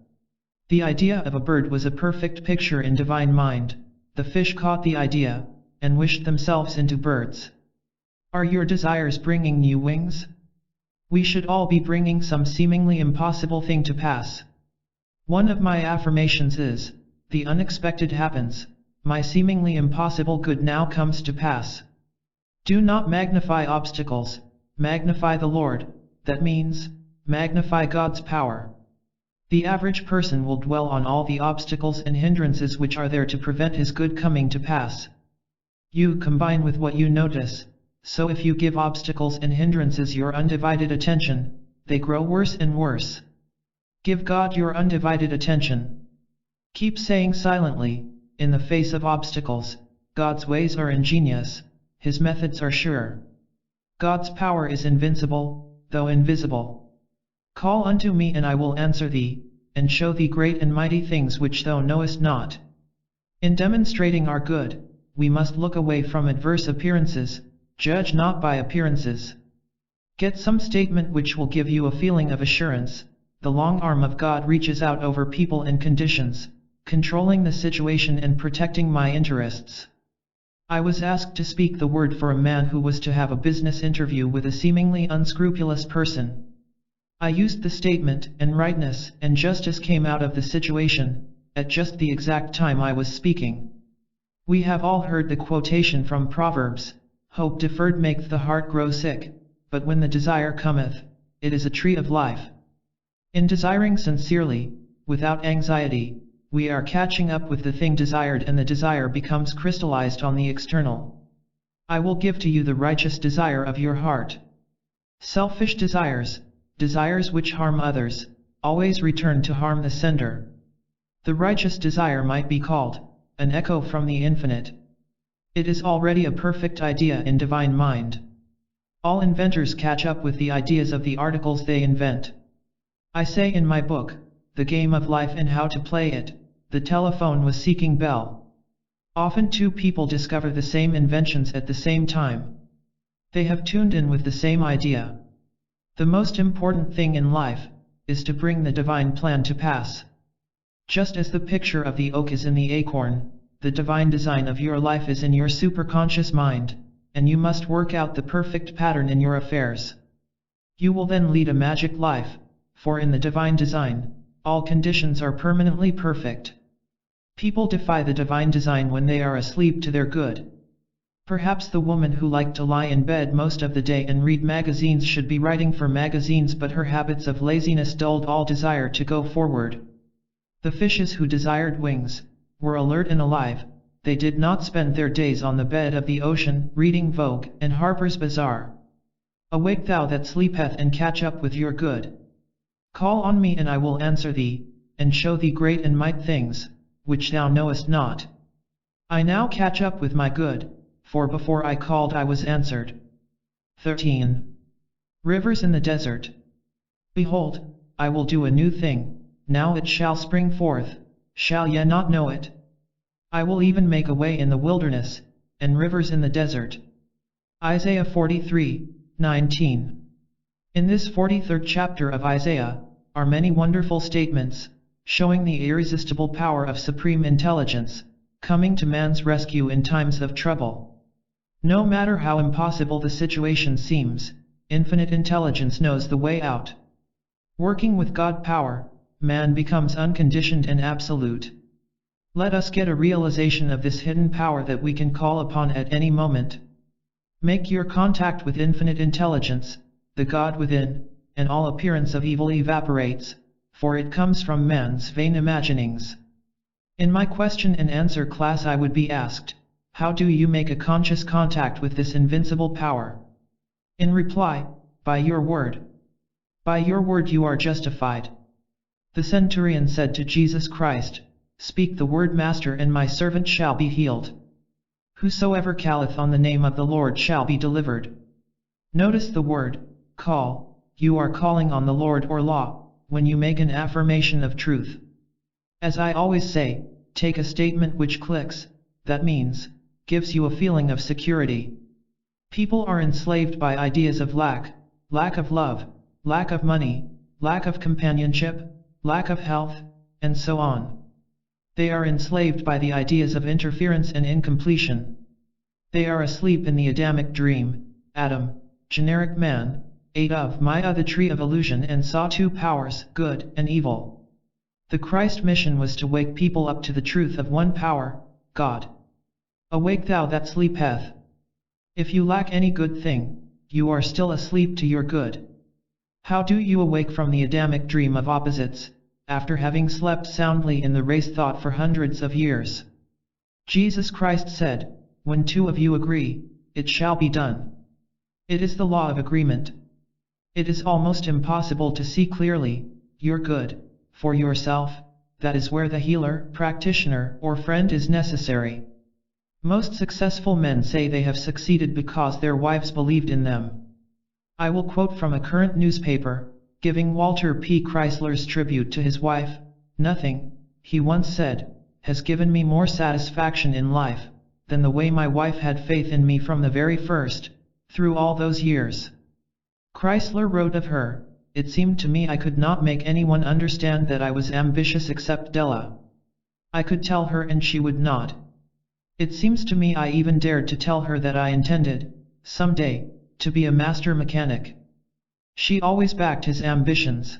The idea of a bird was a perfect picture in divine mind. The fish caught the idea, and wished themselves into birds. Are your desires bringing you wings? We should all be bringing some seemingly impossible thing to pass. One of my affirmations is, "The unexpected happens, my seemingly impossible good now comes to pass." Do not magnify obstacles, magnify the Lord, that means, magnify God's power. The average person will dwell on all the obstacles and hindrances which are there to prevent his good coming to pass. You combine with what you notice. So if you give obstacles and hindrances your undivided attention, they grow worse and worse. Give God your undivided attention. Keep saying silently, in the face of obstacles, God's ways are ingenious, His methods are sure. God's power is invincible, though invisible. Call unto me and I will answer thee, and show thee great and mighty things which thou knowest not. In demonstrating our good, we must look away from adverse appearances. Judge not by appearances. Get some statement which will give you a feeling of assurance. The long arm of God reaches out over people and conditions, controlling the situation and protecting my interests. I was asked to speak the word for a man who was to have a business interview with a seemingly unscrupulous person. I used the statement, and rightness and justice came out of the situation, at just the exact time I was speaking. We have all heard the quotation from Proverbs, "Hope deferred maketh the heart grow sick, but when the desire cometh, it is a tree of life." In desiring sincerely, without anxiety, we are catching up with the thing desired and the desire becomes crystallized on the external. I will give to you the righteous desire of your heart. Selfish desires, desires which harm others, always return to harm the sender. The righteous desire might be called an echo from the infinite. It is already a perfect idea in divine mind. All inventors catch up with the ideas of the articles they invent. I say in my book, The Game of Life and How to Play It, the telephone was seeking Bell. Often two people discover the same inventions at the same time. They have tuned in with the same idea. The most important thing in life is to bring the divine plan to pass. Just as the picture of the oak is in the acorn, the divine design of your life is in your superconscious mind, and you must work out the perfect pattern in your affairs. You will then lead a magic life, for in the divine design, all conditions are permanently perfect. People defy the divine design when they are asleep to their good. Perhaps the woman who liked to lie in bed most of the day and read magazines should be writing for magazines, but her habits of laziness dulled all desire to go forward. The fishes who desired wings were alert and alive. They did not spend their days on the bed of the ocean, reading Vogue and Harper's Bazaar. Awake thou that sleepeth and catch up with your good. Call on me and I will answer thee, and show thee great and mighty things, which thou knowest not. I now catch up with my good, for before I called I was answered. 13. Rivers in the desert. Behold, I will do a new thing, now it shall spring forth, shall ye not know it? I will even make a way in the wilderness, and rivers in the desert. Isaiah 43:19. In this 43rd chapter of Isaiah, are many wonderful statements, showing the irresistible power of supreme intelligence, coming to man's rescue in times of trouble. No matter how impossible the situation seems, infinite intelligence knows the way out. Working with God power, man becomes unconditioned and absolute. Let us get a realization of this hidden power that we can call upon at any moment. Make your contact with infinite intelligence, the God within, and all appearance of evil evaporates, for it comes from man's vain imaginings. In my question and answer class I would be asked, how do you make a conscious contact with this invincible power? In reply, by your word. By your word you are justified. The centurion said to Jesus Christ, Speak the word, Master, and my servant shall be healed. Whosoever calleth on the name of the Lord shall be delivered. Notice the word, call. You are calling on the Lord or law, when you make an affirmation of truth. As I always say, take a statement which clicks, that means, gives you a feeling of security. People are enslaved by ideas of lack of love, lack of money, lack of companionship, lack of health, and so on. They are enslaved by the ideas of interference and incompletion. They are asleep in the Adamic dream. Adam, generic man, ate of the tree of illusion and saw two powers, good and evil. The Christ mission was to wake people up to the truth of one power, God. Awake thou that sleepeth. If you lack any good thing, you are still asleep to your good. How do you awake from the Adamic dream of opposites, after having slept soundly in the race thought for hundreds of years? Jesus Christ said, When two of you agree, it shall be done. It is the law of agreement. It is almost impossible to see clearly, your good, for yourself, that is where the healer, practitioner, or friend is necessary. Most successful men say they have succeeded because their wives believed in them. I will quote from a current newspaper, giving Walter P. Chrysler's tribute to his wife. Nothing, he once said, has given me more satisfaction in life, than the way my wife had faith in me from the very first, through all those years. Chrysler wrote of her, It seemed to me I could not make anyone understand that I was ambitious except Della. I could tell her and she would not. It seems to me I even dared to tell her that I intended, someday, to be a master mechanic. She always backed his ambitions.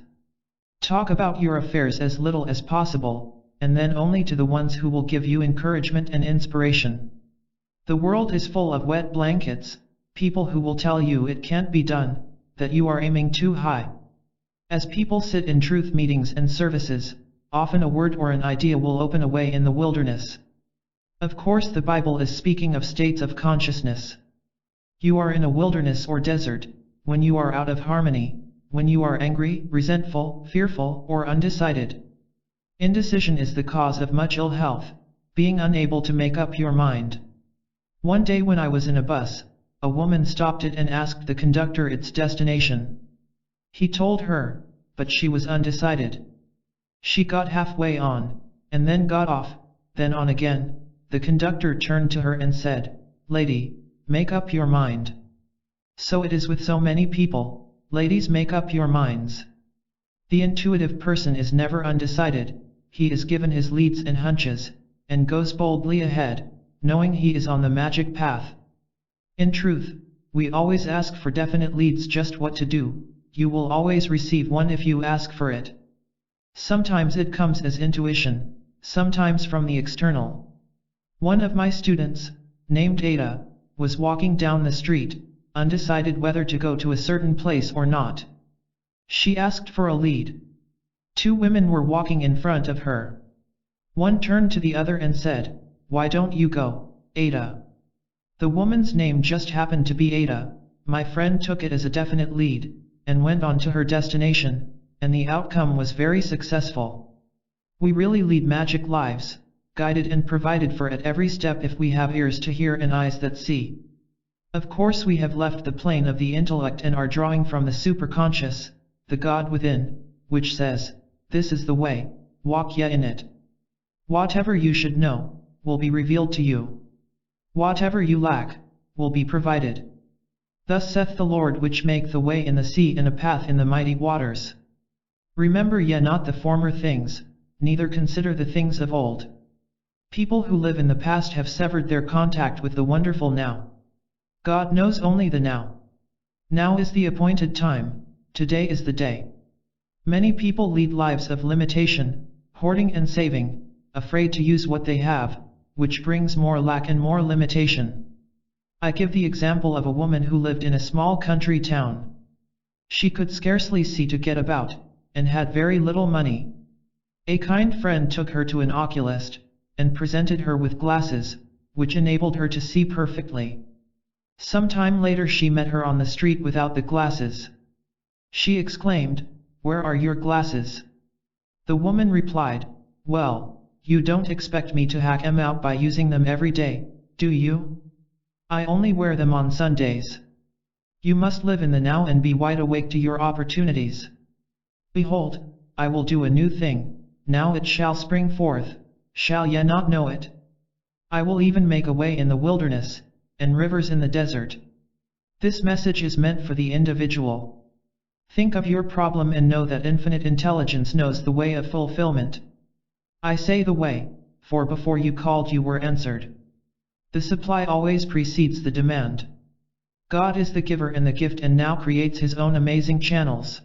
Talk about your affairs as little as possible, and then only to the ones who will give you encouragement and inspiration. The world is full of wet blankets, people who will tell you it can't be done, that you are aiming too high. As people sit in truth meetings and services, often a word or an idea will open a way in the wilderness. Of course the Bible is speaking of states of consciousness. You are in a wilderness or desert, when you are out of harmony, when you are angry, resentful, fearful, or undecided. Indecision is the cause of much ill health, being unable to make up your mind. One day when I was in a bus, a woman stopped it and asked the conductor its destination. He told her, but she was undecided. She got halfway on, and then got off, then on again. The conductor turned to her and said, Lady, make up your mind. So it is with so many people, ladies, make up your minds. The intuitive person is never undecided, he is given his leads and hunches, and goes boldly ahead, knowing he is on the magic path. In truth, we always ask for definite leads, just what to do. You will always receive one if you ask for it. Sometimes it comes as intuition, sometimes from the external. One of my students, named Ada, was walking down the street, undecided whether to go to a certain place or not. She asked for a lead. Two women were walking in front of her. One turned to the other and said, Why don't you go, Ada? The woman's name just happened to be Ada. My friend took it as a definite lead, and went on to her destination, and the outcome was very successful. We really lead magic lives, guided and provided for at every step if we have ears to hear and eyes that see. Of course we have left the plane of the intellect and are drawing from the superconscious, the God within, which says, This is the way, walk ye in it. Whatever you should know, will be revealed to you. Whatever you lack, will be provided. Thus saith the Lord which make the way in the sea and a path in the mighty waters. Remember ye not the former things, neither consider the things of old. People who live in the past have severed their contact with the wonderful now. God knows only the now. Now is the appointed time, today is the day. Many people lead lives of limitation, hoarding and saving, afraid to use what they have, which brings more lack and more limitation. I give the example of a woman who lived in a small country town. She could scarcely see to get about, and had very little money. A kind friend took her to an oculist, and presented her with glasses, which enabled her to see perfectly. Some time later she met her on the street without the glasses. She exclaimed, "Where are your glasses?" The woman replied, "Well, you don't expect me to hack 'em out by using them every day, do you? I only wear them on Sundays. You must live in the now and be wide awake to your opportunities. Behold, I will do a new thing, now it shall spring forth, shall ye not know it? I will even make a way in the wilderness, and rivers in the desert." This message is meant for the individual. Think of your problem and know that infinite intelligence knows the way of fulfillment. I say the way, for before you called you were answered. The supply always precedes the demand. God is the giver and the gift and now creates His own amazing channels.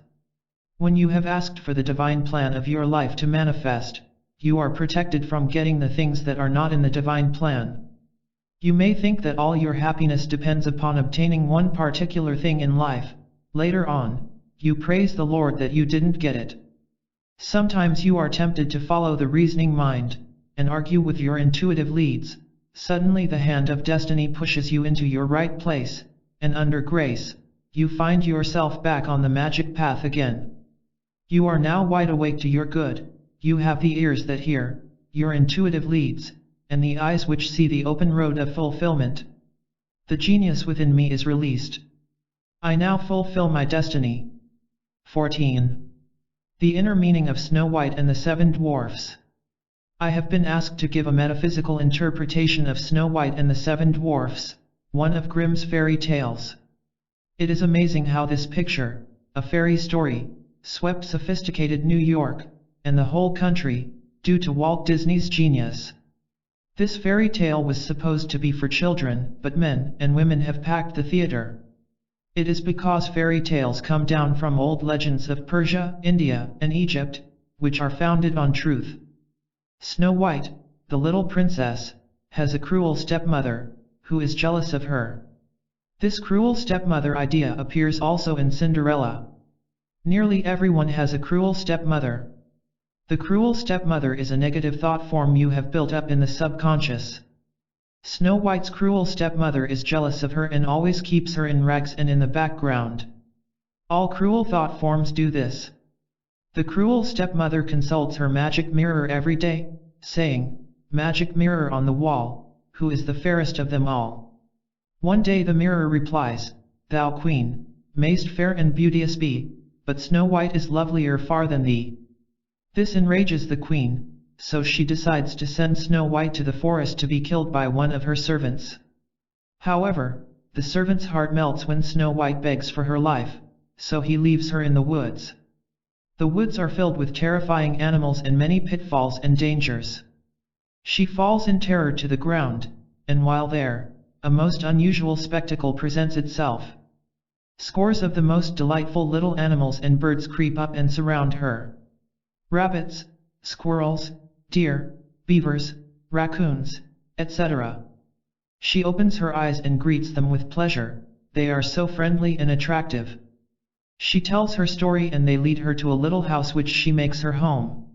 When you have asked for the divine plan of your life to manifest, you are protected from getting the things that are not in the divine plan. You may think that all your happiness depends upon obtaining one particular thing in life. Later on, you praise the Lord that you didn't get it. Sometimes you are tempted to follow the reasoning mind, and argue with your intuitive leads. Suddenly the hand of destiny pushes you into your right place, and under grace, you find yourself back on the magic path again. You are now wide awake to your good, you have the ears that hear, your intuitive leads, and the eyes which see the open road of fulfillment. The genius within me is released. I now fulfill my destiny. 14. The inner meaning of Snow White and the Seven Dwarfs. I have been asked to give a metaphysical interpretation of Snow White and the Seven Dwarfs, one of Grimm's fairy tales. It is amazing how this picture, a fairy story, swept sophisticated New York, and the whole country, due to Walt Disney's genius. This fairy tale was supposed to be for children, but men and women have packed the theater. It is because fairy tales come down from old legends of Persia, India, and Egypt, which are founded on truth. Snow White, the little princess, has a cruel stepmother, who is jealous of her. This cruel stepmother idea appears also in Cinderella. Nearly everyone has a cruel stepmother. The cruel stepmother is a negative thought form you have built up in the subconscious. Snow White's cruel stepmother is jealous of her and always keeps her in rags and in the background. All cruel thought forms do this. The cruel stepmother consults her magic mirror every day, saying, "Magic mirror on the wall, who is the fairest of them all?" One day the mirror replies, "Thou queen, mayst fair and beauteous be, but Snow White is lovelier far than thee." This enrages the queen, so she decides to send Snow White to the forest to be killed by one of her servants. However, the servant's heart melts when Snow White begs for her life, so he leaves her in the woods. The woods are filled with terrifying animals and many pitfalls and dangers. She falls in terror to the ground, and while there, a most unusual spectacle presents itself. Scores of the most delightful little animals and birds creep up and surround her. Rabbits, squirrels, deer, beavers, raccoons, etc. She opens her eyes and greets them with pleasure, they are so friendly and attractive. She tells her story and they lead her to a little house which she makes her home.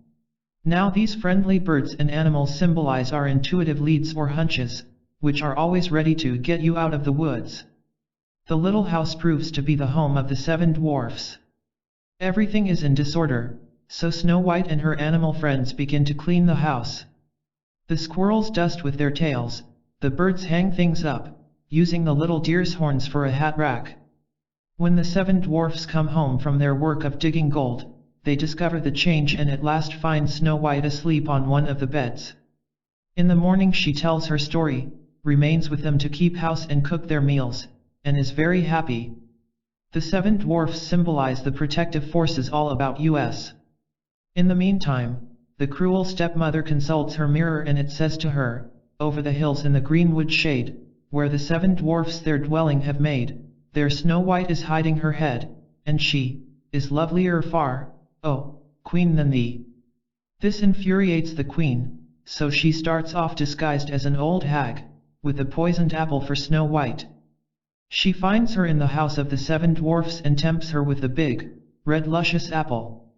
Now these friendly birds and animals symbolize our intuitive leads or hunches, which are always ready to get you out of the woods. The little house proves to be the home of the seven dwarfs. Everything is in disorder, so Snow White and her animal friends begin to clean the house. The squirrels dust with their tails, the birds hang things up, using the little deer's horns for a hat rack. When the seven dwarfs come home from their work of digging gold, they discover the change and at last find Snow White asleep on one of the beds. In the morning she tells her story, remains with them to keep house and cook their meals, and is very happy. The 7 dwarfs symbolize the protective forces all about us. In the meantime, the cruel stepmother consults her mirror and it says to her, over the hills in the greenwood shade, where the 7 dwarfs their dwelling have made, there Snow White is hiding her head, and she is lovelier far, oh, queen, than thee. This infuriates the queen, so she starts off disguised as an old hag, with a poisoned apple for Snow White. She finds her in the house of the 7 dwarfs and tempts her with the big, red luscious apple.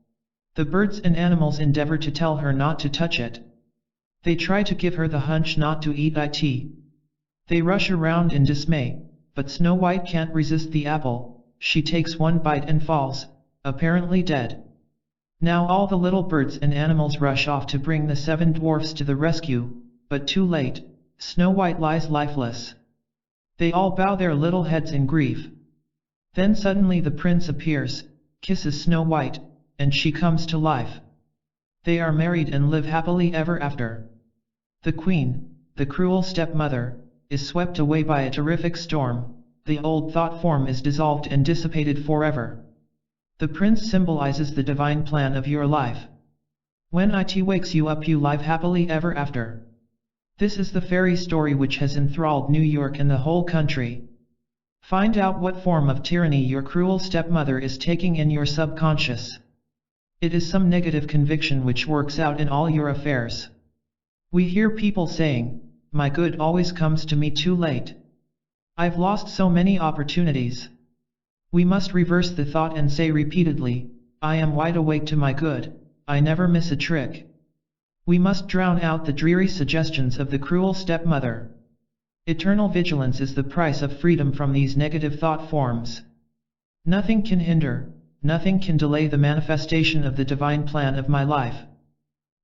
The birds and animals endeavor to tell her not to touch it. They try to give her the hunch not to eat it. They rush around in dismay, but Snow White can't resist the apple. She takes one bite and falls, apparently dead. Now all the little birds and animals rush off to bring the 7 dwarfs to the rescue, but too late, Snow White lies lifeless. They all bow their little heads in grief. Then suddenly the prince appears, kisses Snow White, and she comes to life. They are married and live happily ever after. The queen, the cruel stepmother, is swept away by a terrific storm. The old thought form is dissolved and dissipated forever. The prince symbolizes the divine plan of your life. When it wakes you up, you live happily ever after. This is the fairy story which has enthralled New York and the whole country. Find out what form of tyranny your cruel stepmother is taking in your subconscious. It is some negative conviction which works out in all your affairs. We hear people saying, "My good always comes to me too late. I've lost so many opportunities." We must reverse the thought and say repeatedly, "I am wide awake to my good, I never miss a trick." We must drown out the dreary suggestions of the cruel stepmother. Eternal vigilance is the price of freedom from these negative thought forms. Nothing can hinder, nothing can delay the manifestation of the divine plan of my life.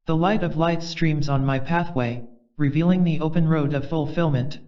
The light of light streams on my pathway, revealing the open road of fulfillment.